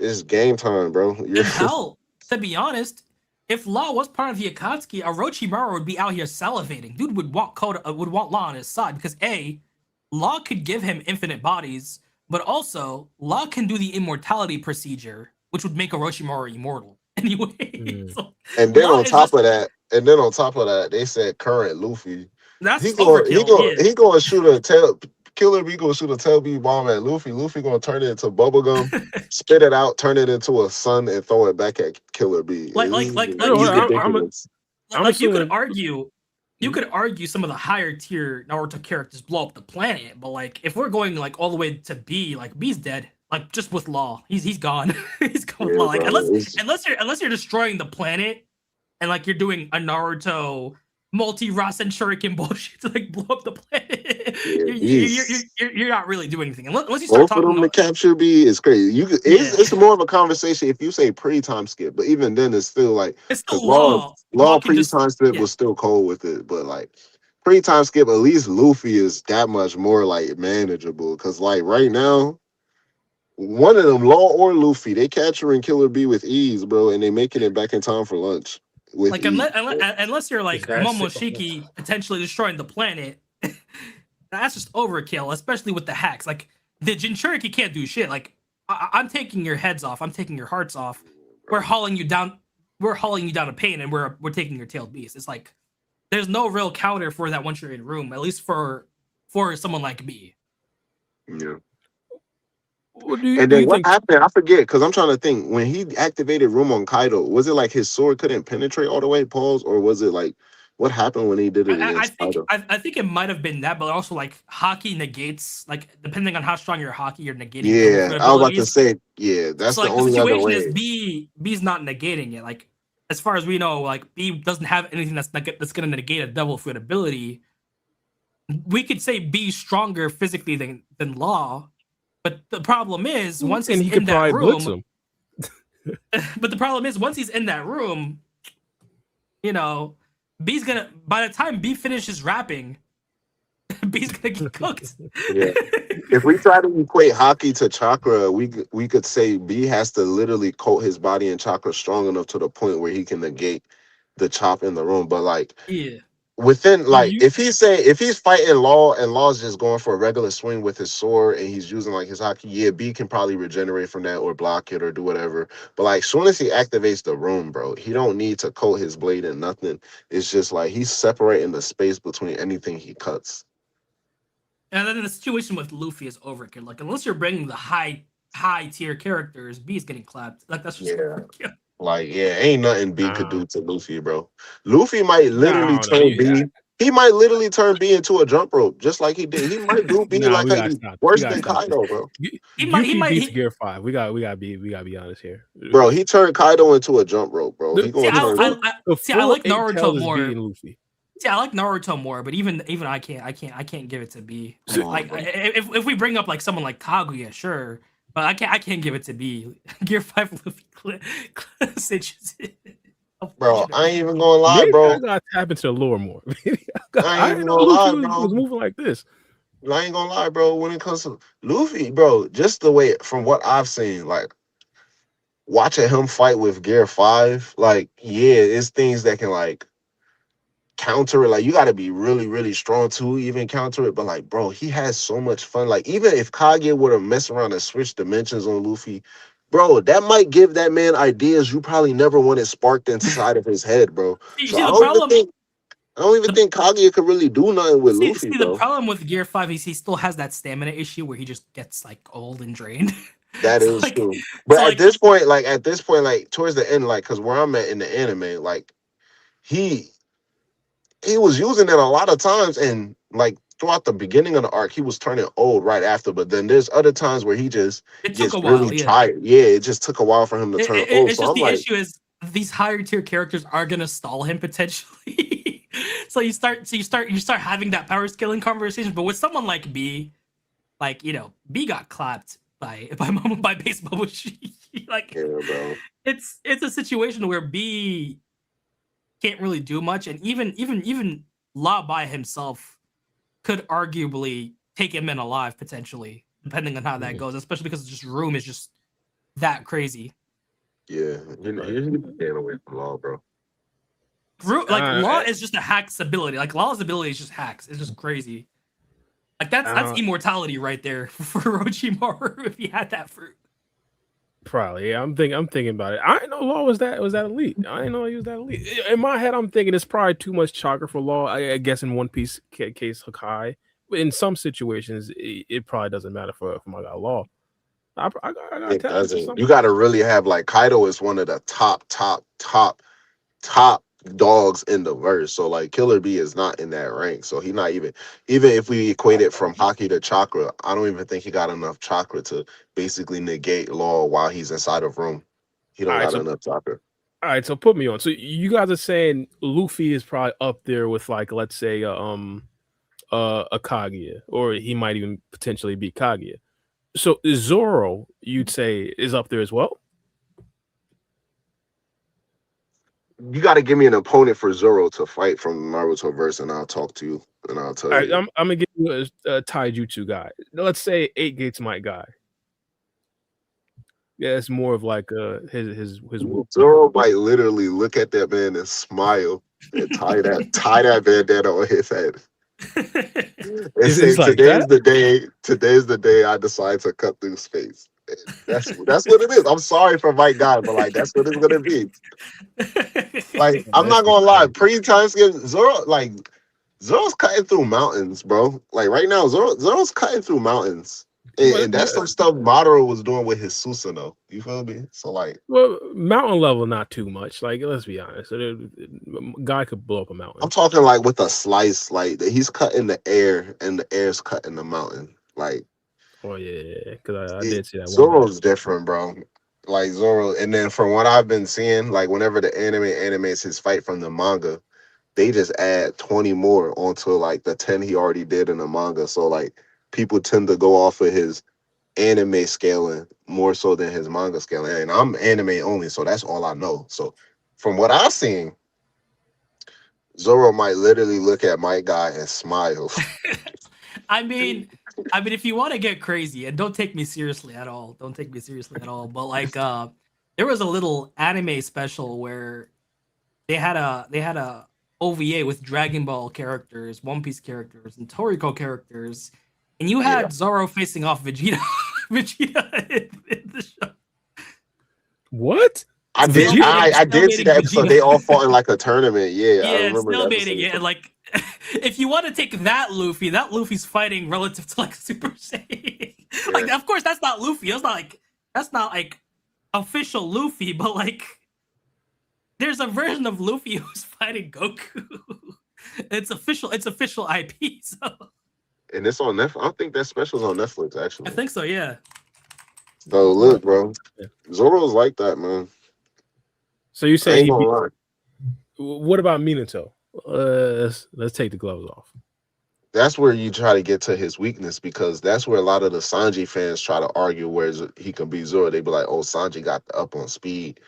it's game time, bro. You're And hell, to be honest, if Law was part of the Akatsuki, Orochimaru would be out here salivating. Dude would want would want Law on his side because A, Law could give him infinite bodies, but also Law can do the immortality procedure, which would make Orochimaru immortal. Anyway, so and then Law on is top just of that, and then on top of that, they said current Luffy. that's He just going he overkill. going Yeah. he going to shoot a tail Killer B gonna shoot a tail B bomb at Luffy. Luffy gonna turn it into bubblegum, spit it out, turn it into a sun, and throw it back at Killer B. like This like is like You know like you what? could ridiculous. I'm like you could assuming. argue some of the higher tier Naruto characters blow up the planet, but like if we're going like all the way to B, like B's dead. Like just with Law, he's gone. He's gone with Yeah, Law. Like bro. unless you're destroying the planet and like you're doing a Naruto multi-Rasen Shuriken bullshit to like blow up the planet, you're not really doing anything unless you start Both of talking them to about capture B is crazy. yeah. It's more of a conversation if you say pre-time skip, but even then it's still like It's because still Law. Law law can just pre-time skip yeah. was still cold with it, but like pre-time skip, at least Luffy is that much more like manageable. Because like right now, one of them, Law or Luffy, they capturing Killer B with ease, bro, and they making it back in time for lunch with Like ease. unless you're Is like that shit- Momoshiki potentially destroying the planet, that's just overkill, especially with the hacks. Like the Jinchuriki can't do shit. Like I'm taking your heads off. I'm taking your hearts off. We're hauling you down. We're hauling you down to pain, and we're taking your tailed beast. It's like there's no real counter for that once you're in room. At least for someone like me. Yeah. What do And you then what think? happened? I forget because I'm trying to think. When he activated Room on Kaido, was it like his sword couldn't penetrate all the way, pause, or was it like what happened when he did it I against think Kaido? I think it might have been that, but also like hockey negates like depending on how strong your hockey, you're negating double Yeah, foot I was about to abilities. say, yeah, that's So the like the only other situation is way. B's not negating it. Like as far as we know, like B doesn't have anything that's gonna negate a double foot ability. We could say B's stronger physically than Law, but the problem is once And he's he in could that probably blitz room. him. But the problem is once he's in that room, you know, B's gonna by the time B finishes rapping, B's gonna get cooked. Yeah. If we try to equate hockey to chakra, we could say B has to literally coat his body in chakra strong enough to the point where he can negate the chop in the room. But like Yeah. within like You if he's fighting Law and Law's just going for a regular swing with his sword and he's using like his hockey, yeah, B can probably regenerate from that or block it or do whatever. But like soon as he activates the room, bro, he don't need to coat his blade in nothing. It's just like he's separating the space between anything he cuts. and then the situation with Luffy is overkill. Like unless you're bringing the high tier characters, B's getting clapped. Like that's just Yeah. overkill. Like, yeah, ain't nothing B could do to Luffy, bro. Luffy might literally No, turn B. He might literally turn B into a jump rope, just like he did. He might do B Nah, like we how gotta he stop. worse than Kaido, this. bro. Yuki beats Gear 5. We gotta be honest here. Bro, he turned Kaido into a jump rope, bro. He See, gonna turn. I like Eight Naruto Tails is more. beating Luffy. See, I like Naruto more, but even I can't give it to B. Come on, Like bro. if we bring up like someone like Kaguya, sure, but I can't give it to B. Gear 5 Luffy cinches it. Bro, I ain't even gonna lie, Maybe bro. I gotta tap into the lore more. I ain't didn't gonna know lie, Luffy bro. was moving like this. I ain't gonna lie, bro. When it comes to Luffy, bro, just the way from what I've seen, like watching him fight with Gear 5, like, yeah, it's things that can like counter it. Like you gotta be really, really strong to even counter it. But like, bro, he has so much fun. Like, even if Kage would have messed around and switched dimensions on Luffy, bro, that might give that man ideas you probably never wanted sparked inside of his head, bro. So See the problem. I don't even think Kaguya could really do nothing with Luffy, See bro. the problem with Gear 5 is he still has that stamina issue where he just gets like old and drained. That So, is like, true. But so, at like, this point, like towards the end, like, cause where I'm at in the anime, like he was using it a lot of times, and like throughout the beginning of the arc, he was turning old right after. But then there's other times where he just It took gets a really while, yeah. tired. Yeah, it just took a while for him to turn old. It's So just I'm the like, issue is these higher tier characters are gonna stall him potentially. So you start having that power scaling conversation. But with someone like B, like B got clapped by base bubble. Like yeah, bro. it's a situation where B can't really do much, and even Law by himself could arguably take him in alive potentially, depending on how that goes. Especially because just Room is just that crazy. Yeah, you staying away from Law, bro. Like Law is just a hack's ability. Like Law's ability is just hacks. It's just crazy. Like that's immortality right there for Orochimaru if he had that fruit. Probably, yeah. I'm thinking about it. I didn't know Law was that elite. I didn't know he was that elite. In my head, I'm thinking it's probably too much chakra for Law. I guess in One Piece case, Hakai. But in some situations, it probably doesn't matter for my guy Law. I It doesn't. You got to really have like Kaido is one of the top dogs in the verse. So like Killer B is not in that rank. So he not even if we equate it from hockey to chakra, I don't even think he got enough chakra to basically negate Law while he's inside of Room. He don't got enough chakra. All right, so put me on. So you guys are saying Luffy is probably up there with like, let's say a Kaguya, or he might even potentially be Kaguya. So Zoro, you'd say, is up there as well? You got to give me an opponent for Zoro to fight from Naruto verse, and I'll talk to you, and I'll tell you. I'm gonna give you a taijutsu guy. Let's say 8 Gates Might guy. Yeah, it's more of like his. Zoro might literally look at that man and smile and tie that bandana on his head. And say, like today's the day I decide to cut through space. That's what it is. I'm sorry for Mike God, but like that's what it's gonna be. Like I'm not gonna lie, pre-time skip Zoro's cutting through mountains, bro. Like right now, Zoro's cutting through mountains. And that's some stuff Madara was doing with his Susanoo. You feel me? So like, well, mountain level, not too much. Like, let's be honest, guy could blow up a mountain. I'm talking like with a slice, like he's cutting the air, and the air's cutting the mountain. Like, oh yeah, because I did see that. Zoro's different, bro. Like Zoro, and then from what I've been seeing, like whenever the anime animates his fight from the manga, they just add 20 more onto like the 10 he already did in the manga. So like, people tend to go off of his anime scaling more so than his manga scaling. And I'm anime only, so that's all I know. So from what I've seen, Zoro might literally look at my guy and smile. I mean, if you want to get crazy, and don't take me seriously at all, but like there was a little anime special where they had a OVA with Dragon Ball characters, One Piece characters, and Toriko characters. And you had Zoro facing off Vegeta in the show. What? I did see that episode. They all fought in like a tournament. Yeah, I remember that. Yeah, like if you want to take that Luffy's fighting relative to like Super Saiyan. Yeah. Like, of course, that's not Luffy. That's not like official Luffy, but like there's a version of Luffy who's fighting Goku. It's official IP. So. And it's on Netflix. I think that special's on Netflix, actually. I think so, yeah. So look, bro, Zoro's like that, man. So you say what about Minato? Let's take the gloves off. That's where you try to get to his weakness, because that's where a lot of the Sanji fans try to argue where he can beat Zoro. They be like, "Oh, Sanji got the up on speed."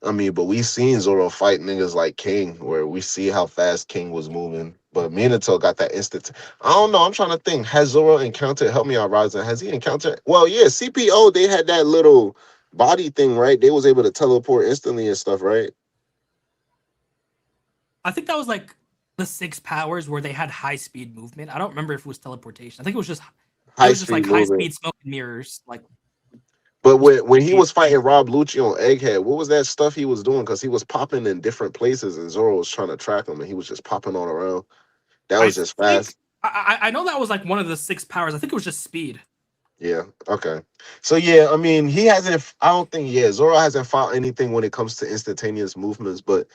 I mean, but we seen Zoro fight niggas like King, where we see how fast King was moving. But Minato got that instant. I don't know. I'm trying to think. Has Zoro encountered? Help me out, Ryzen. Has he encountered? Well, yeah. CPO. They had that little body thing, right? They was able to teleport instantly and stuff, right? I think that was like the 6 powers where they had high speed movement. I don't remember if it was teleportation. I think it was just high speed smoke and mirrors, like. But when he was fighting Rob Lucci on Egghead, what was that stuff he was doing? Because he was popping in different places, and Zoro was trying to track him, and he was just popping all around. That was just fast. I know that was like one of the 6 powers. I think it was just speed. Yeah. Okay. So yeah, I mean, he hasn't. I don't think. Yeah, Zoro hasn't fought anything when it comes to instantaneous movements, but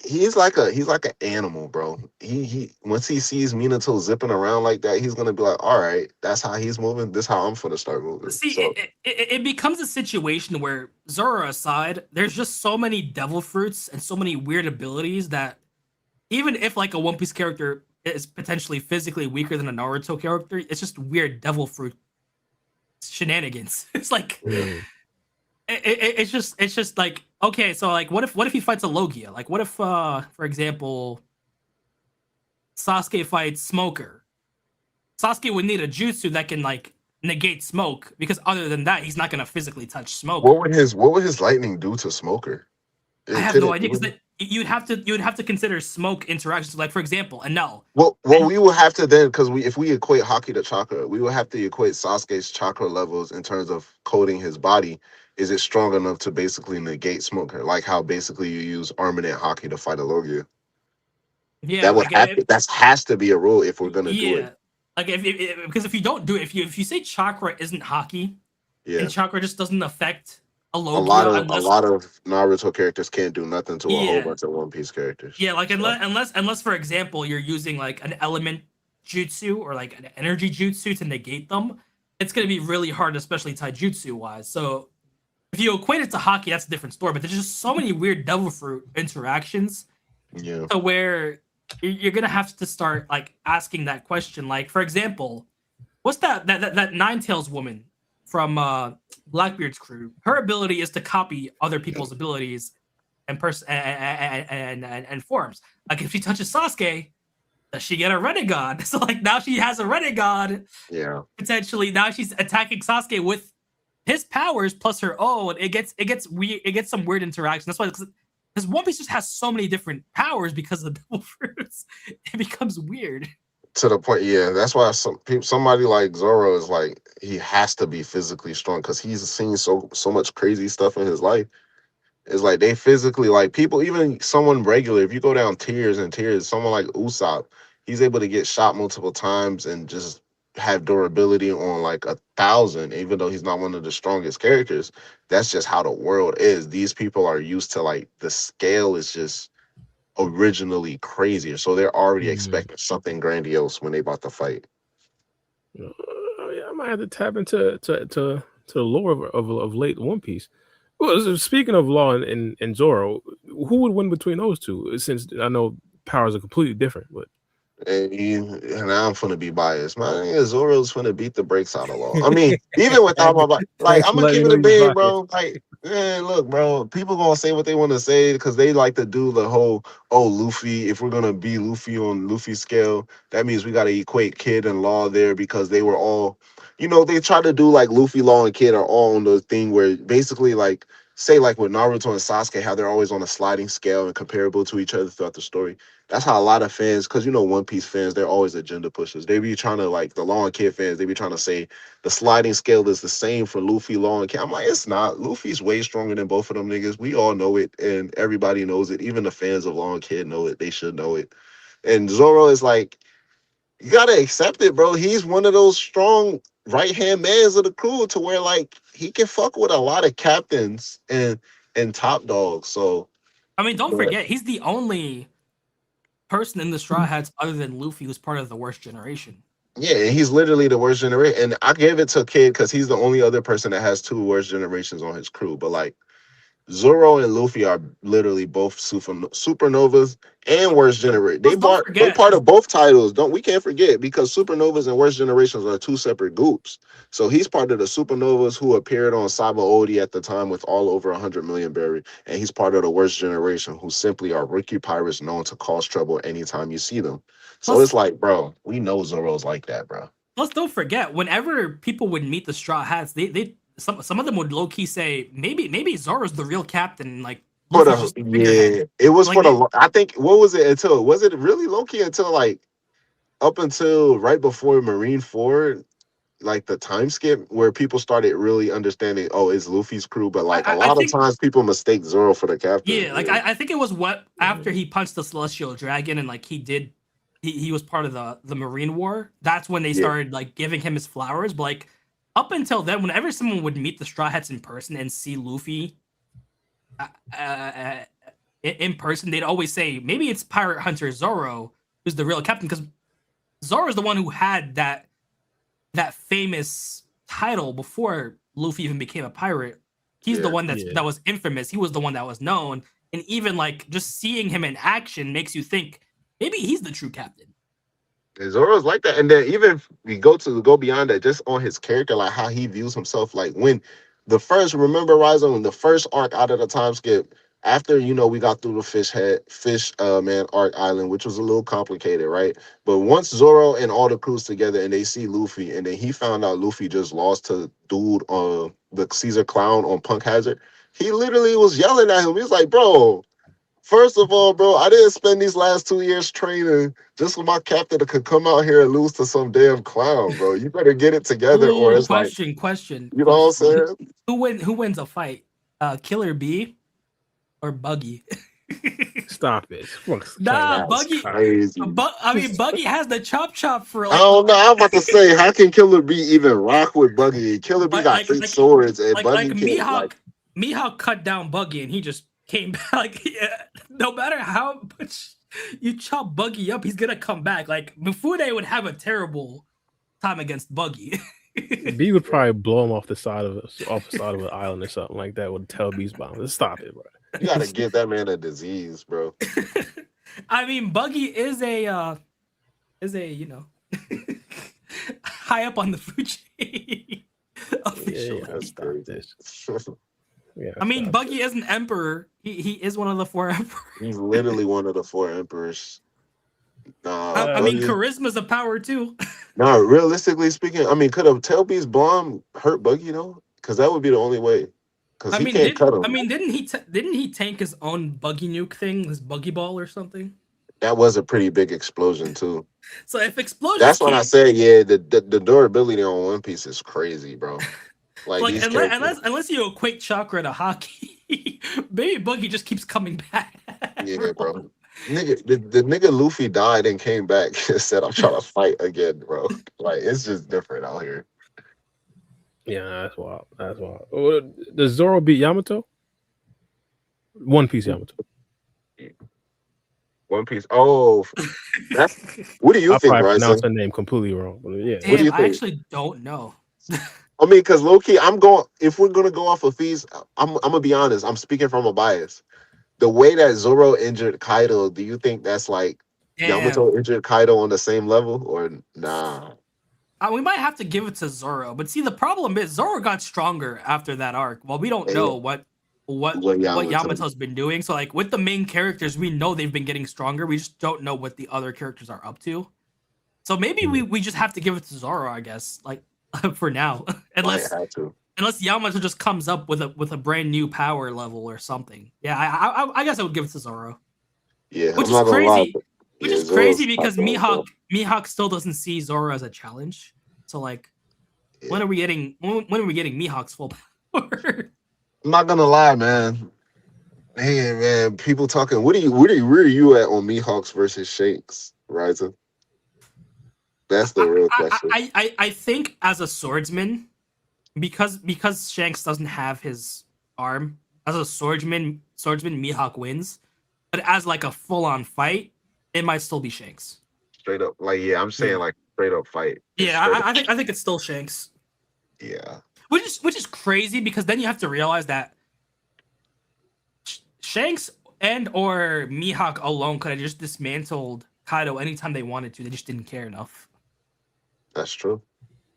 he's like an animal, bro. He once he sees Minato zipping around like that, he's gonna be like, all right, that's how he's moving. This how I'm gonna start moving. See, So it becomes a situation where Zoro aside, there's just so many devil fruits and so many weird abilities that even if like a One Piece character is potentially physically weaker than a Naruto character, it's just weird devil fruit shenanigans. It's like it's just like, okay, so like what if he fights a Logia? Like what if for example Sasuke fights Smoker? Sasuke would need a jutsu that can like negate smoke, because other than that, he's not gonna physically touch Smoker. what would his lightning do to Smoker? I have no idea, because you'd have to consider smoke interactions. Like for example, Enel. Well, we will have to then, because if we equate Haki to chakra, we will have to equate Sasuke's chakra levels in terms of coating his body. Is it strong enough to basically negate Smoker? Like how basically you use Armament Haki to fight a Logia. Yeah, That would like have to, that has to be a rule if we're gonna do yeah, it. like because if you don't do it, if you say chakra isn't Haki, Yeah, and chakra just doesn't affect a a Logia lot of Naruto characters can't do nothing to a whole yeah, bunch of One Piece characters. yeah, like So, unless for example you're using like an element jutsu or like an energy jutsu to negate them, it's gonna be really hard, especially taijutsu wise. So if you equate it to Haki, that's a different story. But there's just so many weird devil fruit interactions yeah, to where you're gonna have to start like asking that question. Like for example, what's that Nine Tails woman from Blackbeard's crew? Her ability is to copy other people's abilities and and forms. Like if she touches Sasuke, does she get a renegade? So like now she has a renegade. yeah. Potentially now she's attacking Sasuke with his powers plus her own. It gets weird. It gets some weird interaction. That's why, because One Piece just has so many different powers because of the devil fruits. It becomes weird. To the point, yeah. That's why somebody like Zoro is like he has to be physically strong because he's seen so much crazy stuff in his life. It's like they physically like people, even someone regular. If you go down tiers and tiers, someone like Usopp, he's able to get shot multiple times and just have durability on like 1,000, even though he's not one of the strongest characters. That's just how the world is. These people are used to like the scale is just originally crazier, so they're already expecting something grandiose when they about to fight. Yeah, I might have to tap into the lore of late One Piece. Well, so speaking of Law and Zoro, who would win between those two? Since I know powers are completely different, but And I'm gonna be biased. My nigga Zoro's gonna beat the brakes out of Law. I mean, even without my like, thanks I'm for gonna letting keep me it know a you're big, bro. Like, man, look, bro. People gonna say what they want to say because they like to do the whole, oh, Luffy. If we're gonna be Luffy on Luffy scale, that means we gotta equate Kid and Law there because they were all, they try to do like Luffy, Law, and Kid are all on the thing where basically like. Say like with Naruto and Sasuke, how they're always on a sliding scale and comparable to each other throughout the story. That's how a lot of fans, because One Piece fans, they're always agenda pushers. They be trying to like the Law and Kid fans, they be trying to say the sliding scale is the same for Luffy, Law, and Kid. I'm like, it's not. Luffy's way stronger than both of them niggas. We all know it, and everybody knows it. Even the fans of Law and Kid know it. They should know it. And Zoro is like, you gotta accept it, bro. He's one of those strong right hand mans of the crew to where like he can fuck with a lot of captains and top dogs. So I mean, don't but, forget, he's the only person in the Straw Hats other than Luffy who's part of the worst generation. yeah, and he's literally the worst generation. And I gave it to Kid because he's the only other person that has two worst generations on his crew. But like Zoro and Luffy are literally both supernovas and worst generation. They Don't forget, part of both titles. We can't forget because supernovas and worst generations are two separate groups. So he's part of the supernovas who appeared on Saba Odi at the time with all over 100 million berry, and he's part of the worst generation who simply are rookie pirates known to cause trouble anytime you see them. So plus, it's like, bro, we know Zoro's like that, bro. plus don't forget, whenever people would meet the Straw Hats, they some of them would low key say maybe Zoro's the real captain, like For Luffy's the just a figurehead. it was Like for the I think what was it until was it really low key until like up until right before Marine 4, like the time skip where people started really understanding, oh, it's Luffy's crew, but like a I lot of think times people mistake Zoro for the captain. yeah, like I think it was what after he punched the Celestial Dragon and like he was part of the Marine War. That's when they Yeah. started like giving him his flowers. But like up until then, whenever someone would meet the Straw Hats in person and see Luffy, uh, uh, in person, they'd always say maybe it's Pirate Hunter Zoro who's the real captain, because Zoro is the one who had that famous title before Luffy even became a pirate. He's the one that was infamous. He was the one that was known, and even like just seeing him in action makes you think maybe he's the true captain. And Zoro's like that, and then even if we go beyond that, just on his character, like how he views himself. Like when the first, remember Ryzen, when the first arc out of the time skip, after we got through the fish man arc island, which was a little complicated, right? But once Zoro and all the crews together and they see Luffy, and then he found out Luffy just lost to dude on the Caesar Clown on Punk Hazard, he literally was yelling at him. He was like, bro, first of all, bro, I didn't spend these last 2 years training just for my captain to could come out here and lose to some damn clown, bro. You better get it together, or it's question. You know what I'm saying? Who wins a fight? Killer Bee or Buggy? Stop it. Nah, Buggy. Crazy. Buggy has the chop for. I don't know. I'm about to say, how can Killer Bee even rock with Buggy? Killer Bee got 8 swords, and Buggy can't. Mihawk cut down Buggy, and he just came back. No matter how much you chop Buggy up, he's gonna come back. Like Mifune would have a terrible time against Buggy. B would probably blow him off the side of an island or something like that with a tail beast bomb. Let's stop it, bro. You gotta give that man a disease, bro. I mean, Buggy is a high up on the food chain. Stop this. Yeah, I mean, Buggy is an emperor. He is one of the 4 emperors. He's literally one of the 4 emperors. Nah, I mean, charisma's a power too. No, realistically speaking, I mean, could a tail beast bomb hurt Buggy though? Because that would be the only way. Because he can't cut him. I mean, didn't he tank his own Buggy nuke thing, his Buggy ball or something? That was a pretty big explosion too. So if explosions, that's when I said, yeah, the durability on One Piece is crazy, bro. Like unless you equate chakra to hockey, maybe Buggy just keeps coming back. Yeah, bro. Nigga, the nigga Luffy died and came back and said, I'm trying to fight again, bro. Like, it's just different out here. Yeah, that's wild. That's wild. Does Zoro beat Yamato? One Piece Yamato. One Piece. Oh, that's. What do you think, I Bryson? pronounced her name completely wrong. But yeah. Damn, what do you think? I actually don't know. I mean, because low-key, if we're gonna go off of fees, I'm gonna be honest. I'm speaking from a bias. The way that Zoro injured Kaido, do you think that's like Yamato injured Kaido on the same level, or nah? We might have to give it to Zoro, but see, the problem is Zoro got stronger after that arc. Well, we don't know what Yamato's been doing. So, like with the main characters, we know they've been getting stronger. We just don't know what the other characters are up to. So maybe we just have to give it to Zoro, I guess. Like for now, unless Yamato just comes up with a brand new power level or something. Yeah, I guess I would give it to Zoro. Yeah, which is crazy. Which is crazy because Mihawk still doesn't see Zoro as a challenge. So like, when are we getting Mihawk's full power? I'm not gonna lie, man. Hey, man, people talking. Where are you at on Mihawks versus Shanks, Ryzen? That's the real question. I think as a swordsman, because Shanks doesn't have his arm, as a swordsman Mihawk wins. But as like a full-on fight, it might still be Shanks. Straight up, I'm saying like straight up fight. Yeah, I think it's still Shanks. Yeah. Which is crazy because then you have to realize that Shanks and or Mihawk alone could have just dismantled Kaido anytime they wanted to. They just didn't care enough. That's true.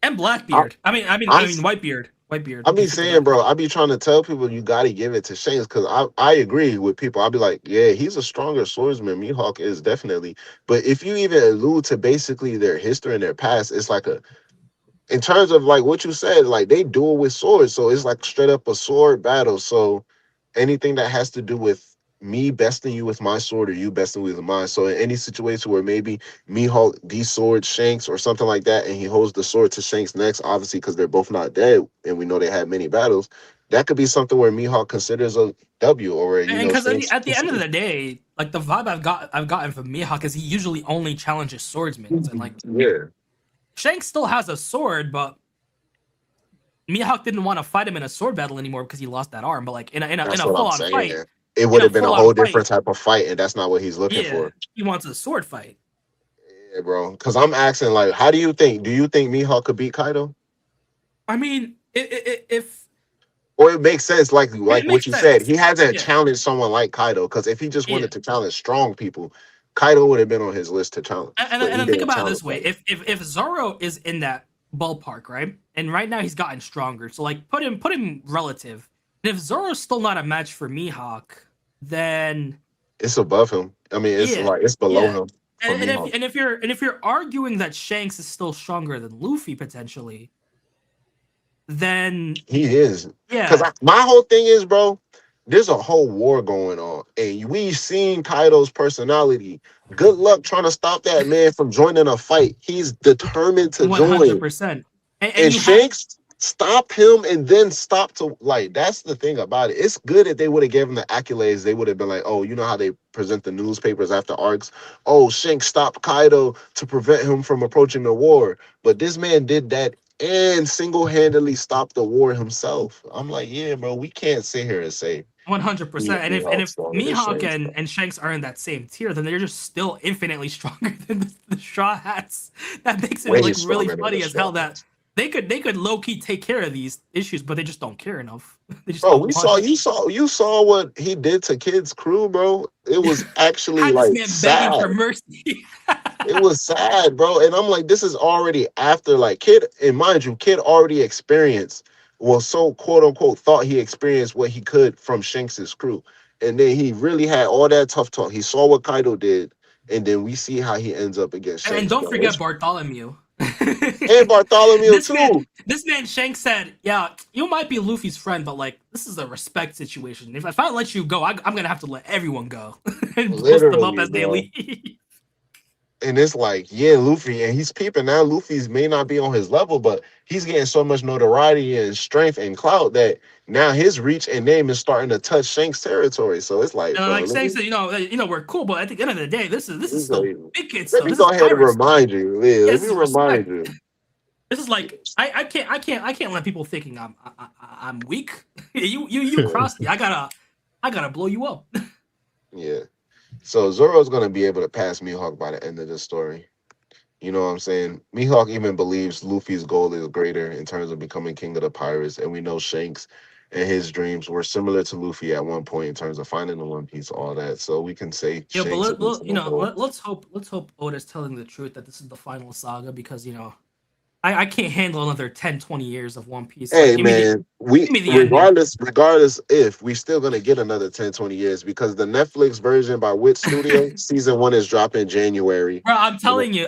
And Blackbeard. I mean Whitebeard. I be saying, bro, I be trying to tell people you gotta give it to Shanks because I agree with people. I'll be like, yeah, he's a stronger swordsman. Mihawk is definitely. But if you even allude to basically their history and their past, it's like in terms of like what you said, like they duel with swords, so it's like straight up a sword battle. So anything that has to do with me besting you with my sword or you besting with mine. So in any situation where maybe Mihawk de-swords Shanks or something like that, and he holds the sword to Shanks next, obviously because they're both not dead, and we know they had many battles, that could be something where Mihawk considers a W or because at the end of the day, like the vibe I've gotten from Mihawk is he usually only challenges swordsmen, and like Shanks still has a sword, but Mihawk didn't want to fight him in a sword battle anymore because he lost that arm. But like in a full on fight, it would have been a whole fight. different type of fight, and that's not what he's looking for. He wants a sword fight. Yeah, bro. Because I'm asking, like, how do you think Mihawk could beat Kaido? I mean, if or it makes sense, like what you said, he hasn't Yeah. challenged someone like Kaido. Because if he just wanted to challenge strong people, Kaido would have been on his list to challenge. And think about it this way: if Zoro is in that ballpark, right, and right now he's gotten stronger, so like put him relative. And if Zoro's still not a match for Mihawk, then it's above him. I mean, it's like it's below him. And if you're arguing that Shanks is still stronger than Luffy potentially, then he is. Yeah. Because my whole thing is, bro, there's a whole war going on, and we've seen Kaido's personality. Good luck trying to stop that man from joining a fight. He's determined to 100%. join. And Shanks stop him and then stop to like. That's the thing about it. It's good if they would have given him the accolades. They would have been like, oh, you know how they present the newspapers after arcs. Oh, Shanks stopped Kaido to prevent him from approaching the war. But this man did that and single-handedly stopped the war himself. I'm like, yeah, bro, we can't sit here and say 100%. And if Mihawk and Shanks are in that same tier, then they're just still infinitely stronger than the Straw Hats. That makes it look really funny as hell that they could low-key take care of these issues, but they just don't care enough. They just you saw what he did to Kid's crew, bro. It was actually like sad. Begging for mercy. It was sad, bro. And I'm like, this is already after like Kid, and mind you, Kid already experienced, well, so quote unquote thought he experienced what he could from Shanks's crew. And then he really had all that tough talk. He saw what Kaido did, and then we see how he ends up against Shanks. And don't forget Bartholomew. And Bartholomew too. This man Shanks said, yeah, you might be Luffy's friend, but like this is a respect situation. If I let you go, I'm gonna have to let everyone go. And post them up as they leave. And it's like, yeah, Luffy, and he's peeping now. Luffy's may not be on his level, but he's getting so much notoriety and strength and clout that now his reach and name is starting to touch Shanks' territory. So it's like, like Shanks said, you know, we're cool, but at the end of the day, this is still big kid stuff. Let me go ahead and remind you. Yeah, let me remind you. This is like I can't let people thinking I'm weak. You crossed me. I gotta blow you up. Yeah. So Zoro's gonna be able to pass Mihawk by the end of the story. You know what I'm saying? Mihawk even believes Luffy's goal is greater in terms of becoming king of the pirates, and we know Shanks and his dreams were similar to Luffy at one point in terms of finding the One Piece, all that. So we can say, yeah, but let's hope Oda's telling the truth that this is the final saga, because I can't handle another 10, 20 years of One Piece. Hey, man, regardless if we're still going to get another 10, 20 years, because the Netflix version by Wit Studio, season 1 is dropping January. Bro, I'm telling you,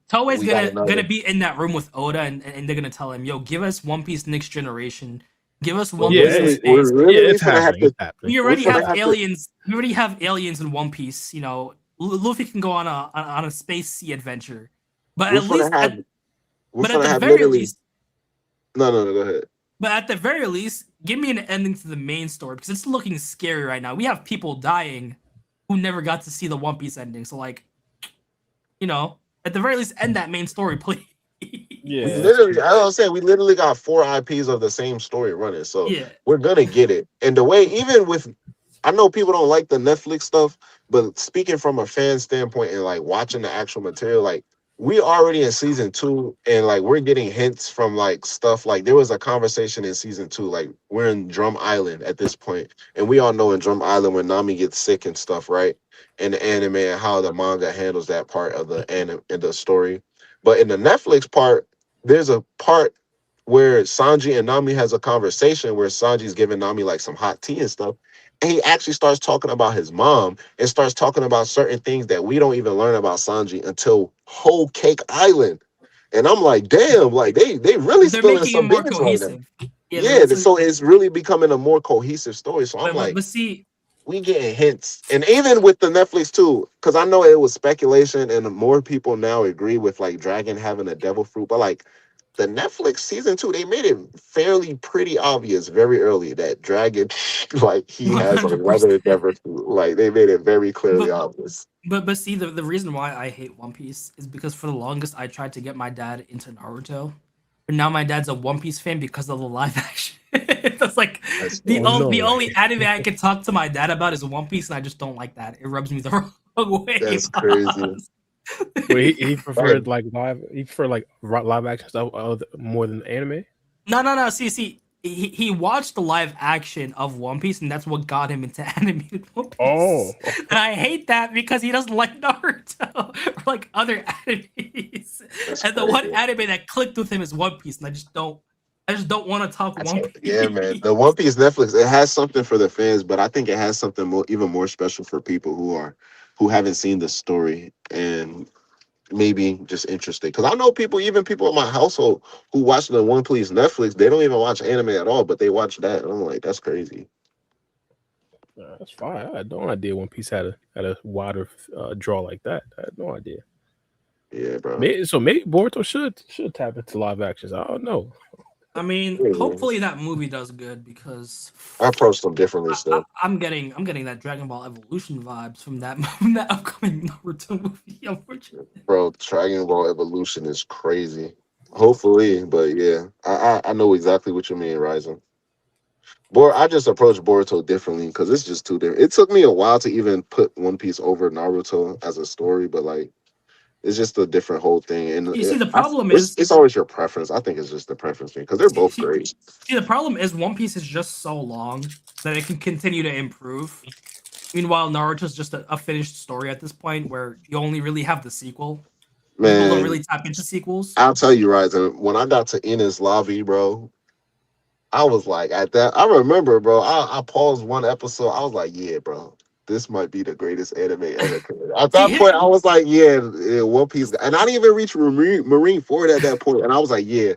Toei's gonna be in that room with Oda, and they're going to tell him, yo, give us One Piece Next Generation. Give us One Piece in space. It's happening. We already have aliens. We already have aliens in One Piece. Luffy can go on a space sea adventure. But at least... But at the very least, no, go ahead. But at the very least, give me an ending to the main story, because it's looking scary right now. We have people dying who never got to see the One Piece ending. So, like, at the very least, end that main story, please. Yeah. We literally got 4 IPs of the same story running. So we're gonna get it. And the way, even with, I know people don't like the Netflix stuff, but speaking from a fan standpoint and like watching the actual material, like, we already in season 2, and like we're getting hints from like stuff. Like there was a conversation in season 2, like we're in Drum Island at this point, and we all know in Drum Island when Nami gets sick and stuff, right? In the anime, and how the manga handles that part of the anime in the story. But in the Netflix part, there's a part where Sanji and Nami has a conversation where Sanji's giving Nami like some hot tea and stuff. And he actually starts talking about his mom and starts talking about certain things that we don't even learn about Sanji until Whole Cake Island. And I'm like, damn, like they really spilling some business right now. Yeah, so it's really becoming a more cohesive story. So I'm like, we getting hints. And even with the Netflix too, because I know it was speculation and more people now agree with like Dragon having a devil fruit, but like the Netflix season 2, they made it fairly pretty obvious very early that Dragon, like he has a weather devil fruit. Like they made it very clearly obvious. But see, the reason why I hate One Piece is because for the longest I tried to get my dad into Naruto, But now my dad's a One Piece fan because of the live action. That's like the no. only anime I can talk to my dad about is One Piece, and I just don't like that. It rubs me the wrong way. That's crazy. Wait, he preferred like live. He preferred like live action stuff more than anime. No. See, he watched the live action of One Piece, and that's what got him into animated One Piece. Oh, And I hate that because he doesn't like Naruto or like other animes. And the one anime that clicked with him is One Piece, and I just don't want to talk One Piece. Yeah, man. The One Piece Netflix, it has something for the fans, but I think it has something even more special for people who haven't seen the story and maybe just interested. Because I know even people in my household who watch the One Piece Netflix, they don't even watch anime at all, but they watch that. And I'm like, that's crazy. That's fine. I had no idea One Piece had a wider draw like that. I had no idea. Yeah, bro. Maybe Boruto should tap into live actions. I don't know. I mean, hopefully that movie does good because I approach them differently still. I'm getting that Dragon Ball Evolution vibes from that upcoming Naruto movie. Unfortunately, Bro, Dragon Ball Evolution is crazy. Hopefully, but yeah, I know exactly what you mean, Ryzen. I just approach Boruto differently because it's just too different. It took me a while to even put One Piece over Naruto as a story, but like it's just a different whole thing. And you see, the problem is it's always your preference. I think it's just the preference thing because they're both great. See, the problem is One Piece is just so long that it can continue to improve. Meanwhile, Naruto's just a finished story at this point where you only really have the sequel. Man, people don't really tap into sequels. I'll tell you, Ryzen, when I got to Enies Lobby, bro, I was like, at that, I remember, bro, I paused one episode. I was like, yeah, bro, this might be the greatest anime ever created. At that point, I was like, yeah, One Piece. And I didn't even reach Marineford at that point. And I was like, yeah,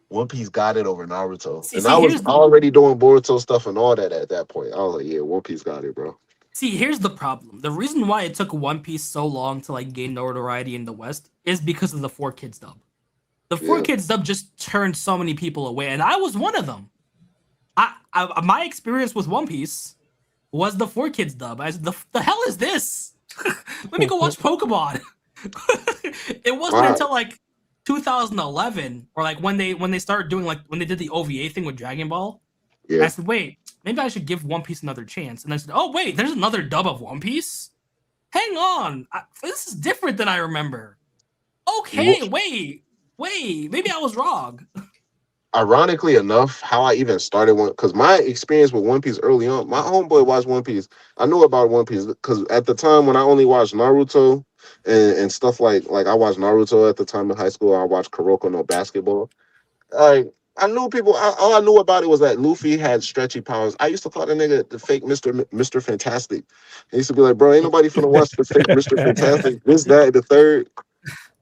One Piece got it over Naruto. And I was already doing Boruto stuff and all that at that point. I was like, yeah, One Piece got it, bro. See, here's the problem. The reason why it took One Piece so long to like gain notoriety in the West is because of the 4Kids dub. The 4Kids dub just turned so many people away, and I was one of them. My experience with One Piece was the 4Kids dub. I said, the hell is this? Let me go watch Pokemon. It wasn't until like 2011 or like when they started doing like when they did the OVA thing with Dragon Ball. I said, wait, maybe I should give One Piece another chance. And I said, oh wait, there's another dub of One Piece? Hang on, this is different than I remember. Okay, wait, maybe I was wrong. Ironically enough, how I even started because my experience with One Piece early on, my homeboy watched One Piece. I knew about One Piece because at the time when I only watched Naruto and stuff like I watched Naruto at the time in high school. I watched Kuroko no Basketball. Like I knew people. All I knew about it was that Luffy had stretchy powers. I used to call the nigga the fake Mr. Fantastic. I used to be like, bro, ain't nobody finna watch the fake Mr. Fantastic. This, that, and the third.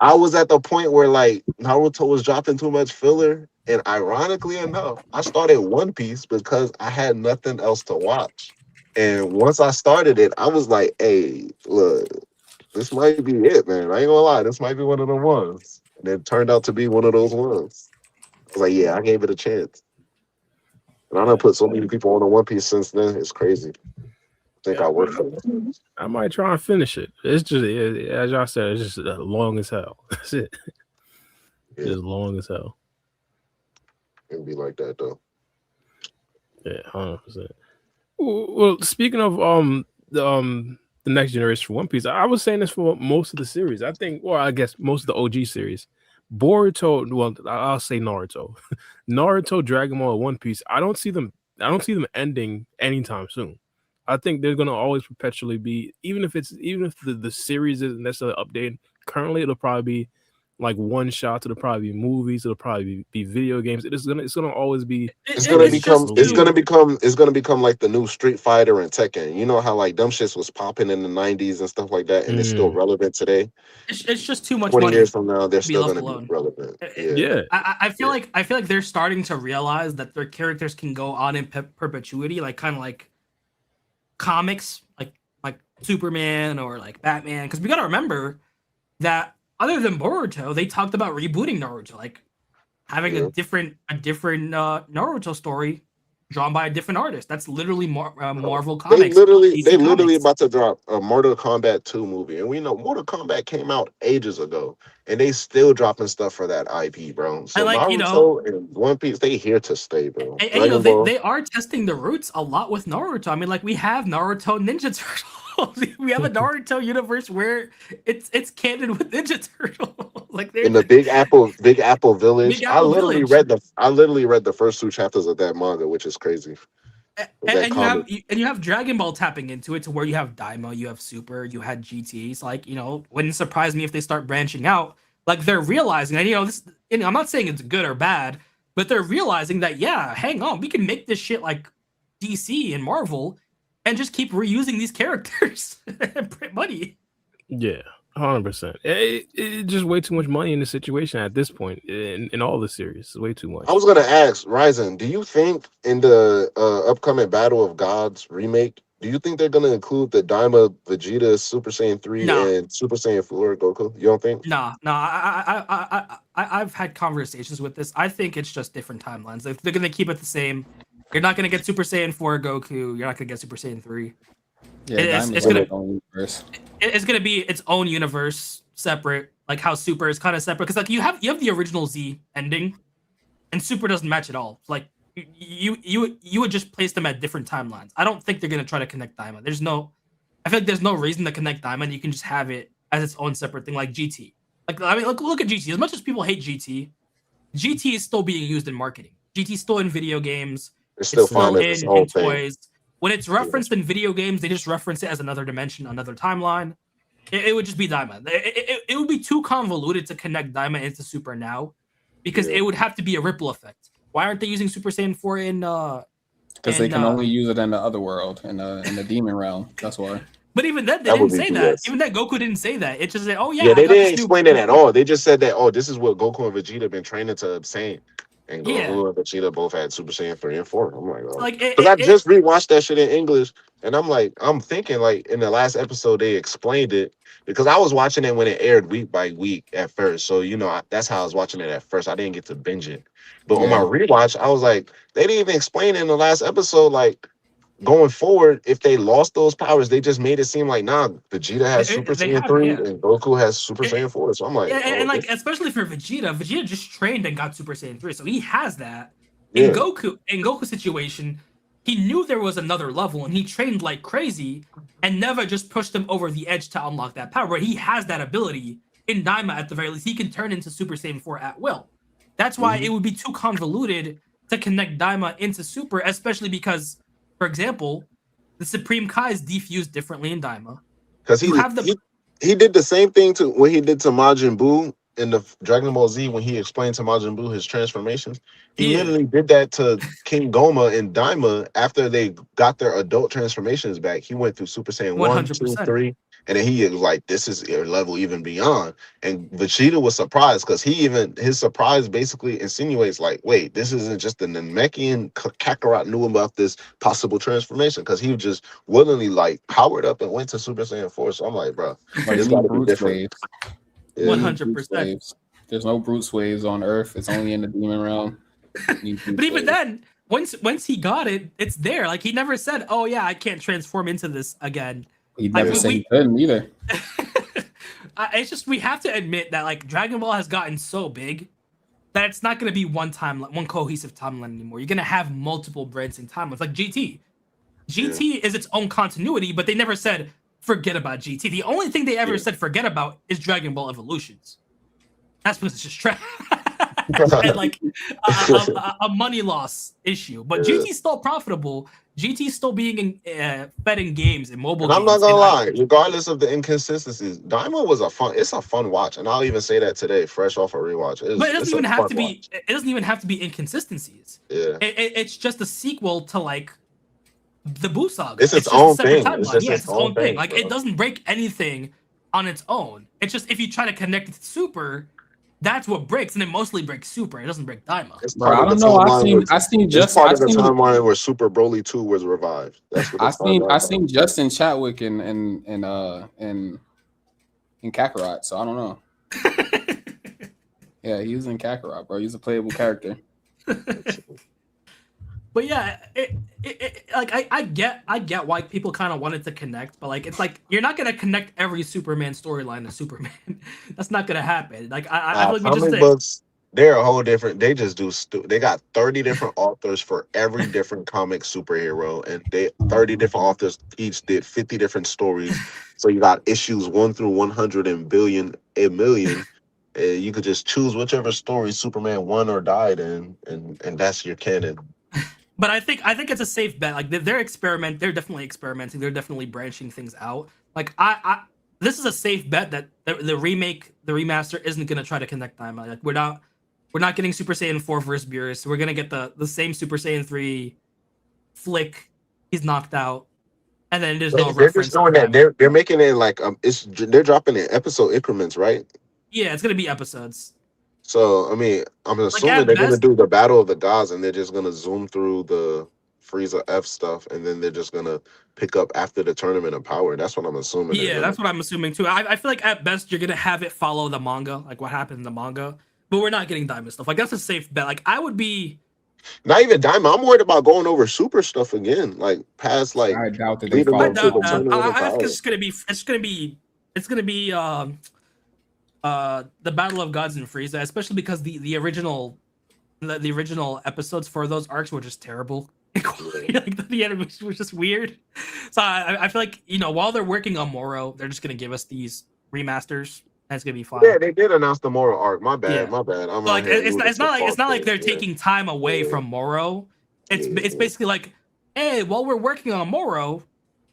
I was at the point where like Naruto was dropping too much filler. And ironically enough, I started One Piece because I had nothing else to watch. And once I started it, I was like, hey, look, this might be it, man. I ain't gonna lie, this might be one of the ones. And it turned out to be one of those ones. I was like, yeah, I gave it a chance. And I done put so many people on the One Piece since then. It's crazy. I think I worked for it. I might try and finish it. It's just, as y'all said, it's just long as hell. That's it. Yeah. Just long as hell. It'd be like that though. Yeah, 100%. Well, speaking of the next generation for One Piece, I was saying this for most of the series. I think, or I guess most of the OG series. Boruto, well, I'll say Naruto. Naruto, Dragon Ball, One Piece. I don't see them ending anytime soon. I think they're gonna always perpetually be, even if the series isn't necessarily updated. Currently, it'll probably be like one shots. It'll probably be movies. It'll probably be video games. It's gonna always be. It's gonna become like the new Street Fighter and Tekken. You know how like dumb shits was popping in the 90s and stuff like that, and it's still relevant today. It's just too much 20 money. years from now, they're still gonna be relevant. Yeah. I feel like they're starting to realize that their characters can go on in perpetuity, like kind of like comics, like Superman or like Batman. Because we gotta remember that. Other than Boruto, they talked about rebooting Naruto, like having a different Naruto story drawn by a different artist. That's literally Marvel They Comics. literally about to drop a Mortal Kombat 2 movie, and we know Mortal Kombat came out ages ago, and they still dropping stuff for that IP, bro. So And like Naruto and One Piece, they here to stay, bro. and Dragon Ball. they are testing the roots a lot with Naruto. I mean, like we have Naruto Ninja Turtles. We have a Naruto universe where it's canon with Ninja Turtles. Like In the Big Apple Village. Big Apple Village. I literally read the first 2 chapters of that manga, which is crazy. And you have Dragon Ball tapping into it to where you have Daima, you have Super, you had GTs. Like, wouldn't surprise me if they start branching out. Like they're realizing that, this, I'm not saying it's good or bad, but they're realizing that, yeah, hang on, we can make this shit like DC and Marvel and just keep reusing these characters and print money. Yeah, 100%. It's just way too much money in the situation at this point in all the series. It's way too much. I was gonna ask Ryzen, do you think in the upcoming Battle of Gods remake, do you think they're gonna include the Daima, Vegeta, Super Saiyan 3 and Super Saiyan 4 Goku? You don't think? Nah. I've had conversations with this. I think it's just different timelines. They're gonna keep it the same. You're not gonna get Super Saiyan 4 Goku. You're not gonna get Super Saiyan 3. Yeah, it's gonna be its own universe, separate, like how Super is kind of separate. Because like you have the original Z ending, and Super doesn't match at all. Like you would just place them at different timelines. I don't think they're gonna try to connect Daima. I feel like there's no reason to connect Daima. And you can just have it as its own separate thing, like GT. Like I mean, look at GT. As much as people hate GT, GT is still being used in marketing. GT is still in video games. It's still in toys. When it's referenced in video games, they just reference it as another dimension, another timeline. It would just be Daima. It would be too convoluted to connect Daima into Super now, because it would have to be a ripple effect. Why aren't they using Super Saiyan 4 in? Because they can only use it in the other world, in the demon realm. That's why. But even then, they didn't say that. Even that Goku didn't say that. It just said, "Oh yeah." Yeah, they didn't explain it at all. They just said that, "Oh, this is what Goku and Vegeta have been training to obtain." And Goku and Vegeta both had Super Saiyan 3 and 4. I'm like, because I just rewatched that shit in English, and I'm thinking like in the last episode they explained it, because I was watching it when it aired week by week at first. So that's how I was watching it at first. I didn't get to binge it, but on my rewatch, I was like, they didn't even explain it in the last episode. Like going forward, if they lost those powers, they just made it seem like Vegeta has Super Saiyan 3 and Goku has Super Saiyan 4. So I'm like, and like especially for Vegeta just trained and got Super Saiyan 3, so he has that. In Goku's situation, he knew there was another level, and he trained like crazy, and never just pushed him over the edge to unlock that power. But he has that ability in Daima at the very least. He can turn into Super Saiyan 4 at will. That's why it would be too convoluted to connect Daima into Super, especially because, for example, the Supreme Kai is defused differently in Daima. Because he did the same thing to what he did to Majin Buu in the Dragon Ball Z when he explained to Majin Buu his transformations. He literally did that to King Goma and Daima after they got their adult transformations back. He went through Super Saiyan 1, 2, 3, and then he was like, this is your level even beyond. And Vegeta was surprised, because his surprise basically insinuates like, wait, this isn't just the Namekian. Kakarot knew about this possible transformation, because he just willingly like powered up and went to Super Saiyan 4. So I'm like, bro, it's got to be different. 100%. There's no brute waves on Earth. It's only in the demon realm. But even then, once he got it, it's there. Like he never said, "Oh yeah, I can't transform into this again." He never said he couldn't either. It's just we have to admit that like Dragon Ball has gotten so big that it's not going to be one cohesive timeline anymore. You're going to have multiple branching timelines, like GT. GT is its own continuity, but they never said forget about GT. The only thing they ever said forget about is Dragon Ball Evolutions. That's because it's just trash. And like a money loss issue. But GT's still profitable. GT's still being fed in games and mobile games. I'm not gonna lie, regardless of the inconsistencies, Daima was a fun watch, and I'll even say that today, fresh off a rewatch. But it doesn't even have to be. It doesn't even have to be inconsistencies. Yeah, it's just a sequel to like the Buu Saga. It's its own thing. It's its own thing. Like it doesn't break anything on its own. It's just if you try to connect it to Super, that's what breaks, and it mostly breaks Super. It doesn't break Daima. Bro, I don't know. I've seen just part of the timeline where Super Broly 2 was revived. That's what I seen Justin Chatwick in Kakarot, so I don't know. Yeah, he was in Kakarot, bro. He's a playable character. But yeah, like I get why people kind of wanted to connect, but like it's like you're not gonna connect every Superman storyline to Superman. That's not gonna happen. Like I feel like we just Comic books, they're a whole different. They just do. They got 30 different authors for every different comic superhero, and they 30 different authors each did 50 different stories. So you got issues 1 through 100 and billion, a million. And you could just choose whichever story Superman won or died in, and that's your canon. But I think it's a safe bet. Like they're definitely experimenting. They're definitely branching things out. Like this is a safe bet that the remaster isn't gonna try to connect time. Like we're not getting Super Saiyan 4 versus Beerus. We're gonna get the same Super Saiyan 3 flick. He's knocked out, and then there's no They're just reference. doing that. They're making it like they're dropping it episode increments, right? Yeah, it's gonna be episodes. So I mean, I'm Like assuming at they're gonna best, do the Battle of the Gods, and they're just gonna zoom through the Frieza F stuff, and then they're just gonna pick up after the Tournament of Power. That's what I'm assuming they're yeah, gonna. that's what I'm assuming too. I feel like at best you're gonna have it follow the manga, like what happened in the manga. But we're not getting Diamond stuff. Like that's a safe bet. Like I would be. Not even Diamond. I'm worried about going over Super stuff again, like past like I doubt that they leading I follow up to doubt the along. that. Tournament of I think Power. it's gonna be the Battle of Gods and Frieza, especially because the original episodes for those arcs were just terrible. Like the animation was just weird. So I feel like while they're working on Moro, they're just gonna give us these remasters, and it's gonna be fine. Yeah, they did announce the moral arc. My bad, Yeah. my bad. I'm So out like here. it's not like they're Yeah, taking time away Yeah. from Moro. It's Yeah, it's yeah. basically like, hey, while we're working on Moro,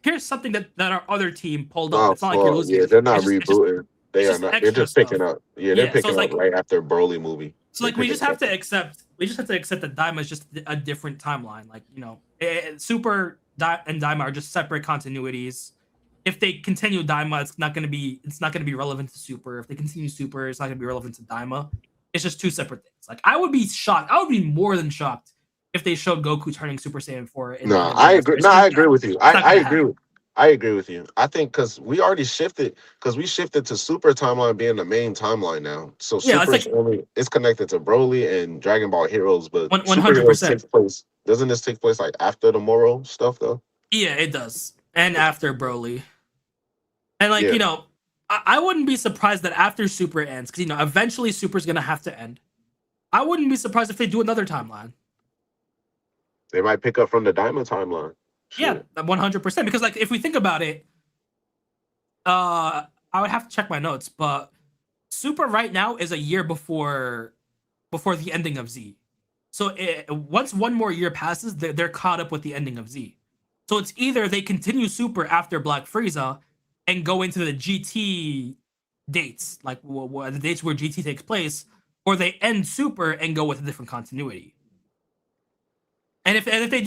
here's something that our other team pulled up. Oh It's not like you're fuck, losing yeah, they're anything. not It's just rebooting. They it's are just not. They're extra just picking stuff. up. Yeah, they're Yeah. So picking it's up like right after Broly movie. They're we picking just have up. to accept that Daima is just a different timeline. Like Super and Daima are just separate continuities. If they continue Daima, it's not gonna be relevant to Super. If they continue Super, it's not gonna be relevant to Daima. It's just two separate things. Like I would be shocked. I would be more than shocked if they showed Goku turning Super Saiyan 4 in No, the I remaster. agree. No, I agree with you. It's not I gonna agree. happen. I agree with you. I think because we already shifted, because we shifted to Super timeline being the main timeline now. So Yeah, it's Super is like only it's connected to Broly and Dragon Ball Heroes, but one hundred superheroes percent. takes place. Doesn't this take place like after the Moro stuff though? Yeah, it does. And after Broly. And like, Yeah, I wouldn't be surprised that after Super ends, because eventually Super's gonna have to end. I wouldn't be surprised if they do another timeline. they might pick up from the Diamond timeline. Yeah, Shit. 100%. Because like if we think about it, I would have to check my notes, but Super right now is a year before the ending of Z. So once one more year passes, they're caught up with the ending of Z. So it's either they continue Super after Black Frieza and go into the GT dates, like the dates where GT takes place, or they end Super and go with a different continuity. And if they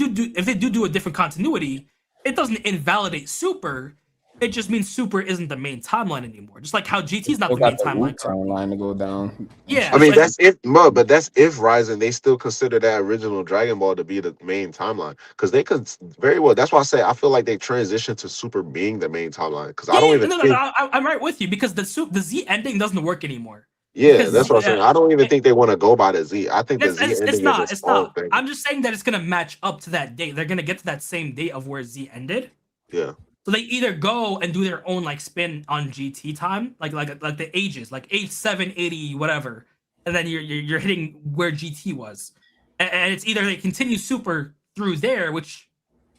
do a different continuity, it doesn't invalidate Super. It just means Super isn't the main timeline anymore. Just like how GT is not Still the main got the timeline Wu currently. timeline to go down. Yeah, I mean, so that's if, but that's if Ryzen they still consider that original Dragon Ball to be the main timeline because they could very well. That's why I say I feel like they transitioned to Super being the main timeline because I don't yeah, even no, think. I'm right with you because the Z ending doesn't work anymore. Yeah, Because that's what I'm saying. I don't even think they want to go by the Z. I think the Z it's ending is not. its own thing. I'm just saying that it's gonna match up to that date. They're gonna get to that same date of where Z ended. Yeah, So they either go and do their own like spin on GT time, like the ages, like age 780 whatever, and then you're hitting where GT was, and it's either they continue Super through there, which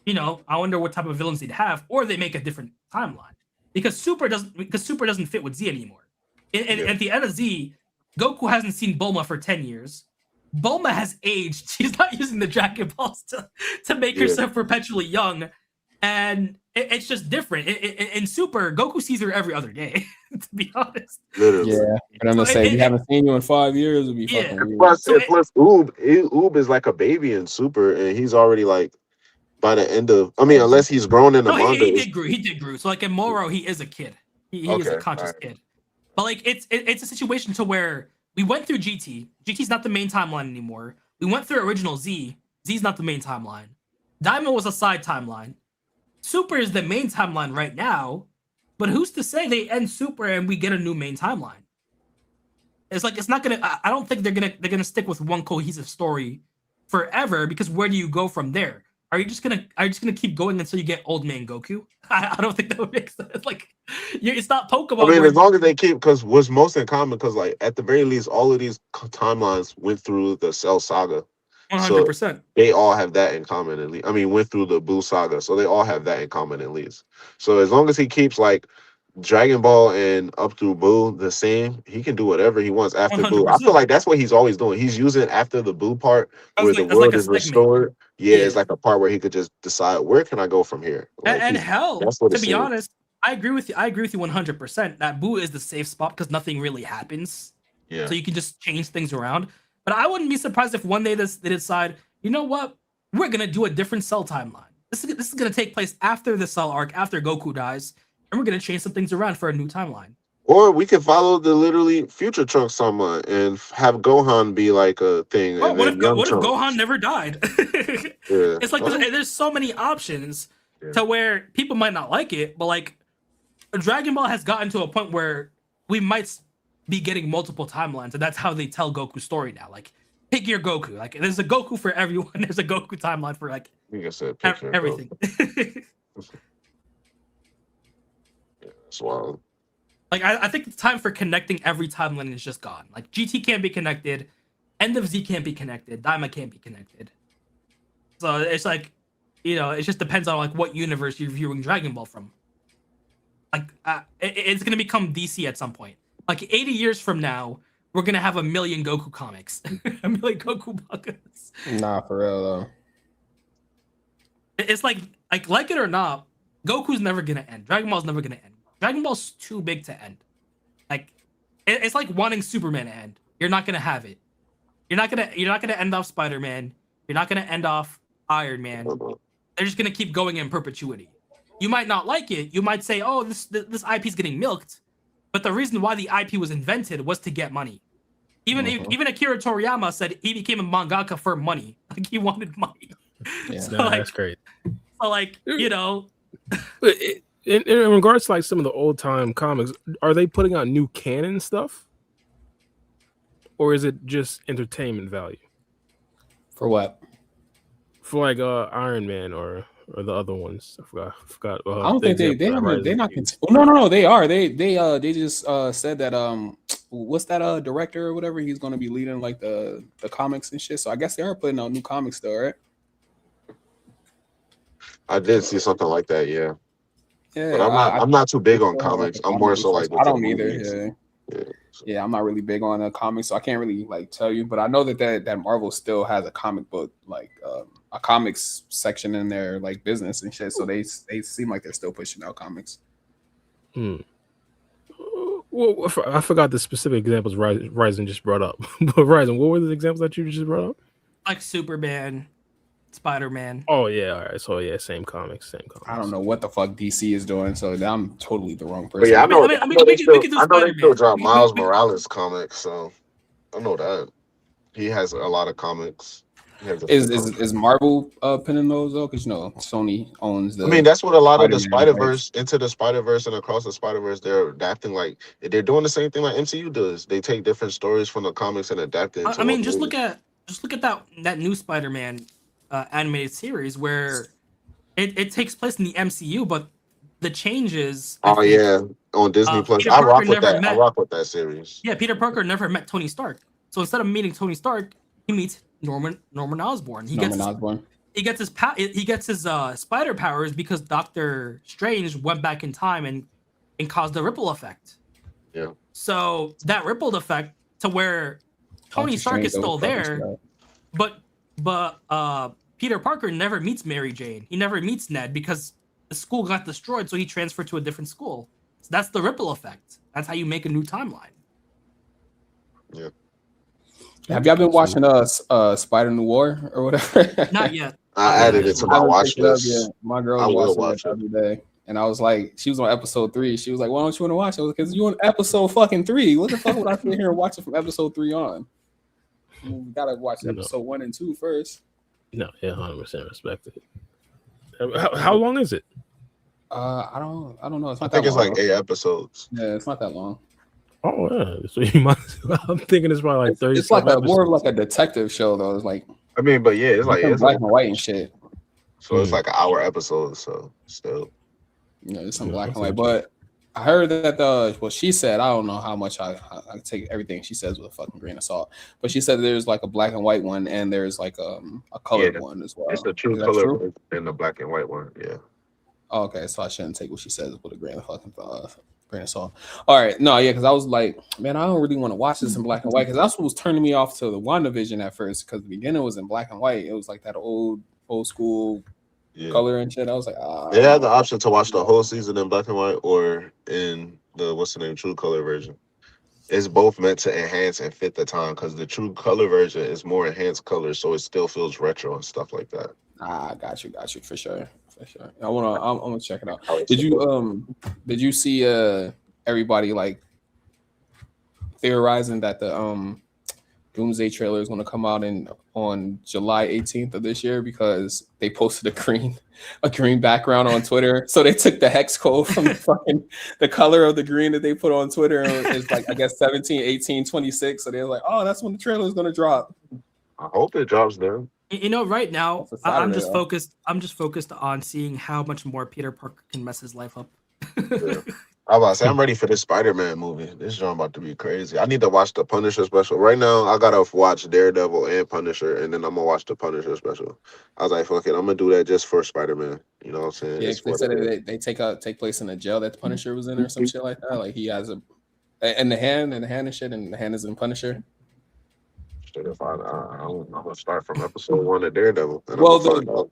I wonder what type of villains they'd have, or they make a different timeline because Super doesn't fit with Z anymore. At the end of Z, Goku hasn't seen Bulma for 10 years. Bulma has aged. She's not using the Dragon Balls to make herself perpetually young. And it's just different. In Super, Goku sees her every other day, to be honest. literally. Yeah, but I'm gonna say we haven't seen you in 5 years. It'd be Yeah. fucking weird. Plus, So plus Oob is like a baby in Super, and he's already like by the end of. I mean, unless he's grown in the no, manga. he did grow. He did grow. So like in Moro, he is a kid. He is a Okay, conscious alright. kid. But like it's a situation to where we went through GT. GT's not the main timeline anymore. We went through original Z. Z's not the main timeline. Diamond was a side timeline. Super is the main timeline right now, but who's to say they end Super and we get a new main timeline? It's like it's not gonna. I don't think they're gonna stick with one cohesive story forever because where do you go from there? Are you just gonna keep going until you get old man Goku? I don't think that would make sense. Like, it's not Pokemon. I mean, as long as they keep, because what's most in common, because like at the very least, all of these timelines went through the Cell Saga. 100%. So they all have that in common at least. I mean, went through the Buu Saga, so they all have that in common at least. So as long as he keeps like Dragon Ball and up through Buu the same, he can do whatever he wants after Buu. I 100%. feel like that's what he's always doing. He's using after the Buu part where the world is restored. Yeah, it's like a part where he could just decide where can I go from here. Like, and hell, to be honest, I agree with you. I agree with you 100%. That Buu is the safe spot because nothing really happens. Yeah. So you can just change things around. But I wouldn't be surprised if one day they decide, you know what, we're gonna do a different Cell timeline. This is gonna take place after the Cell arc, after Goku dies, and we're gonna change some things around for a new timeline. Or we could follow the literally future Trunks timeline and have Gohan be like a thing. Oh, and what if Gohan never died? Yeah. It's like there's so many options to where people might not like it, but like Dragon Ball has gotten to a point where we might be getting multiple timelines, and that's how they tell Goku's story now. Like, pick your Goku. Like, there's a Goku for everyone. There's a Goku timeline for like everything. That's wild. Like, I think the time for connecting every timeline is just gone. Like, GT can't be connected, End of Z can't be connected, Daima can't be connected. So it's like, you know, it just depends on like what universe you're viewing Dragon Ball from. Like, it's gonna become DC at some point. Like 80 years from now, we're gonna have a million Goku comics, a million Goku mangas. Nah, for real though. It's like it or not, Goku's never gonna end. Dragon Ball's never gonna end. Dragon Ball's too big to end. Like, it's like wanting Superman to end. You're not gonna have it. You're not gonna end off Spider-Man. You're not gonna end off Iron Man. They're just gonna keep going in perpetuity. You might not like it. You might say, "Oh, this IP is getting milked," but the reason why the IP was invented was to get money. Even Akira Toriyama said he became a mangaka for money. Like, he wanted money. Yeah, so that's great. So like, you know. In regards to like some of the old time comics, are they putting out new canon stuff, or is it just entertainment value? For what? For like Iron Man or the other ones. I forgot. I don't think they're not. No, they are. They just said that what's that director or whatever, he's going to be leading like the comics and shit. So I guess they are putting out new comics though, right? I did see something like that, yeah. Yeah, but I'm not too big on comics. I'm more so like I don't either. Yeah, I'm not really big on comics, so I can't really like tell you. But I know that Marvel still has a comic book, like a comics section in their like business and shit. So they seem like they're still pushing out comics. Well, I forgot the specific examples Ryzen just brought up. But Ryzen, what were the examples that you just brought up? Like Superman, Spider-Man. Oh yeah, all right. So yeah, same comics. I don't know what the fuck DC is doing, so I'm totally the wrong person. But yeah, I know they still drop We Miles Morales comics, so I know that he has a lot of comics. Is Marvel pinning those though? Because you know Sony owns the. I mean, that's what a lot of the Spider-Verse, Into the Spider-Verse and Across the Spider-Verse, they're adapting. Like they're doing the same thing like MCU does. They take different stories from the comics and adapt it. I mean, just look at that new Spider-Man animated series where it takes place in the MCU, but the changes. On Disney Plus, I rock with that series. Yeah, Peter Parker never met Tony Stark, so instead of meeting Tony Stark, he meets Norman Osborn. He gets his spider powers because Doctor Strange went back in time and caused a ripple effect. Yeah. So that rippled effect to where Tony Stark is still there, but Peter Parker never meets Mary Jane. He never meets Ned because the school got destroyed, so he transferred to a different school. So that's the ripple effect. That's how you make a new timeline. Yeah. Have y'all been watching Spider Noir or whatever? Not yet. I added it to my watch list. Yeah. My girl was watching it every day. And I was like, she was on episode 3. She was like, why don't you want to watch it? Because you on episode fucking 3. What the fuck would I sit here and watch it from episode 3 on? We gotta watch episode 1 and 2 first. No, yeah, 100% respect it. How long is it? I don't know. I think it's like 8 episodes. Yeah, it's not that long. Oh yeah, so you might. I'm thinking it's probably like 30. It's like more of like a detective show though. It's like I I mean, but yeah, it's like Some it's black like and white and shit. so it's like an hour episode. So still, You know, there's some Yeah, black that's and white. But I heard that what she said, I don't know how much I take everything she says with a fucking grain of salt. But she said there's like a black and white one and there's like a colored one as well. it's the true Is that color true? and the black and white one. Yeah. Oh, okay, so I shouldn't take what she says with a grain of salt. All right, no, yeah, because I was like, man, I don't really want to watch this in black and white because that's what was turning me off to the WandaVision at first because the beginning was in black and white. It was like that old school color and shit. I was like, They had the option to watch the whole season in black and white or in the true color version. It's both meant to enhance and fit the time because the true color version is more enhanced colors, so it still feels retro and stuff like that. Got you for sure. I'm gonna check it out. Did you see everybody like theorizing that the Doomsday trailer is going to come out on July 18th of this year because they posted a green background on Twitter. So they took the hex code from the color of the green that they put on Twitter. And it's like, I guess 17, 18, 26. So they're like, oh, that's when the trailer is going to drop. I hope it drops there. You know, right now I'm just though. focused on seeing how much more Peter Parker can mess his life up. Yeah. I was about to say, I'm ready for this Spider-Man movie. This is about to be crazy. I need to watch the Punisher special. Right now, I gotta watch Daredevil and Punisher, and then I'm gonna watch the Punisher special. I was like, fuck it, I'm gonna do that just for Spider-Man. You know what I'm saying? Yeah, they said they take place in a jail that the Punisher was in or some shit like that. Like he has and the hand and shit, and the hand is in Punisher. I'm gonna start from episode 1 of Daredevil. And well,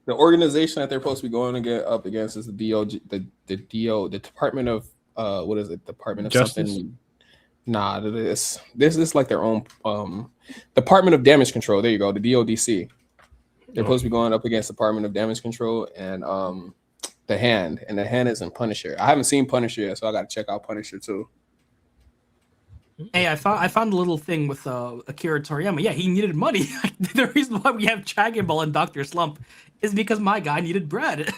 the organization that they're supposed to be going to get up against is the the Department of what is it? Department of Justice? something. Nah, this is like their own Department of Damage Control. There you go, the DODC. They're supposed to be going up against Department of Damage Control and the hand is in Punisher. I haven't seen Punisher yet, so I got to check out Punisher too. Hey, I found a little thing with Akira Toriyama. Yeah, he needed money. The reason why we have Dragon Ball and Dr. Slump is because my guy needed bread.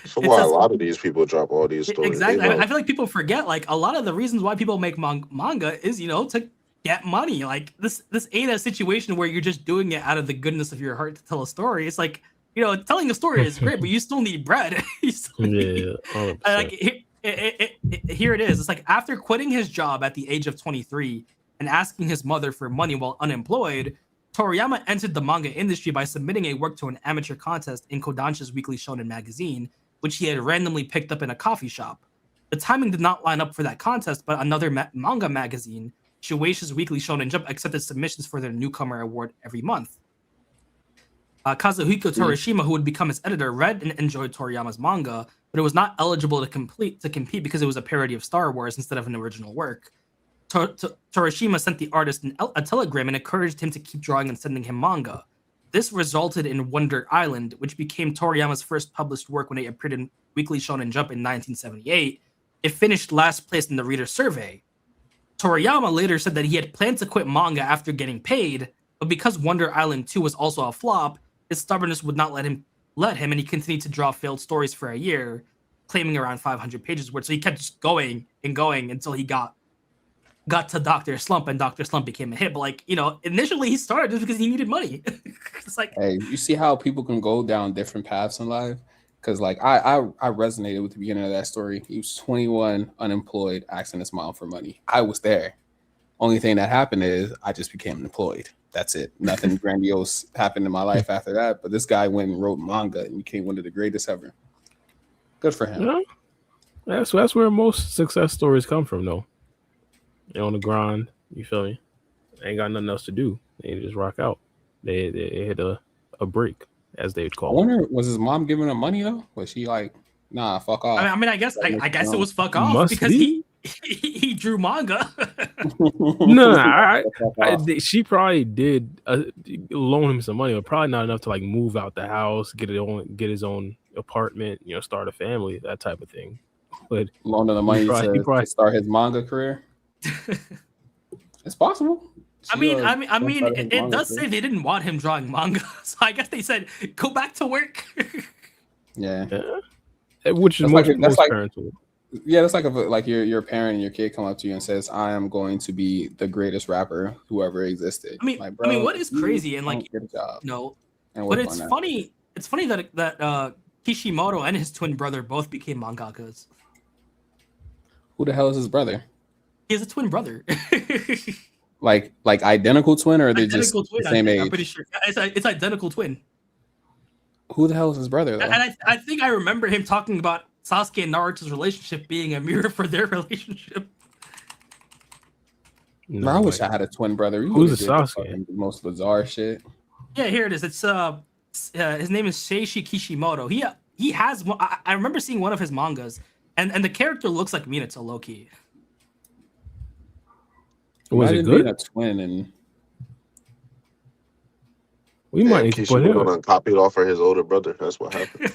So why a lot of these people drop all these stories. Exactly. I feel like people forget like a lot of the reasons why people make manga is, to get money. Like this ain't a situation where you're just doing it out of the goodness of your heart to tell a story. It's like, telling a story is great, but you still need bread. Yeah. Like here it is. It's like after quitting his job at the age of 23 and asking his mother for money while unemployed, Toriyama entered the manga industry by submitting a work to an amateur contest in Kodansha's Weekly Shonen magazine, which he had randomly picked up in a coffee shop. The timing did not line up for that contest, but another manga magazine, Shueisha's Weekly Shonen Jump, accepted submissions for their newcomer award every month. Kazuhiko Torishima, who would become his editor, read and enjoyed Toriyama's manga, but it was not eligible to compete because it was a parody of Star Wars instead of an original work. Torishima sent the artist a telegram and encouraged him to keep drawing and sending him manga. This resulted in Wonder Island, which became Toriyama's first published work when it appeared in Weekly Shonen Jump in 1978. It finished last place in the reader survey. Toriyama later said that he had planned to quit manga after getting paid, but because Wonder Island 2 was also a flop, his stubbornness would not let him, and he continued to draw failed stories for a year, claiming around 500 pages worth. So he kept just going and going until he got to Dr. Slump, and Dr. Slump became a hit. But initially he started just because he needed money. It's like, hey, you see how people can go down different paths in life? Because I resonated with the beginning of that story. He was 21, unemployed, asking his mom for money. I was there. Only thing that happened is I just became employed. That's it. Nothing grandiose happened in my life after that. But this guy went and wrote manga and became one of the greatest ever. Good for him. Yeah. That's where most success stories come from, though. They're on the grind. You feel me? They ain't got nothing else to do. They just rock out. They hit a break, as they would call it. I wonder, was his mom giving him money though? Was she like, nah, fuck off? I guess it was fuck off because he drew manga. No, she probably did loan him some money, but probably not enough to like move out the house, get his own apartment, start a family, that type of thing. But loan him the money to start his manga career. It's possible. It does say they didn't want him drawing manga, so I guess they said go back to work. Yeah. Which is most parents would. Yeah, it's like your parent and your kid come up to you and says, "I am going to be the greatest rapper who ever existed." Like, bro, what is crazy and like get a job. And but it's funny. It's funny that Kishimoto and his twin brother both became mangakas. Who the hell is his brother? He has a twin brother. like identical twin, or are they just the same age? I'm pretty sure it's identical twin. Who the hell is his brother though? And I think I remember him talking about Sasuke and Naruto's relationship being a mirror for their relationship. No, I wish I had a twin brother. Who's the Sasuke? The most bizarre shit. Yeah, here it is. It's his name is Seishi Kishimoto. He has one. I remember seeing one of his mangas, and the character looks like Minato low-key. Was it good? A twin and we might need to put him on. Copied off of his older brother. That's what happened.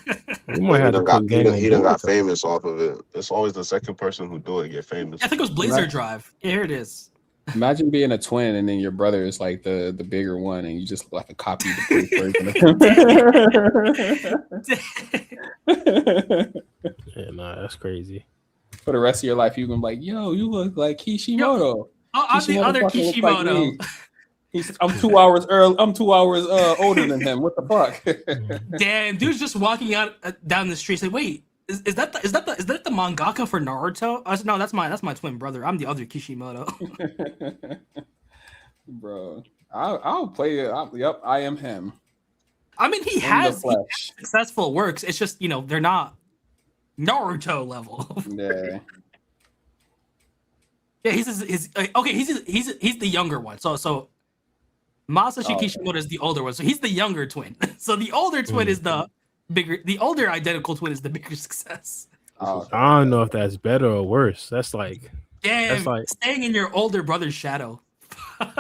We might have to put he done got famous off of it. It's always the second person who do it get famous. I think it was Blazer Drive. Yeah, here it is. Imagine being a twin and then your brother is like the bigger one and you just look like a copy of the version. Yeah, nah, that's crazy. For the rest of your life, you're gonna be like, "Yo, you look like Kishimoto." I'm the other Kishimoto. I'm 2 hours early. I'm 2 hours older than him. What the fuck? Damn, dude's just walking out down the street. Say, wait, is that the mangaka for Naruto? I said, no, that's my twin brother. I'm the other Kishimoto. Bro, I'll play it. Yep, I am him. I mean, he has successful works. It's just they're not Naruto level. Yeah. Yeah, he's the younger one. So Masashi Kishimoto is the older one. So he's the younger twin. So the older twin is the bigger. The older identical twin is the bigger success. I don't know if that's better or worse. That's like staying in your older brother's shadow.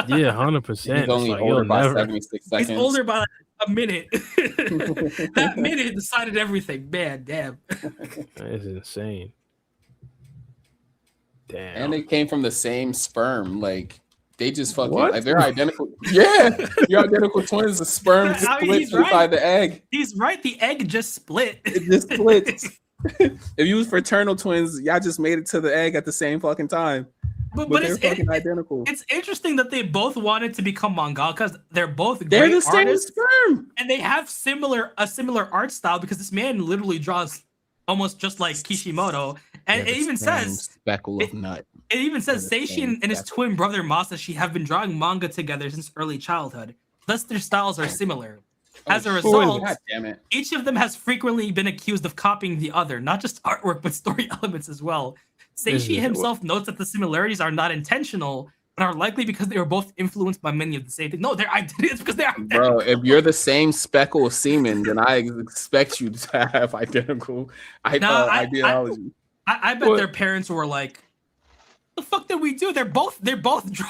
Yeah, 100%. He's only older by 76 seconds. He's older by a minute. That minute decided everything. Man, damn. That is insane. Damn. And they came from the same sperm. Like they just fucking like they're identical. Yeah, you're identical twins. The sperm splits inside the egg. He's right. The egg just split. It just splits. If you was fraternal twins, y'all just made it to the egg at the same fucking time. But they're fucking identical. It's interesting that they both wanted to become mangakas. They're both they're the same artists, sperm, and they have a similar art style because this man literally draws almost just like Kishimoto. And it even says speckle of nut. It even says Seishi and his twin brother Masashi have been drawing manga together since early childhood. Thus, their styles are similar. As a result, each of them has frequently been accused of copying the other, not just artwork, but story elements as well. Seishi himself notes that the similarities are not intentional, but are likely because they were both influenced by many of the same things. No, they're identical because they're identical. Bro, if you're the same speckle of semen, then I expect you to have identical ideology. I bet their parents were like, "The fuck did we do? They're both drawing."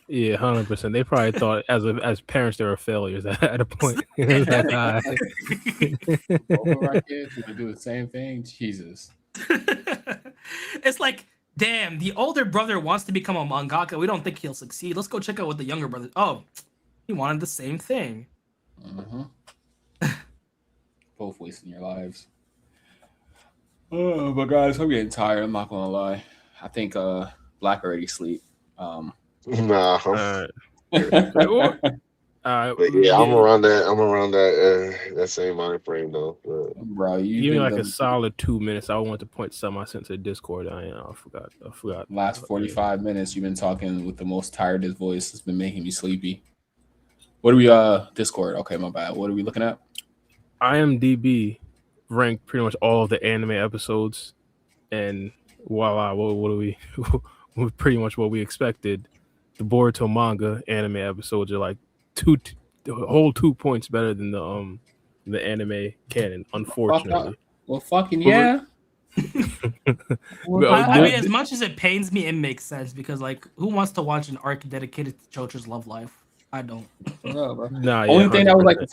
Yeah, 100%. They probably thought as parents they were failures at a point. Both of our kids gonna do the same thing. Jesus. It's like, damn, the older brother wants to become a mangaka. We don't think he'll succeed. Let's go check out what the younger brother. Oh, he wanted the same thing. Both wasting your lives. Oh, but guys, I'm getting tired. I'm not gonna lie. I think Black already sleep. Nah. But yeah, I'm around that same mind frame though. Bro, you give me like a solid 2 minutes. I want to point something I sent to Discord. I forgot. Last 45 minutes, you've been talking with the most tiredest voice. It's been making me sleepy. What are we? Discord. Okay, my bad. What are we looking at? IMDb ranked pretty much all of the anime episodes, and voila, what do we? Pretty much what we expected. The Boruto manga anime episodes are like the whole 2 points better than the anime canon, unfortunately. Well, fucking yeah. I mean, as much as it pains me, it makes sense because, like, who wants to watch an arc dedicated to Chocho's love life? I don't. Only thing that was like the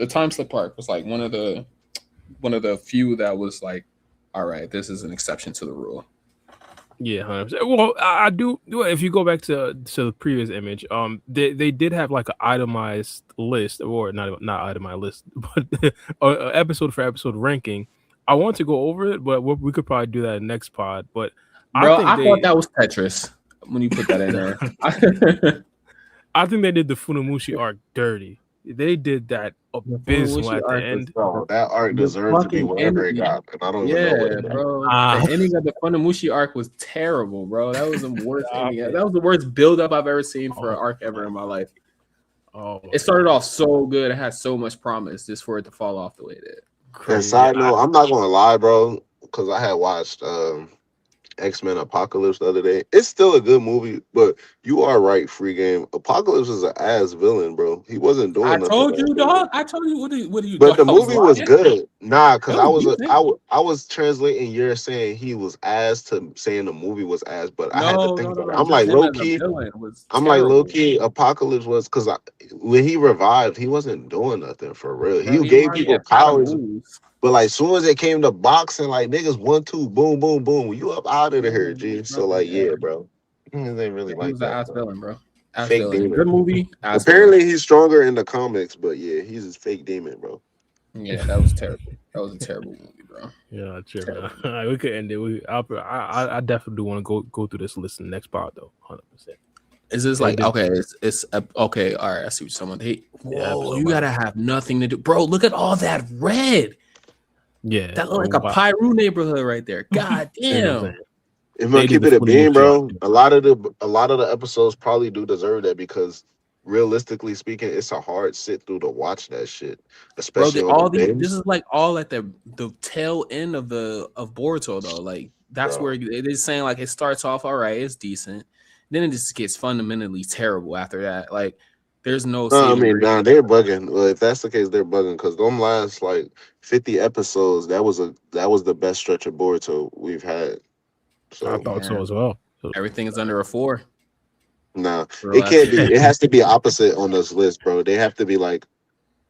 time slip part was like one of the few that was like, all right, this is an exception to the rule. Yeah, 100%. Well, I do. If you go back to the previous image, they did have like an itemized list, or not itemized list, but episode for episode ranking I want to go over it, but we could probably do that next pod. But Bro, I I think thought that was Tetris when you put that in there. I think they did the Funamushi arc dirty. They did that abysmal Funamushi at the arc was end. Bro, that arc the deserved to be fucking wherever it ending. got, and I don't even know what Yeah, it got. bro. Ah. The ending of the Funamushi arc was terrible, bro. That was the worst Stop ending. it. That was the worst build up I've ever seen for an Oh arc ever in my life. Oh, my It started God. off so good. It had so much promise just for it to fall off the way it did. And Crazy. side note, I'm not gonna lie, bro, because I had watched X-Men Apocalypse the other day. It's still a good movie, but you are right, Free Game. Apocalypse is an ass villain, bro. He wasn't doing I nothing. told you, dog. I told you. What are you? But Thought the I was movie was lying? good. Nah, because That was decent. I was translating you're saying he was ass to saying the movie was ass, but I had to No. think about it. Just him as a villain was terrible. Low key, Apocalypse was because when he revived, he wasn't doing nothing for real. Bro, He gave already people had five powers, moves. but like soon as it came to boxing, like niggas 1-2, boom, boom, boom, you up out of here, Yeah, G. So bro, like, yeah. yeah, bro, they ain't really He like was an that. ass Bro. villain, bro. Ass Fake villain. demon. Good movie. Ass Apparently, he's stronger in the comics, but yeah, he's a fake demon, bro. villain. Yeah, that was terrible. That was a terrible movie, bro. Yeah, true. Man. We could end it. I definitely do want to go through this list in the next pod though, 100%. Is this like okay? It's okay. All right, I see what someone. Hey, whoa! You gotta have nothing to do, bro. Look at all that red. Yeah, That look like a Pyru neighborhood right there. God damn. If I keep it a bean, bro, a lot of the episodes probably do deserve that because realistically speaking, it's a hard sit through to watch that shit. Especially bro, this is like all at the tail end of Boruto though. Like that's where it is saying like it starts off all right, it's decent. Then it just gets fundamentally terrible after that. Like there's no I mean, they're bugging. Well, if that's the case, they're bugging because them last like 50 episodes, that was the best stretch of Boruto we've had. So I thought so as well. Everything is under a 4. Nah, it can't be. It has to be opposite on this list, bro. They have to be like,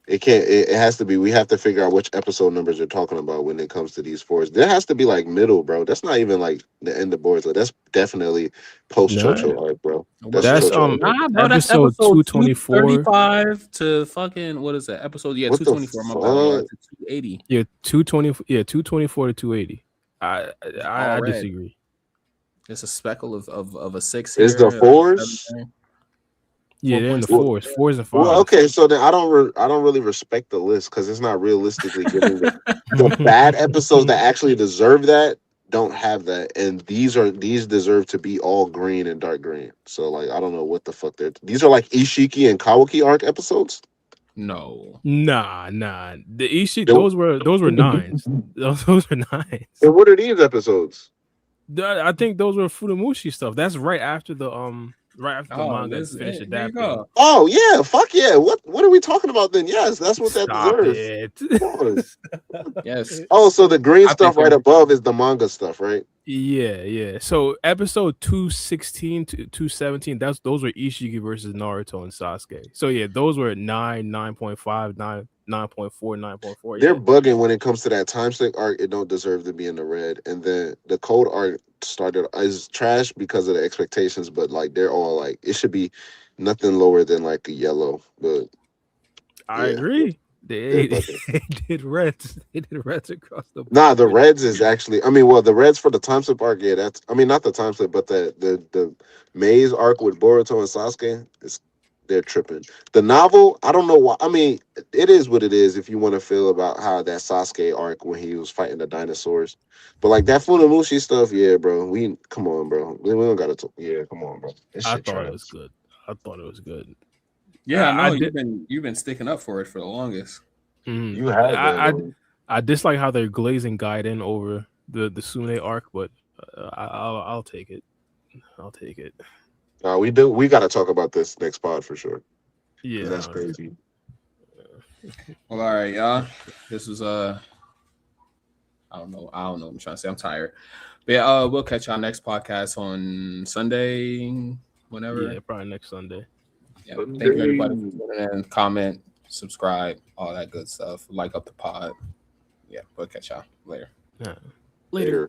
it can't. It has to be. We have to figure out which episode numbers you're talking about when it comes to these 4s. There has to be like middle, bro. That's not even like the end of Boruto. That's definitely post Chocho arc, bro. That's episode 224, 35 to fucking what is that episode? Yeah, 224. My bad. 280. Yeah, 220. Yeah, 224 to 280. I disagree. It's a speckle of a 6 here. Is the 4s? Yeah, they're in the 4s, 4s and 5s. Well, okay, so then I don't really respect the list because it's not realistically giving the bad episodes that actually deserve that don't have that, and these deserve to be all green and dark green. So like I don't know what the fuck these are like Ishiki and Kawaki arc episodes. No, nah. The Ishiki those were 9s. Those were 9s. And what are these episodes? I think those were Funamushi stuff. That's right after the manga finished adapting. Oh yeah, fuck yeah. What are we talking about then? Yes, that's what that deserves. Yes. Oh, so the green stuff right above is the manga stuff, right? Yeah. So episode 216 to 217, those were Ishiki versus Naruto and Sasuke. So yeah, those were 9, 9.5, 9, 9.4, 9.4. They're bugging when it comes to that time stick arc. It don't deserve to be in the red, and then the code arc started is trash because of the expectations. But like they're all like it should be nothing lower than like a yellow. But I agree. They did reds. They did reds across the board. Nah, the reds is actually. I mean, well, the reds for the time slip arc. Yeah, that's. I mean, not the time slip, but the maze arc with Boruto and Sasuke is. They're tripping. The novel, I don't know why. I mean, it is what it is if you want to feel about how that Sasuke arc when he was fighting the dinosaurs. But like that Funamushi stuff, yeah, bro. Come on, bro. We don't gotta talk. Yeah, come on, bro. I thought it was good. Yeah, I know you've been sticking up for it for the longest. Mm-hmm. You have. I dislike how they're glazing Gaiden over the Sune arc, but I'll take it. I'll take it. We do. We got to talk about this next pod for sure. Yeah, that's crazy. Well, all right, y'all. This was I don't know what I'm trying to say. I'm tired. But yeah, we'll catch y'all next podcast on Sunday, whenever. Yeah, probably next Sunday. Yeah, thank you everybody for tuning in, comment, subscribe, all that good stuff. Like up the pod. Yeah, we'll catch y'all later. Yeah. Later.